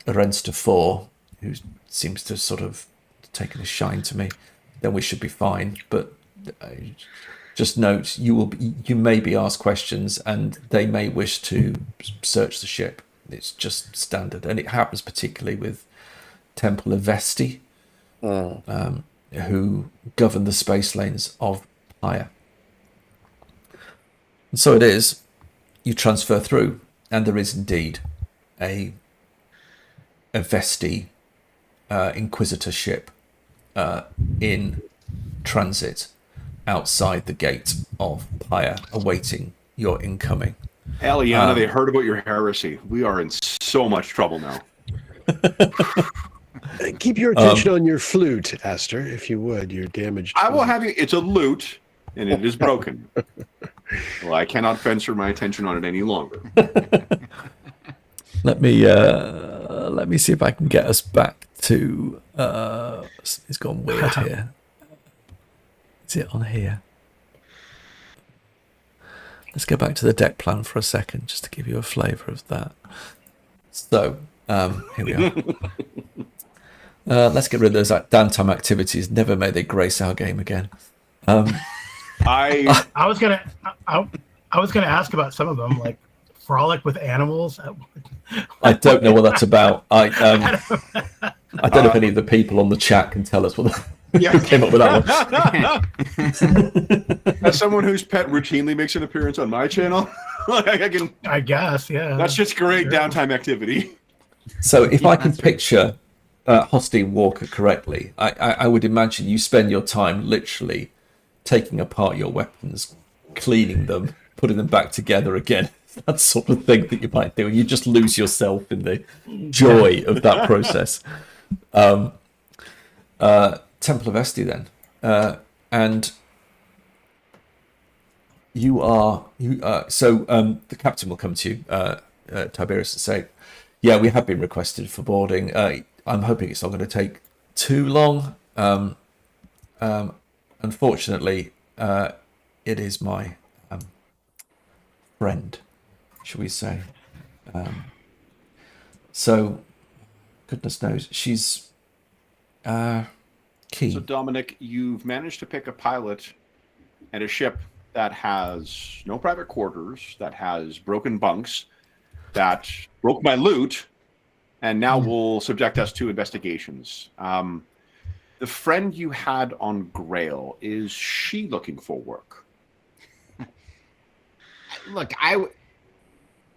Renster 4 who seems to sort of taken a shine to me, then we should be fine. But just note, you may be asked questions, and they may wish to search the ship. It's just standard, and it happens particularly with Temple of Vesti, who govern the space lanes of Pyre. And so it is. You transfer through, and there is indeed a Vesti Inquisitor ship in transit outside the gate of Pyre, awaiting your incoming. Eliana, they heard about your heresy. We are in so much trouble now. Keep your attention on your flute, Aster, if you would. You're damaged. I will have you. It's a lute, and it is broken. Well, I cannot censor my attention on it any longer. Let me see if I can get us back to. It's gone weird here. Is it on here? Let's go back to the deck plan for a second, just to give you a flavour of that. So Here we are. Let's get rid of those downtime activities. Never may they grace our game again. I I was gonna ask about some of them, like frolic with animals. I don't know what that's about. I don't know if any of the people on the chat can tell us what yeah. came up with that one. As someone whose pet routinely makes an appearance on my channel, I can. I guess, yeah. That's just great Sure. downtime activity. So if I can picture Hostine Walker correctly, I would imagine you spend your time literally taking apart your weapons, cleaning them, putting them back together again. That sort of thing that you might do, and you just lose yourself in the joy of that process. Temple of Esti, then, and the captain will come to you, Tiberius, and say, "Yeah, we have been requested for boarding. I'm hoping it's not going to take too long. Unfortunately, it is my friend, shall we say? So, goodness knows, she's keen." So, Dominic, you've managed to pick a pilot and a ship that has no private quarters, that has broken bunks, that broke my loot, and now will subject us to investigations. The friend you had on Grail, is she looking for work? Look,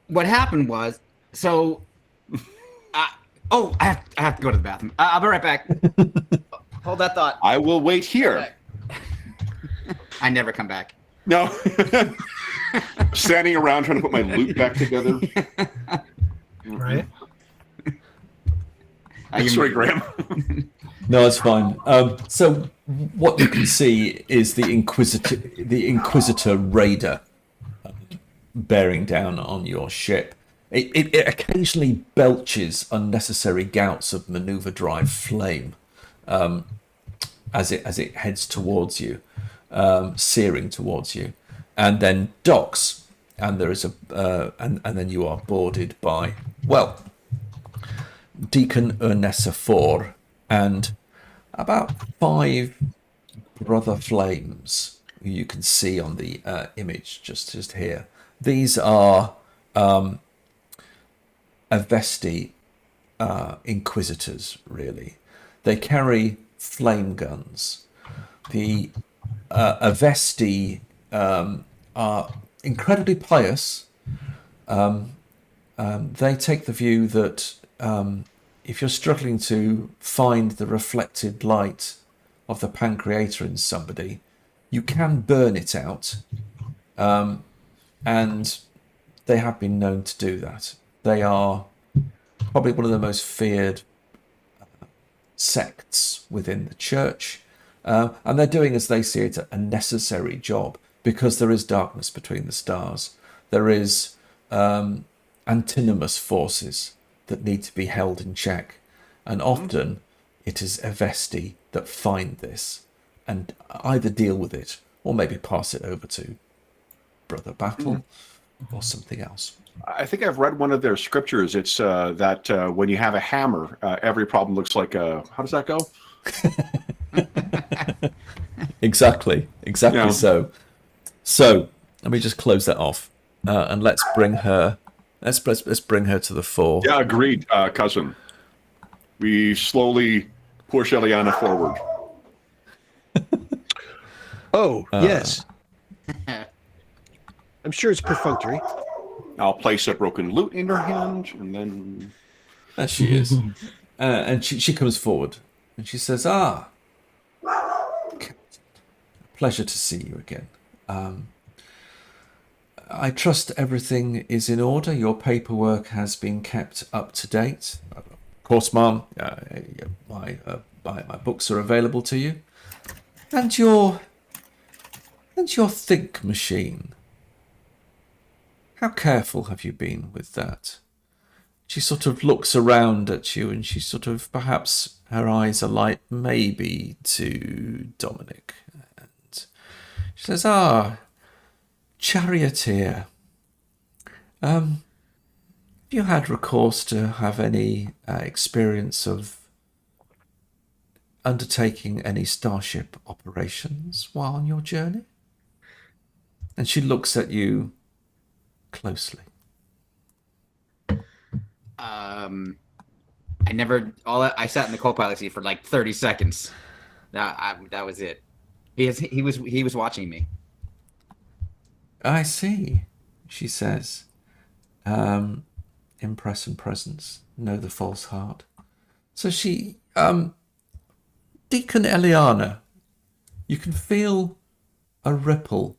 what happened was, so, I have to go to the bathroom. I'll be right back. Hold that thought. I will wait here. I never come back. No. Standing around trying to put my loot back together. Right. Sorry, Graham. No, it's fine. So what you can see is the Inquisitor raider bearing down on your ship. It occasionally belches unnecessary gouts of maneuver drive flame as it heads towards you, searing towards you, and then docks. And there is and then you are boarded by, well, Deacon Ernessa 4 and about 5 brother flames who you can see on the image just here. These are Avesti Inquisitors, really. They carry flame guns. The Avesti are incredibly pious. They take the view that if you're struggling to find the reflected light of the pancreator in somebody, you can burn it out. And they have been known to do that. They are probably one of the most feared sects within the church. And they're doing, as they see it, a necessary job, because there is darkness between the stars. There is antinomous forces that need to be held in check. And often it is Avesti that find this and either deal with it or maybe pass it over to Brother Battle or something else. I think I've read one of their scriptures. It's that when you have a hammer, every problem looks like a... How does that go? Exactly Yeah. so. So let me just close that off, and let's bring her. Let's bring her to the fore. Yeah, agreed, cousin. We slowly push Eliana forward. Oh, yes. I'm sure it's perfunctory. I'll place a broken loot in her hand, and then... There she is. And she comes forward, and she says, Captain, pleasure to see you again. I trust everything is in order. Your paperwork has been kept up to date. Of course, Ma'am. My books are available to you. And your think machine. How careful have you been with that? She sort of looks around at you, and she sort of, perhaps her eyes are light maybe to Dominic. And she says, Charioteer. Have you had recourse to have any experience of undertaking any starship operations while on your journey? And she looks at you closely. I never. I sat in the co-pilot seat for like 30 seconds. That was it. He was watching me. I see, she says. Impress and presence, know the false heart. So she, Deacon Eliana, you can feel a ripple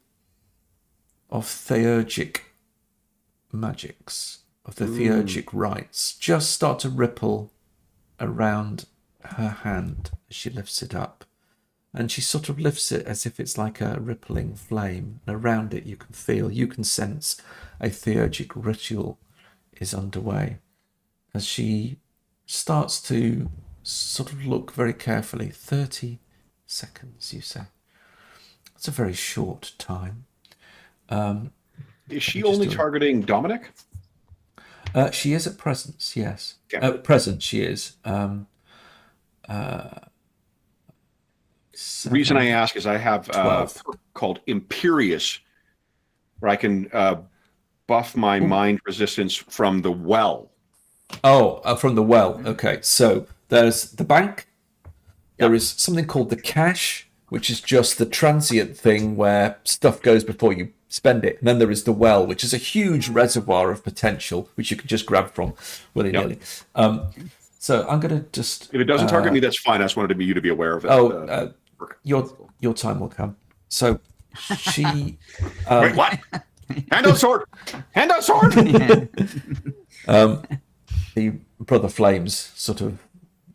of theurgic magics, of the theurgic rites, just start to ripple around her hand as she lifts it up. And she sort of lifts it as if it's like a rippling flame. And around it you can sense a theurgic ritual is underway. As she starts to sort of look very carefully. 30 seconds, you say. It's a very short time. Is she only targeting Dominic? She is at presence, yes. Okay. At present, she is. Reason I ask is I have 12. called Imperious, where I can buff my mind resistance from the well. Oh, from the well. Okay, so there's the bank. There is something called the cache, which is just the transient thing where stuff goes before you spend it. And then there is the well, which is a huge reservoir of potential, which you can just grab from willy-nilly. So I'm going to just... If it doesn't target me, that's fine. I just wanted you to be aware of it. Your time will come. So she... Wait, what? Hand out sword! Hand out sword! The Brother Flames sort of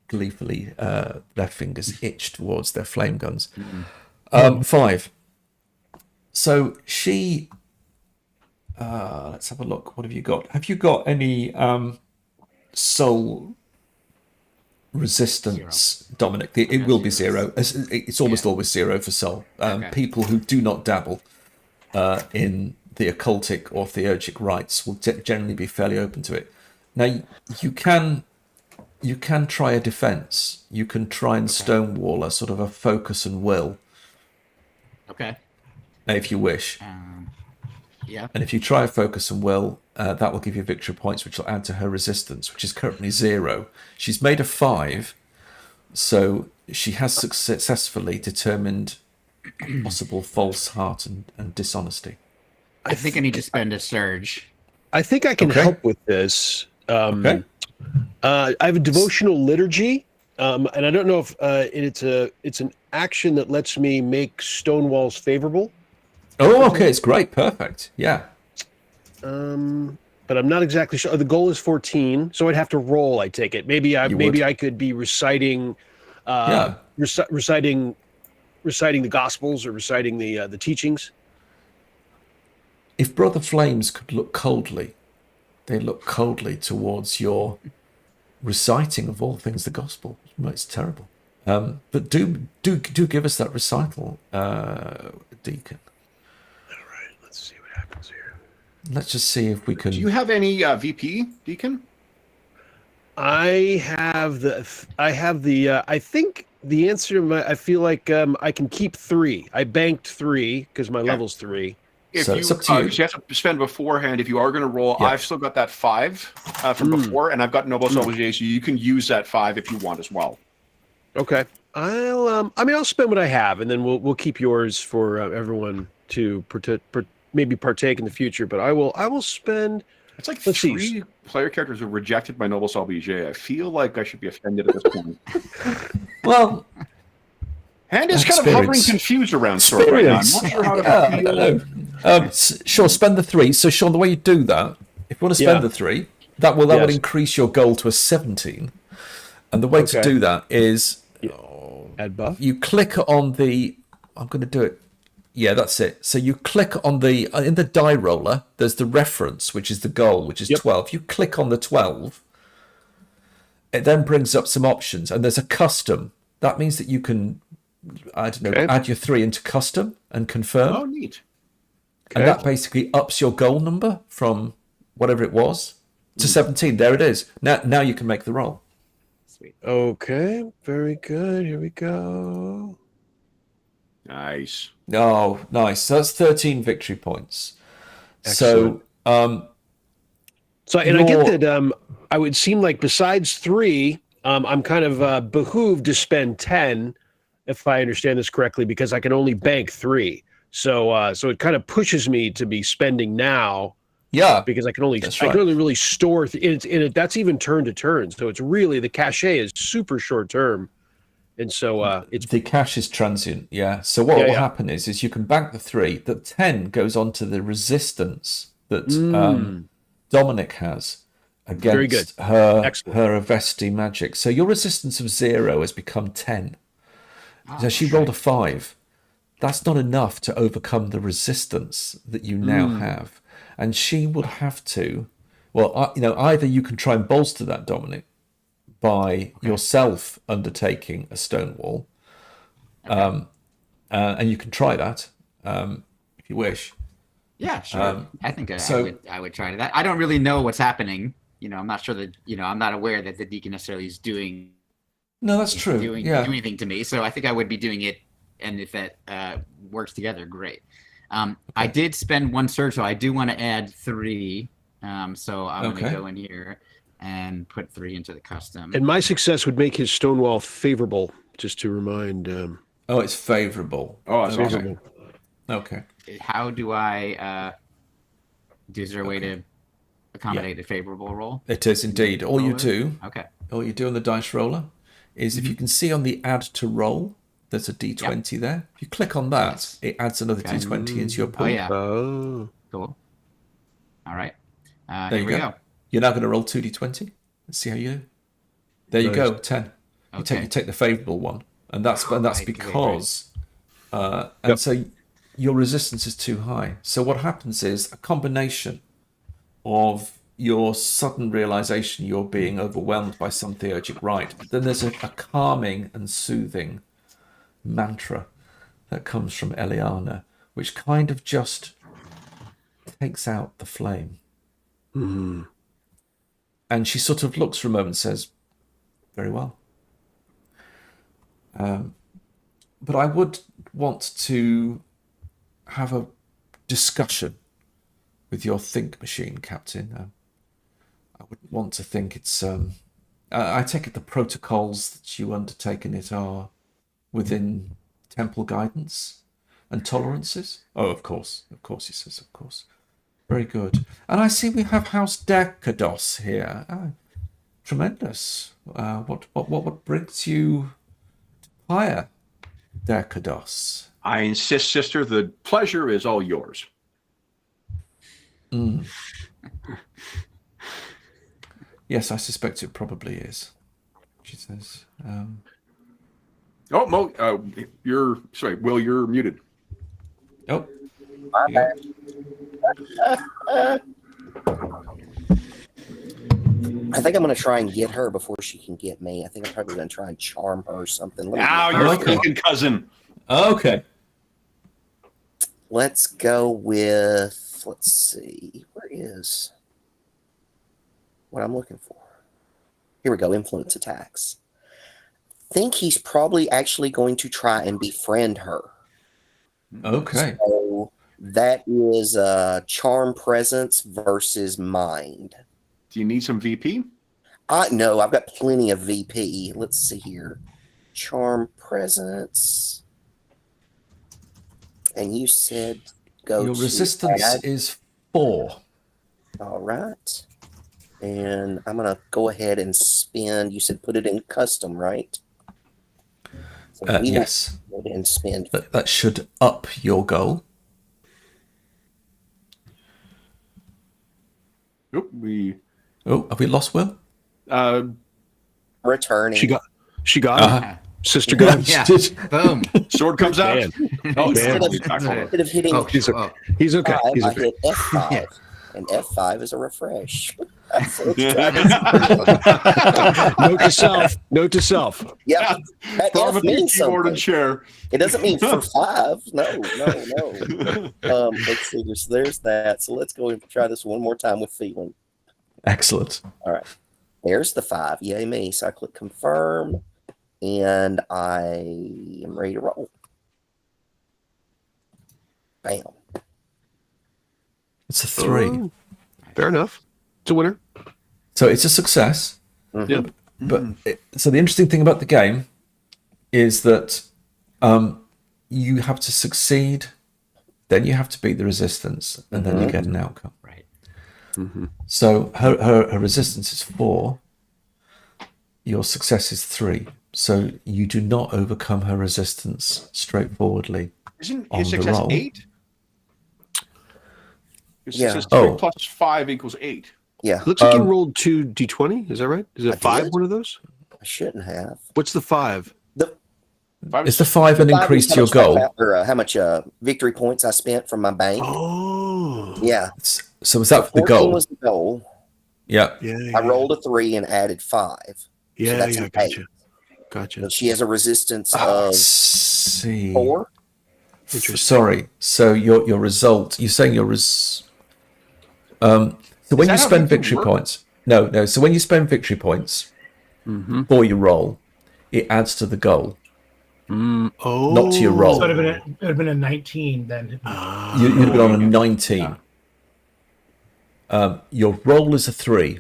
gleefully, their fingers itch towards their flame guns. 5. So she... let's have a look. What have you got? Have you got any soul resistance, 0. Dominic? It will be 0. It's almost always 0 for soul. People who do not dabble in the occultic or theurgic rites will generally be fairly open to it. Now, you can try a defense. You can try and stonewall a sort of a focus and will. Okay. If you wish. Yeah. And if you try a focus and will, that will give you victory points, which will add to her resistance, which is currently 0. She's made a 5, so she has successfully determined possible false heart and dishonesty. I think I need to spend a surge. I think I can help with this. I have a devotional liturgy, and I don't know if it's an action that lets me make stone walls favorable. Oh, okay, it's great, perfect, yeah. But I'm not exactly sure. The goal is 14, so I'd have to roll. I take it. Maybe I could be reciting, reciting the Gospels or reciting the teachings. If Brother Flames could look coldly, they look coldly towards your reciting of all things the Gospel. It's terrible. But do give us that recital, Deacon. All right, let's see what happens here. Let's just see if we can. Do you have any VP, Deacon? I have the. I think the answer. I feel like I can keep 3. I banked 3 because my level's 3. If so you, it's up to you. You have to spend beforehand. If you are going to roll, I've still got that 5 from before, and I've got Noble Obligation. So you can use that 5 if you want as well. Okay, I'll spend what I have, and then we'll keep yours for everyone to maybe partake in the future. But I will spend. It's like 3 player characters are rejected by Noble Obligation. I feel like I should be offended at this point. Well. Hand is kind of hovering confused around sword right now. I'm not sure how to feel. Sure, spend the 3. So, Sean, the way you do that, if you want to spend the 3, that will increase your goal to a 17. And the way to do that is add buff. You click on the. I'm going to do it. Yeah, that's it. So you click on the in the die roller. There's the reference, which is the goal, which is 12. You click on the 12. It then brings up some options, and there's a custom. That means that you can. I don't know, add your 3 into custom and confirm. Oh, neat. And that basically ups your goal number from whatever it was. to 17. There it is. Now you can make the roll. Sweet. Okay, very good. Here we go. Nice. Oh, nice. So that's 13 victory points. Excellent. So, So, and I get that I would seem like besides 3, I'm kind of behooved to spend 10, if I understand this correctly, because I can only bank 3. So, so it kind of pushes me to be spending now. yeah, Because I can only That's I right. can only really store that's even turn to turn. So it's really the cachet is super short term, and so it's the cash is transient. Yeah. So what Yeah, will yeah. happen is you can bank the 3. The 10 goes on to the resistance that Dominic has Very good. against her Excellent. Avesti magic. So your resistance of 0 has become 10. So Oh, she rolled a 5. That's not enough to overcome the resistance that you now have, and she will have to. Well, either you can try and bolster that, Dominic, by yourself undertaking a stone wall, and you can try that if you wish. Yeah, sure. I think so- I would try that. I don't really know what's happening. I'm not sure that I'm not aware that the deacon necessarily is doing No, that's true. doing Yeah. anything to me. So I think I would be doing it, and if that works together, great. I did spend 1 surge, so I do want to add 3. So I'm going to go in here and put 3 into the custom. and my success would make his stonewall favorable. Just to remind, Oh, it's favorable. Oh, that's awesome. favorable. Okay. How do I? Is there a way to accommodate a favorable roll? It is indeed. All you Roller? do, Okay. all you do on the dice roller, is if you can see on the add to roll, there's a D20 there. If you click on that, Yes. it adds another Okay. D20 into your pool. Oh yeah. Oh, Cool. All right. There Here you we go. go. You're now going to roll 2D20. Let's see how you do. There you Nice. go, 10. You Okay. take the favorable one, and that's Right, because, and so your resistance is too high. So what happens is a combination of your sudden realization you're being overwhelmed by some theurgic rite, but then there's a calming and soothing mantra that comes from Eliana, which kind of just takes out the flame. And she sort of looks for a moment and says, very well. But I would want to have a discussion with your think machine, Captain. I wouldn't want to think it's... I take it the protocols that you undertake in it are within temple guidance and tolerances? Oh, of course, he says, of course. Very good. And I see we have House Decados here. Tremendous. What brings you to Pyre, Decados? I insist, sister, the pleasure is all yours. Yes, I suspect it probably is. She says. Oh, Mo, Will, you're muted. Oh. My Yeah. I think I'm going to try and get her before she can get me. I think I'm probably going to try and charm her or something. Now you're a Okay. freaking cousin. Okay. Let's go with, let's see, where is what I'm looking for? Here we go, influence attacks. Think he's probably actually going to try and befriend her. Okay. So that is charm presence versus mind. Do you need some VP? No, I've got plenty of VP. Let's see here. Charm presence. And you said go Your to resistance add. is 4. All right. And I'm going to go ahead and spend, you said put it in custom, right? So we will Yes. go ahead and spend. That should up your goal. Oop, Oh, have we lost Will? Returning. she got Uh-huh. it. Sister got it. Yeah. Boom. sword comes out. Man. Oh, Instead man. of- Instead of hitting Oh, He's oh. He's okay. 5, He's I okay. hit F5. Yeah. And F5 is a refresh. So it's Note to self. Note to self. yeah. That Throw him F at the means keyboard and something. chair. It doesn't mean for 5. No. Let's see. So there's that. So let's go and try this one more time with feeling. Excellent. All right. There's the 5. Yay me. So I click confirm, and I am ready to roll. Bam. It's a 3. Oh, fair enough. It's a winner. So it's a success. Mhm. Yep. But so the interesting thing about the game is that you have to succeed, then you have to beat the resistance, and then you get an outcome. Right. So her resistance is 4. Your success is 3. So you do not overcome her resistance straightforwardly. Isn't On his the success roll. 8? His Yeah. success Oh. plus 5 equals 8. Yeah, It looks like you rolled 2 d20. Is that right? Is it I 5 did. one of those? I shouldn't have. What's the 5? The Is the 5 an 5 increase is to your goal? how much victory points I spent from my bank. Oh. Yeah. So was that the 14 goal? was the goal. Yeah. Yeah. I rolled a 3 and added 5. Yeah, that's yeah, an gotcha. 8. Gotcha. So she has a resistance I of see. 4. Sorry. So your result, you're saying your so when that you how spend victory victory works? points, no. So when you spend victory points for your roll, it adds to the goal, Oh. not to your roll. So it would have been a 19 then. You'd have been on a 19. Your roll is a 3,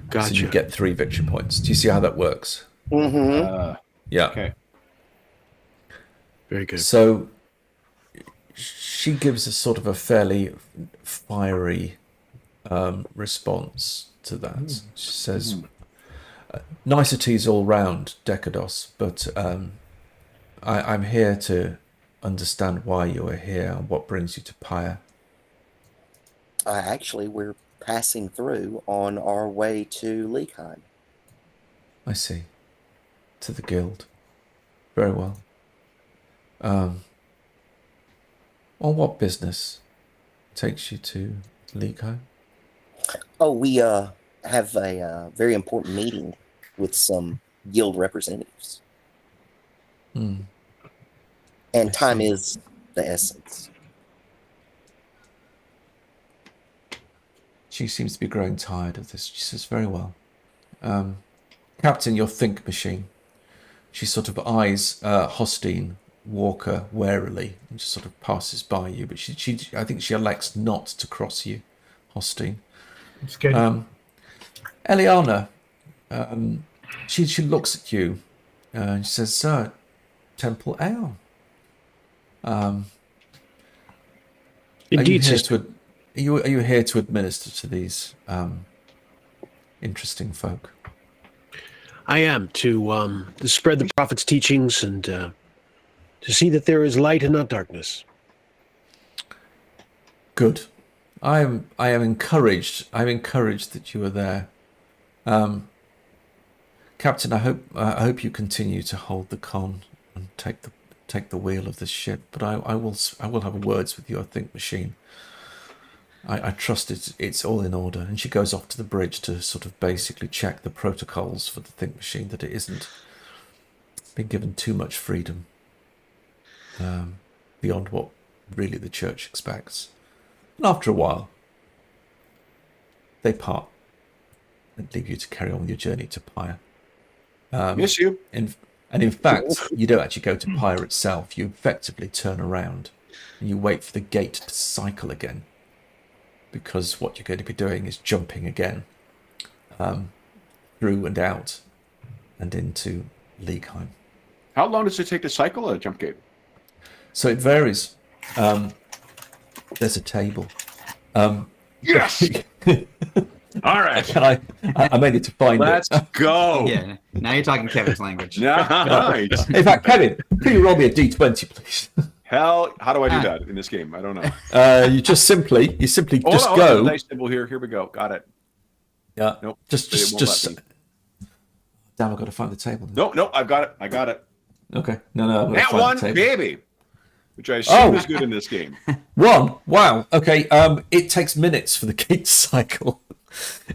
Gotcha. so you get 3 victory points. Do you see how that works? Mm-hmm. Yeah. Okay. Very good. So she gives a sort of a fairly fiery response to that. She says, niceties all round, Decados, but I'm here to understand why you are here and what brings you to Pyre. Actually, we're passing through on our way to Leagueheim. I see. To the guild. Very well. On what business takes you to Leagueheim? Oh, we have a very important meeting with some guild representatives. Hmm. And time is the essence. She seems to be growing tired of this. She says, very well. Captain, your think machine. She sort of eyes Hostine Walker warily and just sort of passes by you, but I think she elects not to cross you, Hostine. It's good. Eliana, she looks at you and she says, Sir, Temple Ale. Indeed, are sister. you here to administer to these interesting folk? I am to spread the prophet's teachings and to see that there is light and not darkness. Good. I am encouraged. I'm encouraged that you are there. Captain, I hope you continue to hold the con and take the wheel of this ship. But I will have words with your think machine. I trust it's all in order. And she goes off to the bridge to sort of basically check the protocols for the think machine, that it isn't been given too much freedom beyond what really the church expects. And after a while, they part and leave you to carry on with your journey to Pyre. Miss you. And in fact, you don't actually go to Pyre itself. You effectively turn around and you wait for the gate to cycle again, because what you're going to be doing is jumping again through and out and into Leagueheim. How long does it take to cycle a jump gate? So it varies. There's a table. Yes. All right. I made it to find Let's it. go. Yeah. Now you're talking Kevin's language. Nice. In fact, Kevin, can you roll me a d20, please? Hell, how do I do that in this game? I don't know. You simply Hold on, go. Nice symbol here. Here we go. Got it. Yeah. Nope. Just. It won't let me. Damn, I've got to find the table now. Nope. I got it. I got it. Okay. No. I'm gonna That find one, the table. baby. Which I assume Oh. is good in this game. One. Wow. Okay. It takes minutes for the gate to cycle.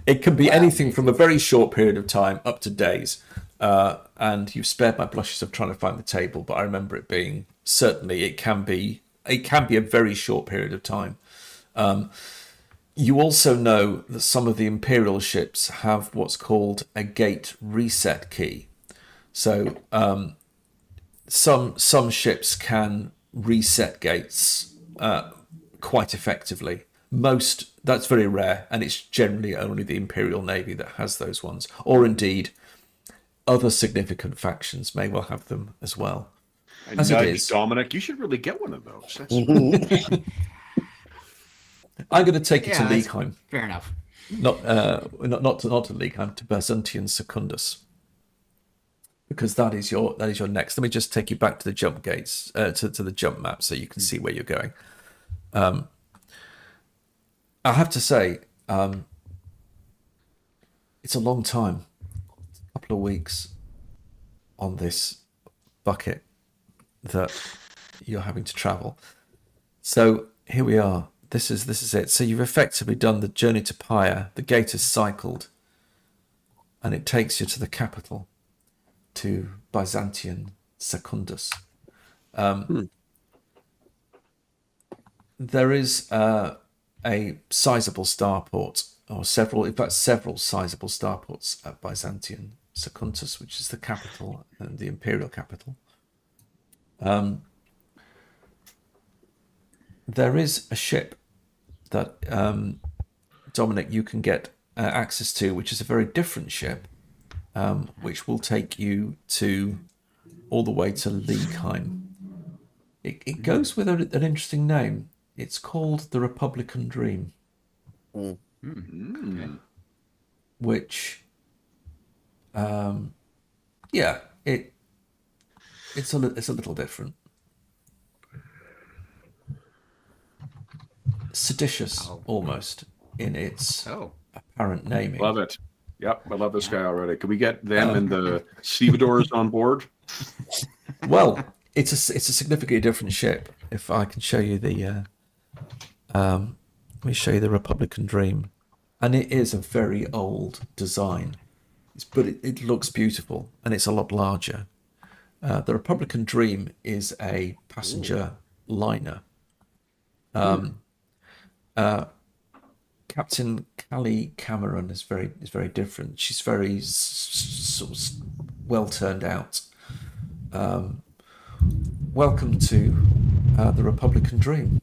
It can be anything from a very short period of time up to days. And you've spared my blushes of trying to find the table, but I remember it being it can be a very short period of time. You also know that some of the Imperial ships have what's called a gate reset key. So some ships can reset gates quite effectively. That's very rare, and it's generally only the Imperial Navy that has those ones, or indeed other significant factions may well have them as well. And As it nudge is. Dominic, you should really get one of those. That's I'm going to take you to that's Leagueheim. Fair enough. Not to Leagueheim, to Byzantium Secundus, because that is your next. Let me just take you back to the jump gates, to the jump map, so you can see where you're going. I have to say, it's a long time, a couple of weeks on this bucket that you're having to travel. So here we are. This is it. So you've effectively done the journey to Pyre. The gate is cycled, and it takes you to the capital, to Byzantium Secundus. There is a sizable starport, or several sizable starports at Byzantium Secundus, which is the capital and the imperial capital. There is a ship that Dominic, you can get access to, which is a very different ship, which will take you all the way to Leagueheim. It goes with an interesting name. It's called the Republican Dream, which, it's a little different. Seditious, almost, in its apparent naming. Love it. Yep, I love this guy already. Can we get them and the stevedores on board? Well, it's a significantly different ship. If I can show you the, let me show you the Republican Dream, and it is a very old design, but it looks beautiful, and it's a lot larger. The Republican Dream is a passenger liner. Captain Callie Cameron is very different. She's very sort of well turned out. Welcome to the Republican Dream,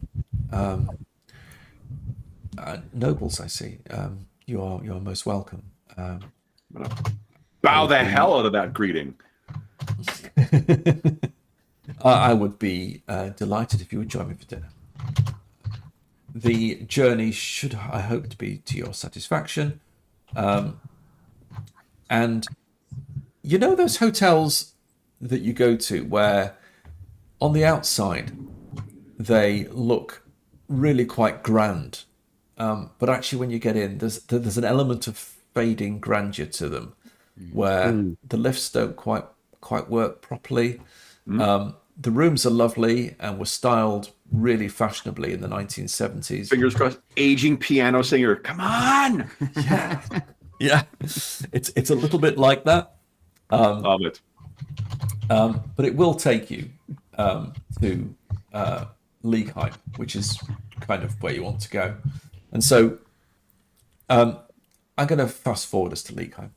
nobles. I see. You are most welcome. Bow the hell out of that greeting. I would be delighted if you would join me for dinner. The journey should, I hope, to be to your satisfaction. And you know those hotels that you go to where on the outside they look really quite grand, but actually when you get in, there's an element of fading grandeur to them, where the lifts don't quite work properly. The rooms are lovely and were styled really fashionably in the 1970s. Fingers crossed. Aging piano singer. Come on. Yeah. It's a little bit like that. Love it. But it will take you to Leagueheim, which is kind of where you want to go. And so I'm going to fast forward us to Leagueheim.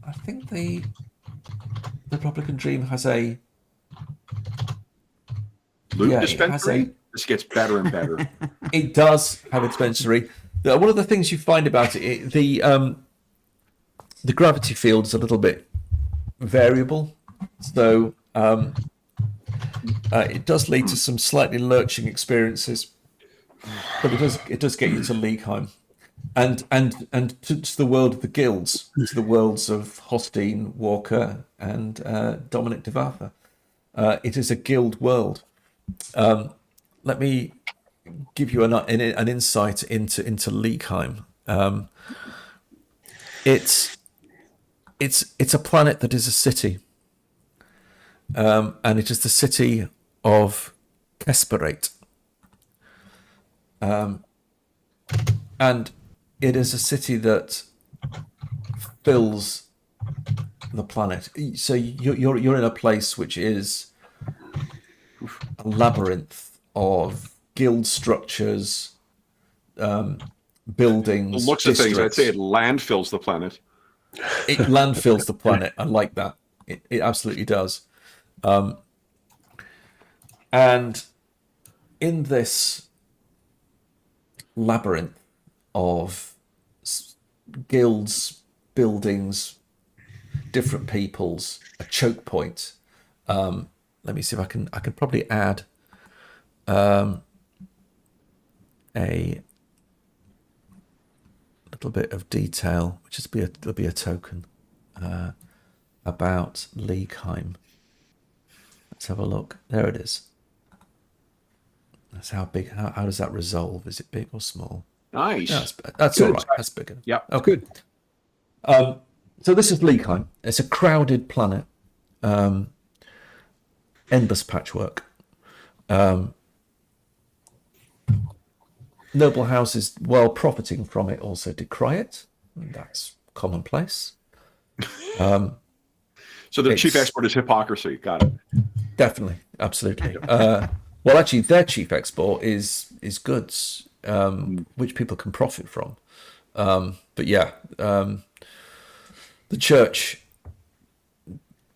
I think the Republican Dream has a Loot dispensary. This gets better and better. It does have a dispensary. One of the things you find about it, the gravity field is a little bit variable, so it does lead to some slightly lurching experiences, but it does get you to Leagueheim. And to the world of the guilds, to the worlds of Hostine, Walker, and Dominic Devatha. It is a guild world. Let me give you an insight into Leagueheim. It's a planet that is a city, and it is the city of Kesperate. And it is a city that fills the planet. So you're in a place which is a labyrinth of guild structures, The buildings, looks of things, I'd districts. say it landfills the planet. It landfills the planet. I like that. It absolutely does. And in this labyrinth of guilds, buildings, different peoples, a choke point. Let me see if I can probably add a little bit of detail, which is there'll be a token about Leagueheim. Let's have a look. There it is. That's how big. How does that resolve? Is it big or small? Nice. No, that's all right. That's big enough. Yeah. Okay. Good. So this is Leagueheim. It's a crowded planet. Endless patchwork. Noble houses, while profiting from it, also decry it. That's commonplace. So the chief export is hypocrisy. Got it. Definitely, absolutely. Well, actually, their chief export is goods, which people can profit from. But yeah, the church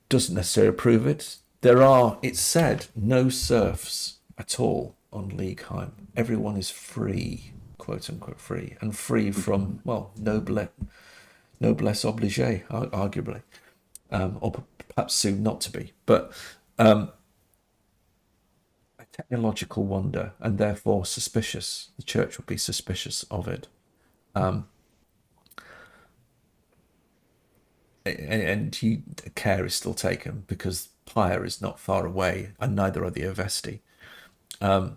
doesn't necessarily approve it. There are, it's said, no serfs at all on Leagueheim. Everyone is free, quote unquote free, and free from, well, noblesse oblige, arguably, or perhaps soon not to be. But a technological wonder, and therefore suspicious. The church would be suspicious of it. And care is still taken because Pyre is not far away, and neither are the Avesti. Having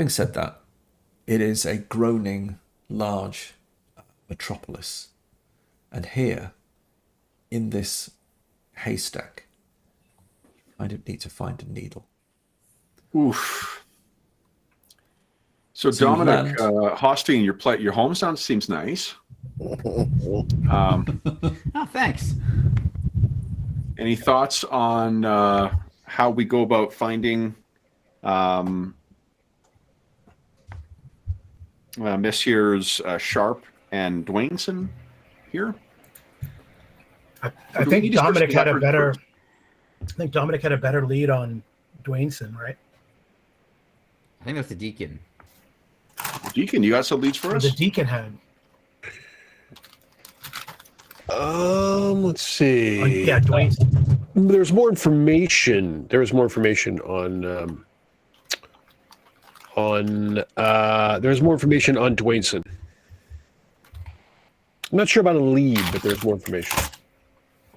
said that, it is a groaning, large metropolis, and here, in this haystack, I don't need to find a needle. Oof. So Dominic, Hostine, your home seems nice. Oh, thanks. Any thoughts on how we go about finding Messieurs Sharp and Dwayneson here? I think Dominic had a better. I think Dominic had a better lead on Dwayneson, right? I think that's the deacon. Deacon, you got some leads for us? The deacon had. Let's see. Yeah, Dwayneson. There's more information. There's more information on there's more information on Dwayneson. I'm not sure about a lead, but there's more information.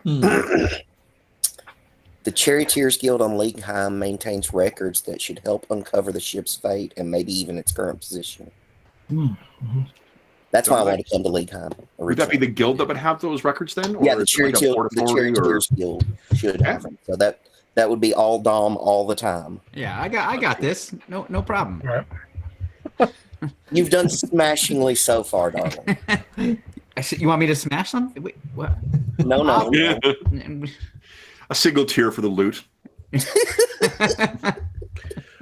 The Charioteers Guild on Leagueheim maintains records that should help uncover the ship's fate and maybe even its current position. Mm-hmm. That's why I wanted to come to Leagueheim. Would that be the guild that would have those records then? Or Yeah, the is it like a port authority Charioteers Guild should have them. So that would be all Dom all the time. Yeah, I got this. No problem. Right. You've done smashingly so far, darling. You want me to smash them? Wait, what? No. Yeah. A single tear for the loot.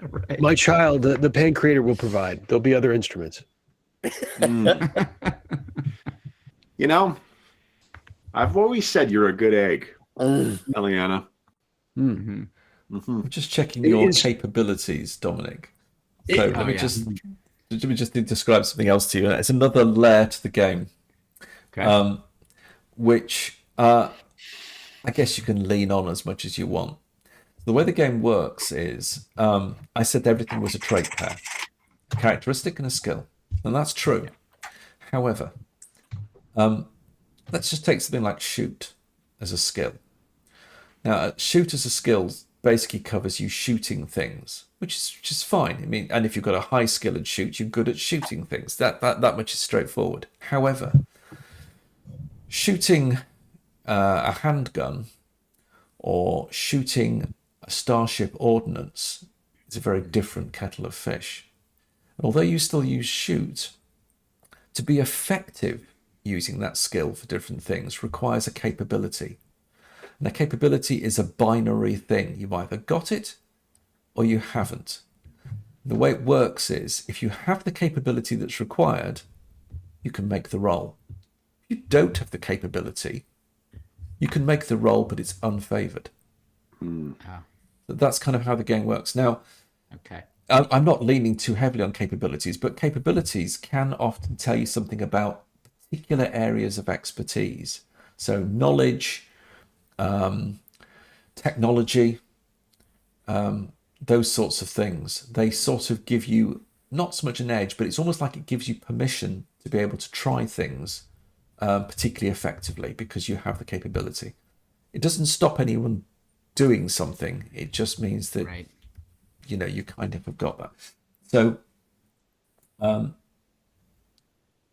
Right. My child, the pancreator will provide. There'll be other instruments. You know, I've always said you're a good egg, Eliana. Mm-hmm. I'm just checking your capabilities, Dominic. So let me just describe something else to you. It's another layer to the game, Okay. which I guess you can lean on as much as you want. The way the game works is I said everything was a trait pair, a characteristic and a skill, and that's true. However, let's just take something like shoot as a skill. Now, shoot as a skill basically covers you shooting things, which is fine. I mean, and if you've got a high skill in shoot, you're good at shooting things. That much is straightforward. However, shooting a handgun or shooting a starship ordnance is a very different kettle of fish. And although you still use shoot, to be effective using that skill for different things requires a capability. And a capability is a binary thing. You've either got it or you haven't. The way it works is if you have the capability that's required, you can make the roll. If you don't have the capability, you can make the roll, but it's unfavored. Oh, That's kind of how the game works. Now, okay. I'm not leaning too heavily on capabilities, but capabilities can often tell you something about particular areas of expertise. So knowledge, technology, those sorts of things. They sort of give you not so much an edge, but it's almost like it gives you permission to be able to try things particularly effectively because you have the capability. It doesn't stop anyone doing something. It just means that Right. you know, you kind of have got that. So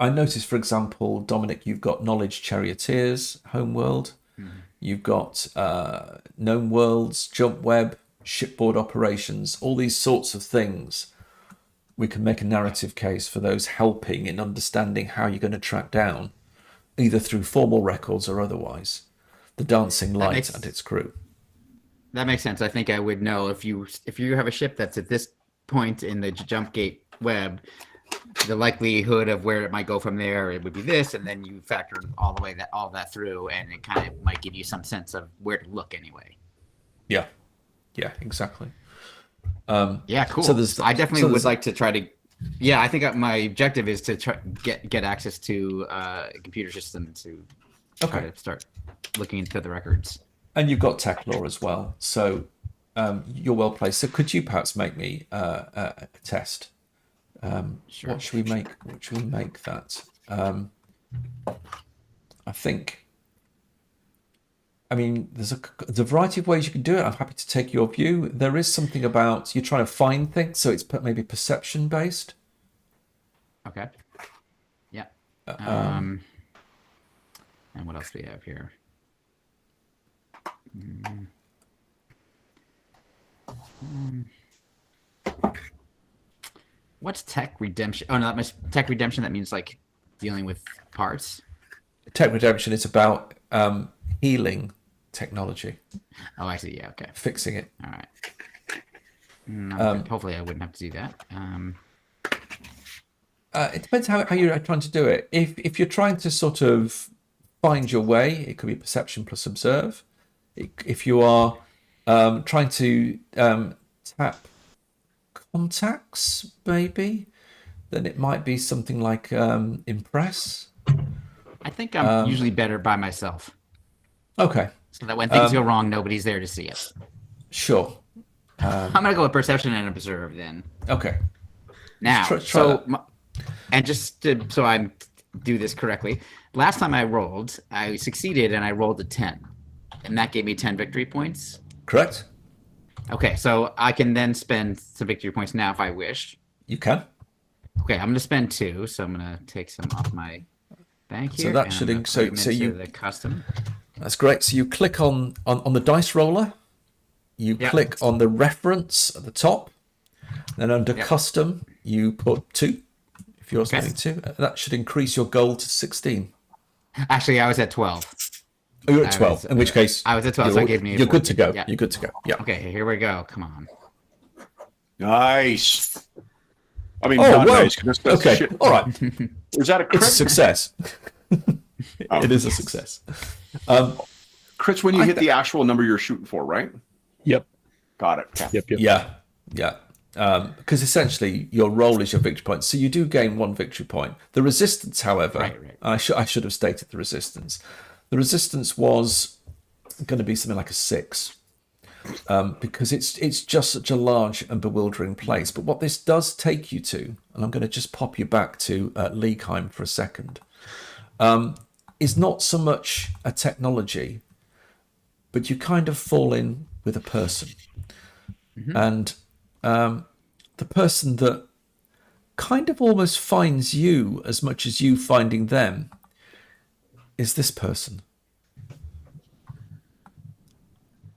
I noticed, for example, Dominic, you've got knowledge charioteers, homeworld. You've got known worlds, jump web, shipboard operations, all these sorts of things. We can make a narrative case for those helping in understanding how you're going to track down, either through formal records or otherwise, the Dancing Light and its crew. That makes sense. I think I would know if you have a ship that's at this point in the jump gate web, the likelihood of where it might go from there, it would be this, and then you factor all that through, and it kind of might give you some sense of where to look anyway. Yeah, exactly. Yeah, cool. So I definitely would like to try to. Yeah, I think my objective is to try get access to a computer system to try to start looking into the records. And you've got tech law as well, so you're well placed. So could you perhaps make me a test? Sure. What should we make? What should we make that? I think. I mean, there's a variety of ways you can do it. I'm happy to take your view. There is something about you're trying to find things, so it's maybe perception based. Okay. Yeah. And what else do we have here? What's tech redemption? Oh, no, that must tech redemption. That means like dealing with parts. Tech redemption is about healing technology. Oh, I see. Yeah. Okay. Fixing it. All right. Hopefully, I wouldn't have to do that. It depends how you're trying to do it. If you're trying to sort of find your way, it could be perception plus observe. If you are trying to tap contacts, maybe, then it might be something like impress. I think I'm usually better by myself, Okay, so that when things go wrong, nobody's there to see it. sure. I'm gonna go with perception and observe then. Okay. Now, Try so and just so I do this correctly, last time I rolled, I succeeded and I rolled a 10, and that gave me 10 victory points. Correct. Okay, so I can then spend some victory points now if I wish. You can. Okay, I'm gonna spend 2, so I'm gonna take some off my bank here. So that and should I'm gonna put them so into you the custom. That's great. So you click on the dice roller. You click on the reference at the top. Then under custom, you put 2. If you're spending 2, that should increase your goal to 16. Actually, I was at 12. Oh, you're at 12. In which case, I was at 12, so it gave me. You're good to go. Yeah. You're good to go. Yeah. Okay, here we go. Come on. Nice. I mean, Oh, not well, nice. 'Cause that's okay. shit. All right. Is that a crit? It's a success. Oh. It is a success. Crit's when you hit the actual number you're shooting for, right? Yep. Got it. Yep. Yeah. Because essentially your roll is your victory point. So you do gain 1 victory point. The resistance, however, Right. I should have stated the resistance. The resistance was going to be something like a 6. Because it's just such a large and bewildering place. But what this does take you to, and I'm going to just pop you back to Leagueheim for a second, is not so much a technology, but you kind of fall in with a person. And the person that kind of almost finds you as much as you finding them is this person.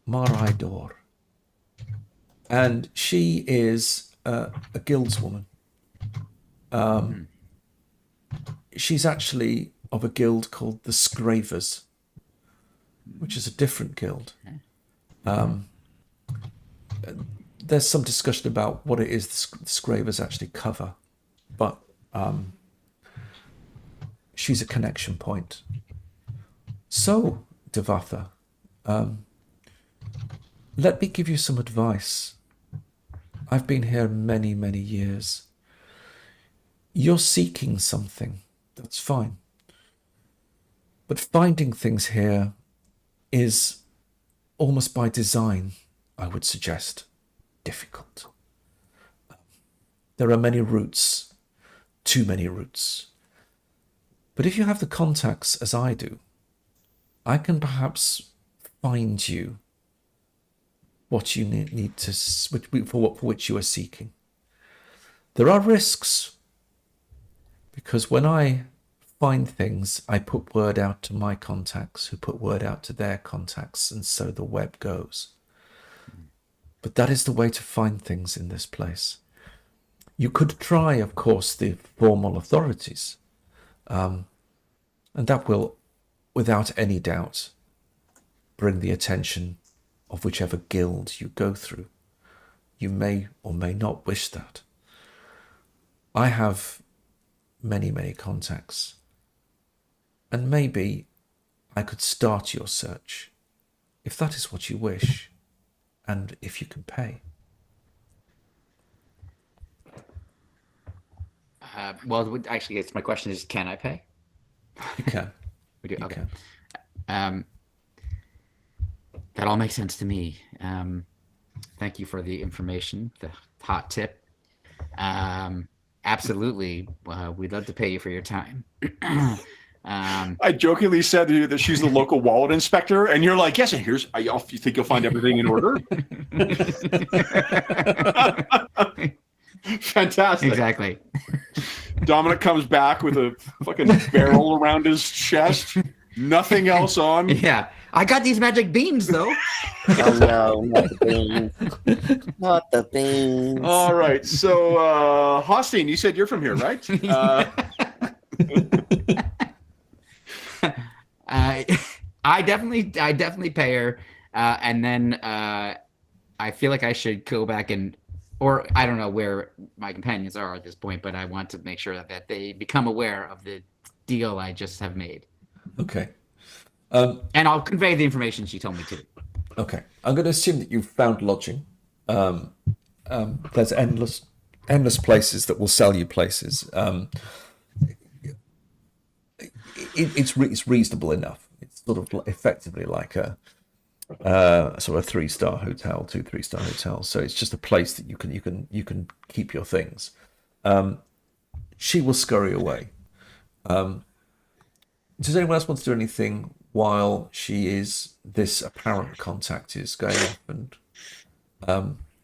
Maraidor. And she is a guildswoman. She's actually of a guild called the Scravers, which is a different guild. there's some discussion about what it is the Scravers actually cover, but she's a connection point. So, Devatha, let me give you some advice. I've been here many, many years. You're seeking something. That's fine. But finding things here is almost by design, I would suggest, difficult. There are many routes, too many routes. But if you have the contacts as I do, I can perhaps find you what you need to, for which you are seeking. There are risks, because when I find things, I put word out to my contacts, who put word out to their contacts, and so the web goes. But that is the way to find things in this place. You could try, of course, the formal authorities, and that will, without any doubt, bring the attention of whichever guild you go through. You may or may not wish that. I have many, many contacts, and maybe I could start your search, if that is what you wish, and if you can pay. Well, actually, it's my question is, can I pay? You can. We do. You Okay. can. That all makes sense to me. Thank you for the information, the hot tip. Absolutely, we'd love to pay you for your time. I jokingly said to you that she's the local wallet inspector, and you're like, yes, and here's, you think you'll find everything in order? Fantastic. Exactly. Dominic comes back with a fucking barrel around his chest. Nothing else on. Yeah. I got these magic beans, though. Oh no, not the beans. Not the beans. All right. So, Hostine, you said you're from here, right? I definitely pay her, and then I feel like I should go back and, or I don't know where my companions are at this point, but I want to make sure that they become aware of the deal I just have made. Okay. And I'll convey the information she told me to. Okay. I'm going to assume that you've found lodging. There's endless places that will sell you places. It's reasonable enough. It's sort of effectively like a sort of 3-star hotel, 2-3-star hotel. So it's just a place that you can keep your things. She will scurry away. Does anyone else want to do anything while this apparent contact is going off and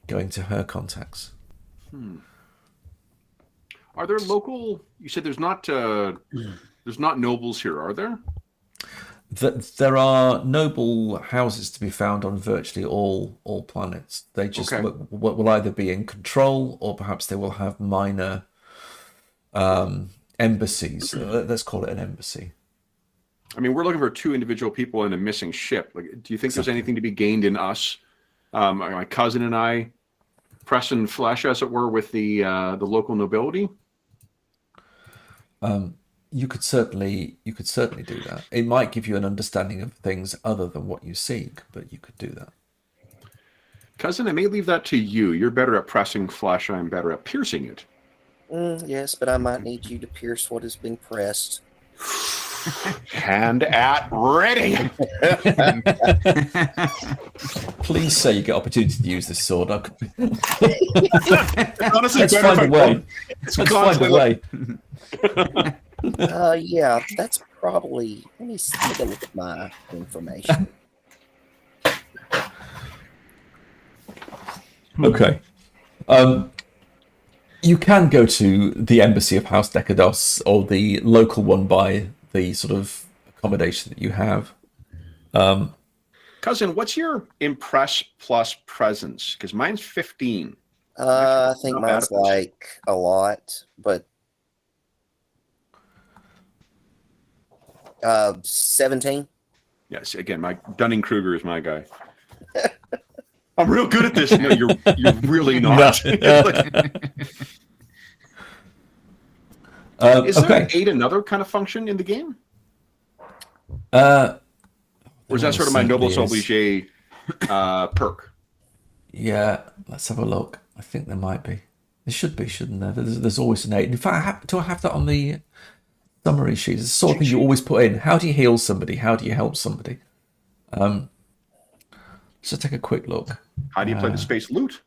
going to her contacts? Are there local? You said there's not nobles here, are there? There are noble houses to be found on virtually all planets. They just will either be in control, or perhaps they will have minor embassies. Let's call it an embassy. I mean, we're looking for 2 individual people in a missing ship. Like, do you think there's anything to be gained in us, my cousin and I, pressing flesh, as it were, with the local nobility? You could certainly do that. It might give you an understanding of things other than what you seek, but you could do that. Cousin, I may leave that to you. You're better at pressing flesh. I'm better at piercing it. Yes, but I might need you to pierce what has been pressed. Hand at ready. Please say you get opportunity to use this sword. Honestly, Let's find a way. Let's find a way. Yeah, that's probably. Let me take a look at my information. Okay. You can go to the embassy of House Decados, or the local one by the sort of accommodation that you have. Cousin, what's your impress plus presence? Because mine's 15. I think mine's like a lot, but 17. Yes, again, my Dunning-Kruger is my guy. I'm real good at this. No, you're really not. No. Is there Okay. an aid another kind of function in the game? Uh, Or is that sort of my noble oblige perk? Yeah, let's have a look. I think there might be. There should be, shouldn't there? There's always an aid. In fact, do I have that on the summary sheet? It's the sort of thing you always put in. How do you heal somebody? How do you help somebody? Let's just take a quick look. How do you play the space loot?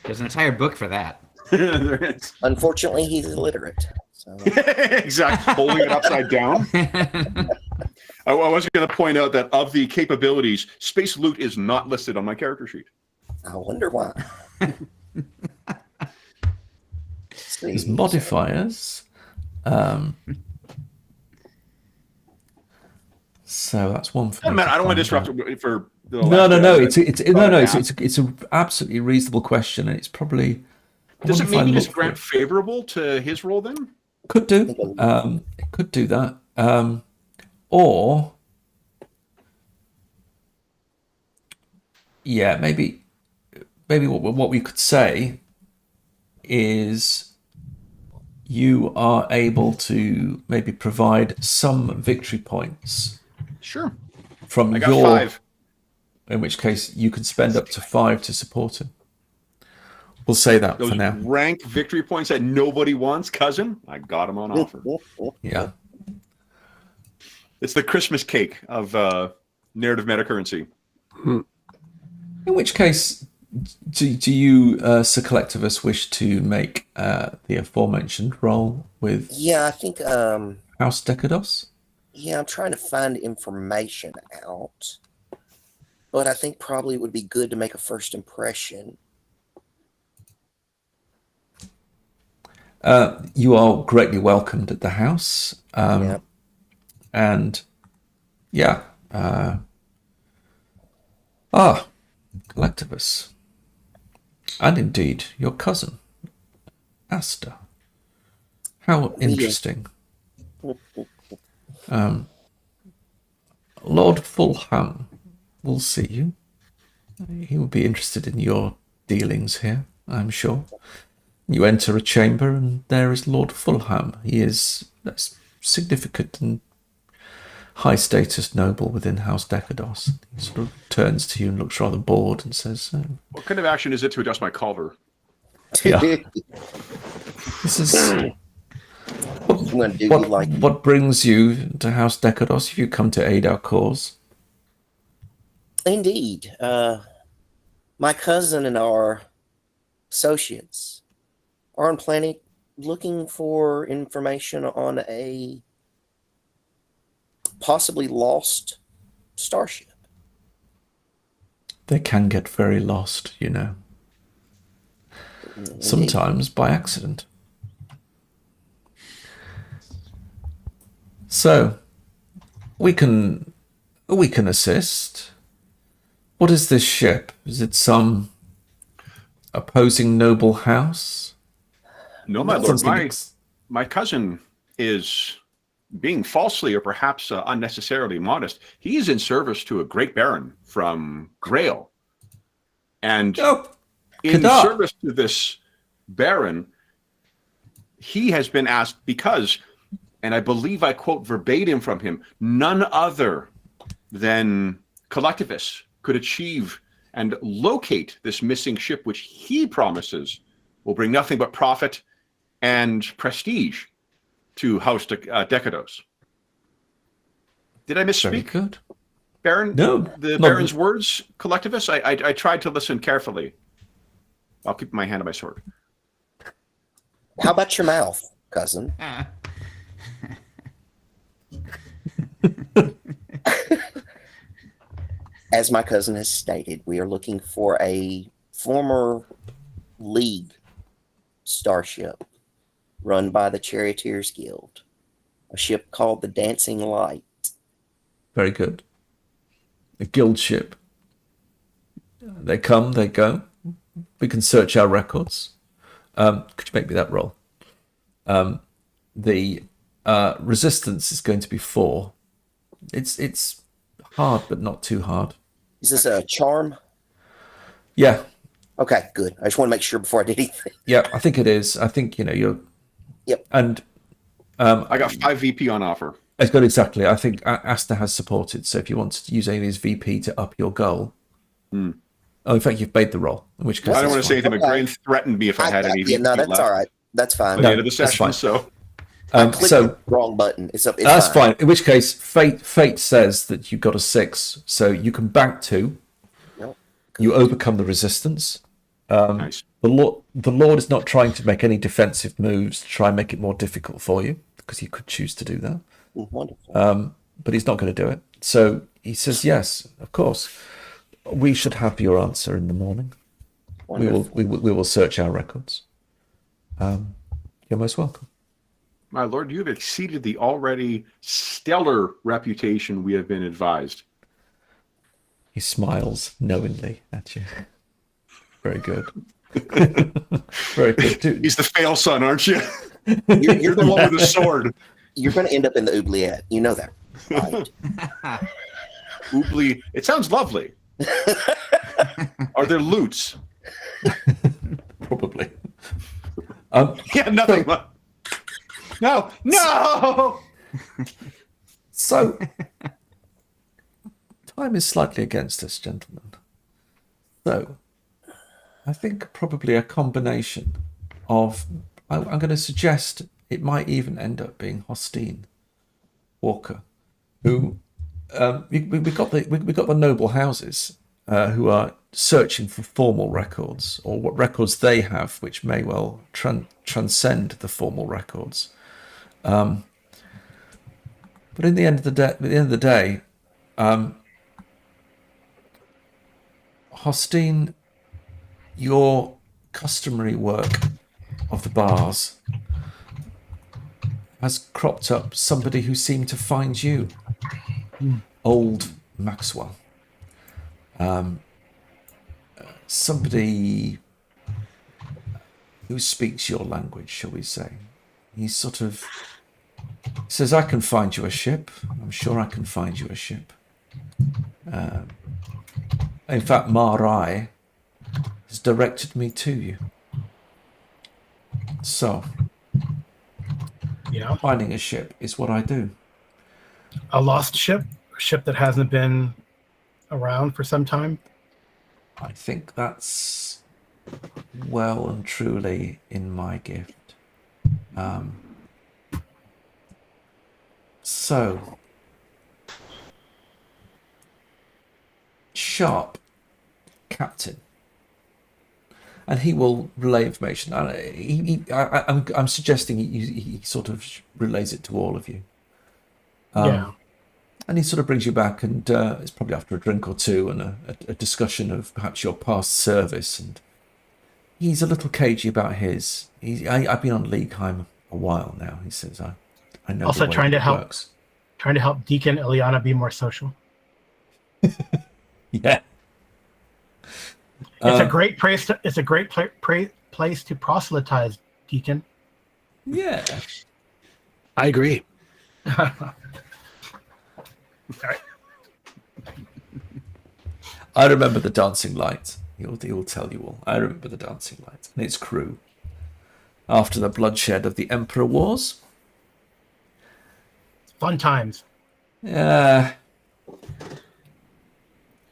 There's an entire book for that. There is. Unfortunately, he's illiterate. So. Exactly. Holding it upside down. I was going to point out that of the capabilities, space loot is not listed on my character sheet. I wonder why. There's modifiers. So that's one for. Man, I don't want to disrupt it for. No. It's an absolutely reasonable question, and it's probably. Does it maybe just grant favorable to his role then? Could do. It could do that. Or. Yeah, maybe what we could say is you are able to maybe provide some victory points. Sure. From I got your 5. In which case you can spend up to 5 to support him. We'll say that Those for now. rank victory points that nobody wants, cousin. I got them on offer. Yeah. It's the Christmas cake of narrative metacurrency. In which case, do you, Sir Collectivus, wish to make the aforementioned roll with Yeah, I think. House Decados? Yeah, I'm trying to find information out, but I think probably it would be good to make a first impression. You are greatly welcomed at the house. Yeah. And yeah. Collectivus. And indeed, your cousin, Asta. How interesting. Lord Fulham will see you. He will be interested in your dealings here, I'm sure. You enter a chamber and there is Lord Fulham. He is a significant and high status noble within House Decados. He sort of turns to you and looks rather bored and says, What kind of action is it to adjust my culver? yeah. This is what brings you to House Decados if you come to aid our cause? Indeed. My cousin and our associates are on planet looking for information on a possibly lost starship. They can get very lost, you know. Indeed. Sometimes by accident. So, we can assist. What is this ship? Is it some opposing noble house? No, my lord. Something My cousin is being falsely or perhaps unnecessarily modest. He is in service to a great baron from Grail. And in service to this baron, he has been asked because, and I believe I quote verbatim from him, none other than collectivists could achieve and locate this missing ship, which he promises will bring nothing but profit and prestige to House Decados. Did I misspeak? Very good. Baron? No. The Baron's words, collectivists? I tried to listen carefully. I'll keep my hand on my sword. How about your mouth, cousin? As my cousin has stated, we are looking for a former League starship run by the Charioteers Guild, a ship called the Dancing Light. Very good. A guild ship. They come, they go. We can search our records. Could you make me that roll? The resistance is going to be 4. It's hard, but not too hard. Is this a charm? Yeah, Okay, good. I just want to make sure before I did anything. yeah, I think it is. I think you're. Yep. And I got 5 VP on offer. it's got exactly. I think Asta has supported. So if you want to use any of his VP to up your goal, oh, in fact, you've made the roll. In which case, I don't want to say anything, but Okay. Grail threatened me if I had any Yeah, VP no, that's left all right. That's fine. by the end of the that's session. fine. So I clicked so the wrong button. It's up. It's that's fine. In which case, fate says that you got a 6, so you can bank 2. Yep. You overcome the resistance. nice. The Lord is not trying to make any defensive moves to try and make it more difficult for you, because he could choose to do that. Wonderful. But he's not going to do it. So he says, yes, of course. We should have your answer in the morning. Wonderful. We will search our records. You're most welcome. My lord, you have exceeded the already stellar reputation we have been advised. He smiles knowingly at you. Very good. Very good. Dude, He's the fail son, aren't you? You're You're the one with the sword. You're going to end up in the oubliette. You know that. Right? Oobly. It sounds lovely. Are there loots? probably. Yeah, nothing. No. So, time is slightly against us, gentlemen. So, I think probably a combination of. I'm going to suggest it might even end up being Hostine Walker, who we got the noble houses who are searching for formal records, or what records they have, which may well transcend the formal records. But at the end of the day, Hostine, your customary work of the bars has cropped up somebody who seemed to find you, old Maxwell. Somebody who speaks your language, shall we say. He sort of says, I can find you a ship. I'm sure I can find you a ship. In fact, Marai has directed me to you. So, Yeah. finding a ship is what I do. A lost ship, a ship that hasn't been around for some time. I think that's well and truly in my gift. So, Sharp, Captain, and he will relay information. I'm suggesting he sort of relays it to all of you. Yeah. And he sort of brings you back, and it's probably after a drink or two and a discussion of perhaps your past service. And he's a little cagey about his. I've been on Leagueheim a while now. He says, I know. Also the way trying to it help- works. Trying to help Deacon Ileana be more social. Yeah. It's a great place. It's a great place to proselytize, Deacon. Yeah. I agree. I remember the dancing light. He will tell you all. I remember the dancing light and its crew. After the bloodshed of the Emperor Wars, Fun times.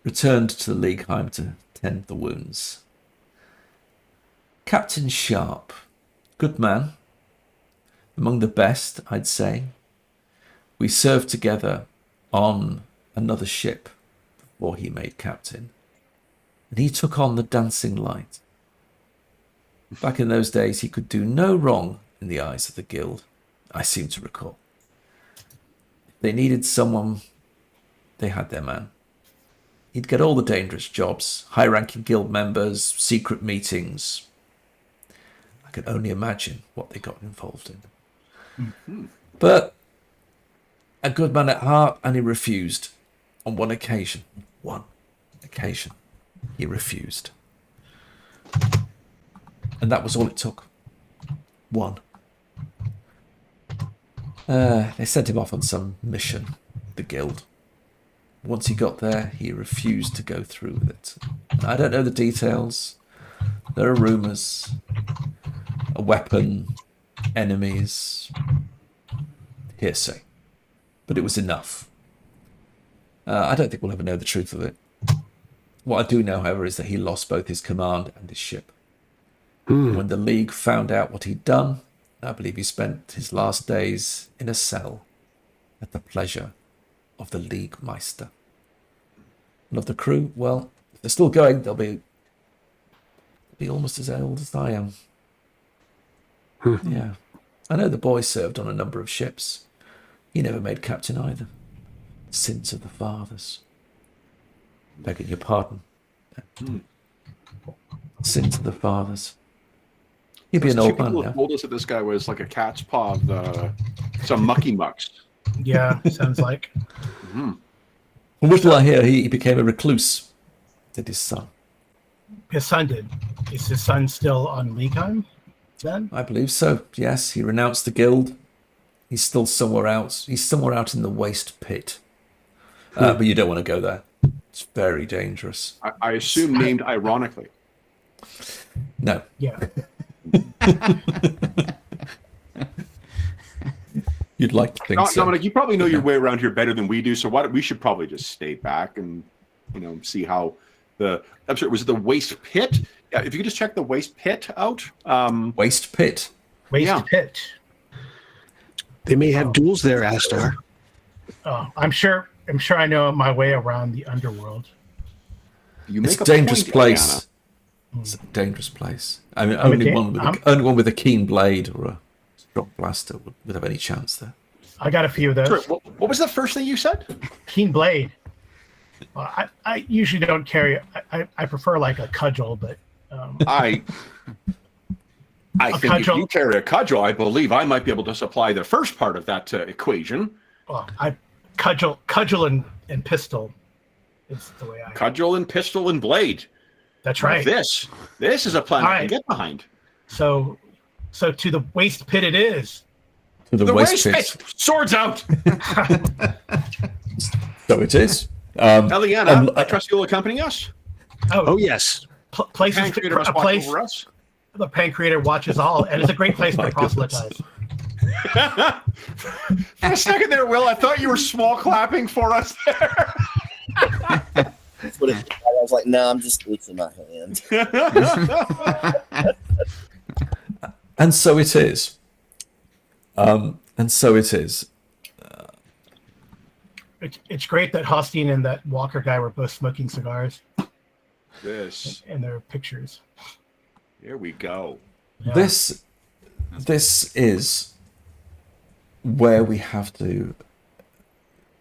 returned to the Leagueheim to tend the wounds. Captain Sharp, good man, among the best, I'd say. We served together on another ship before he made captain, and he took on the dancing light. Back in those days, he could do no wrong in the eyes of the guild, I seem to recall. If they needed someone, they had their man. He'd get all the dangerous jobs, high-ranking guild members, secret meetings. I can only imagine what they got involved in. But a good man at heart, and he refused on one occasion. One occasion, he refused. And that was all it took. One. They sent him off on some mission, the guild. once he got there, he refused to go through with it. I don't know the details. There are rumors, a weapon, enemies, hearsay. But it was enough. I don't think we'll ever know the truth of it. What I do know, however, is that he lost both his command and his ship. When the League found out what he'd done, I believe he spent his last days in a cell at the pleasure of the League Meister. And of the crew, well, if they're still going, they'll be almost as old as I am. Yeah. I know the boy served on a number of ships. He never made captain either. Sins of the fathers. Begging your pardon. Sins of the fathers. He'd be an old man now. Told us that this guy was like a cat's paw of some mucky mucks. Yeah, sounds like. From what I hear, he became a recluse. Did his son? His son did. Is his son still on Leagueheim then? I believe so. Yes, he renounced the guild. He's still somewhere out. He's somewhere out in the waste pit. But you don't want to go there. It's very dangerous. I assume named ironically. No. Yeah. You'd like to think so. Dominic, you probably know your way around here better than we do. So we should probably just stay back and see how I'm sorry, was it the waste pit? Yeah, if you could just check the waste pit out. Waste pit. Waste pit. They may have duels there, Astar. I'm sure I know my way around the underworld. It's a dangerous place. It's a dangerous place. I mean, only one with a keen blade or a strong blaster would have any chance there. I got a few of those. Sorry, what was the first thing you said? Keen blade. I usually don't carry. I prefer like a cudgel, but I think if you carry a cudgel, I believe I might be able to supply the first part of that equation. Well, cudgel and pistol is the way I cudgel and pistol and blade. That's right. This is a plan I can get behind. So to the waste pit it is. To the waste pit. Swords out. So it is. Eliana, I trust you'll accompany us. Oh yes. The Pancreator watches all, and it's a great place to proselytize. For a second there, Will, I thought you were small clapping for us there. That's what I was like, no, I'm just losing my hand. And so it is. It's great that Hostine and that Walker guy were both smoking cigars. In their pictures. Here we go. Yeah. This is where we have to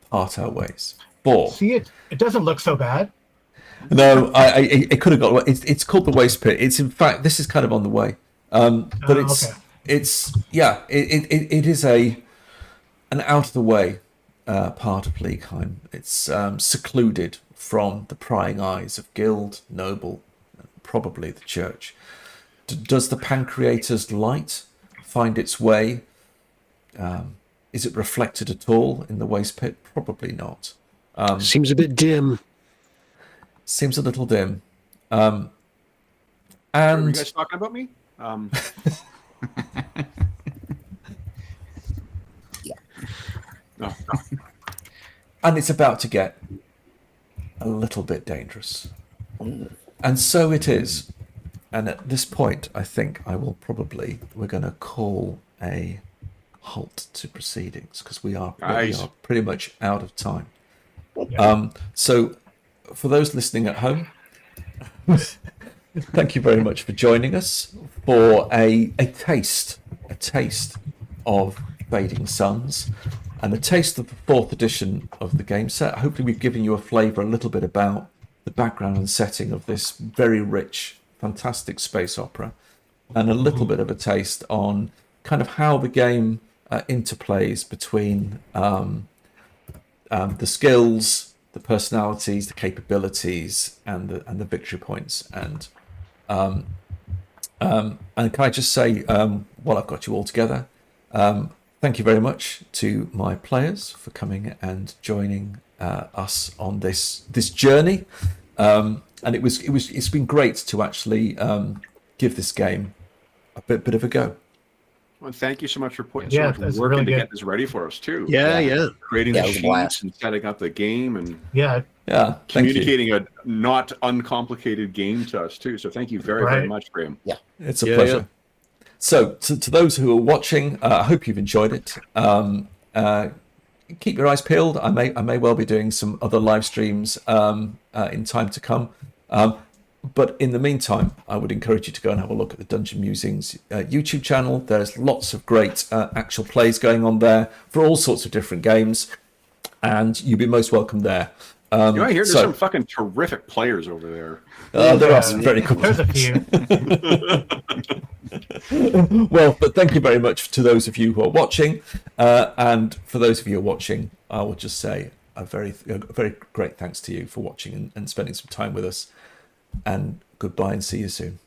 part our ways. See, it doesn't look so bad. No, it could have got. It's called the waste pit. It's in fact this is kind of on the way, but it's it is an out of the way part of Leagueheim. It's secluded from the prying eyes of guild, noble, and probably the church. Does the Pancreator's light find its way? Is it reflected at all in the waste pit? Probably not. Seems a bit dim. Seems a little dim. Are And you guys talking about me? No. and it's about to get a little bit dangerous. And so it is. And at this point, I think we're going to call a halt to proceedings because we are pretty much out of time. So for those listening at home, thank you very much for joining us for a taste of Fading Suns and a taste of the 4th edition of the game set. Hopefully we've given you a flavour a little bit about the background and setting of this very rich, fantastic space opera, and a little bit of a taste on kind of how the game interplays between the skills, the personalities, the capabilities, and the victory points. And can I just say, while I've got you all together, thank you very much to my players for coming and joining us on this journey. And it's been great to actually give this game a bit of a go. Well, thank you so much for putting Yeah, so much that's work really in to good. get this ready for us too. Yeah. Creating Yeah, the it was a sheets blast. and setting up the game and Yeah, Yeah, thank you. communicating a not uncomplicated game to us too. So thank you very Right. much, Graham. It's a Yeah, pleasure. So, to those who are watching, I hope you've enjoyed it. Keep your eyes peeled. I may well be doing some other live streams in time to come. But in the meantime, I would encourage you to go and have a look at the Dungeon Musings YouTube channel. There's lots of great actual plays going on there for all sorts of different games, and you'd be most welcome there. You know, I hear there's so- some fucking terrific players over there. There Yeah. are some very cool. there's a few. Well, but thank you very much to those of you who are watching, and for those of you who are watching, I will just say a very great thanks to you for watching and spending some time with us. And goodbye and see you soon.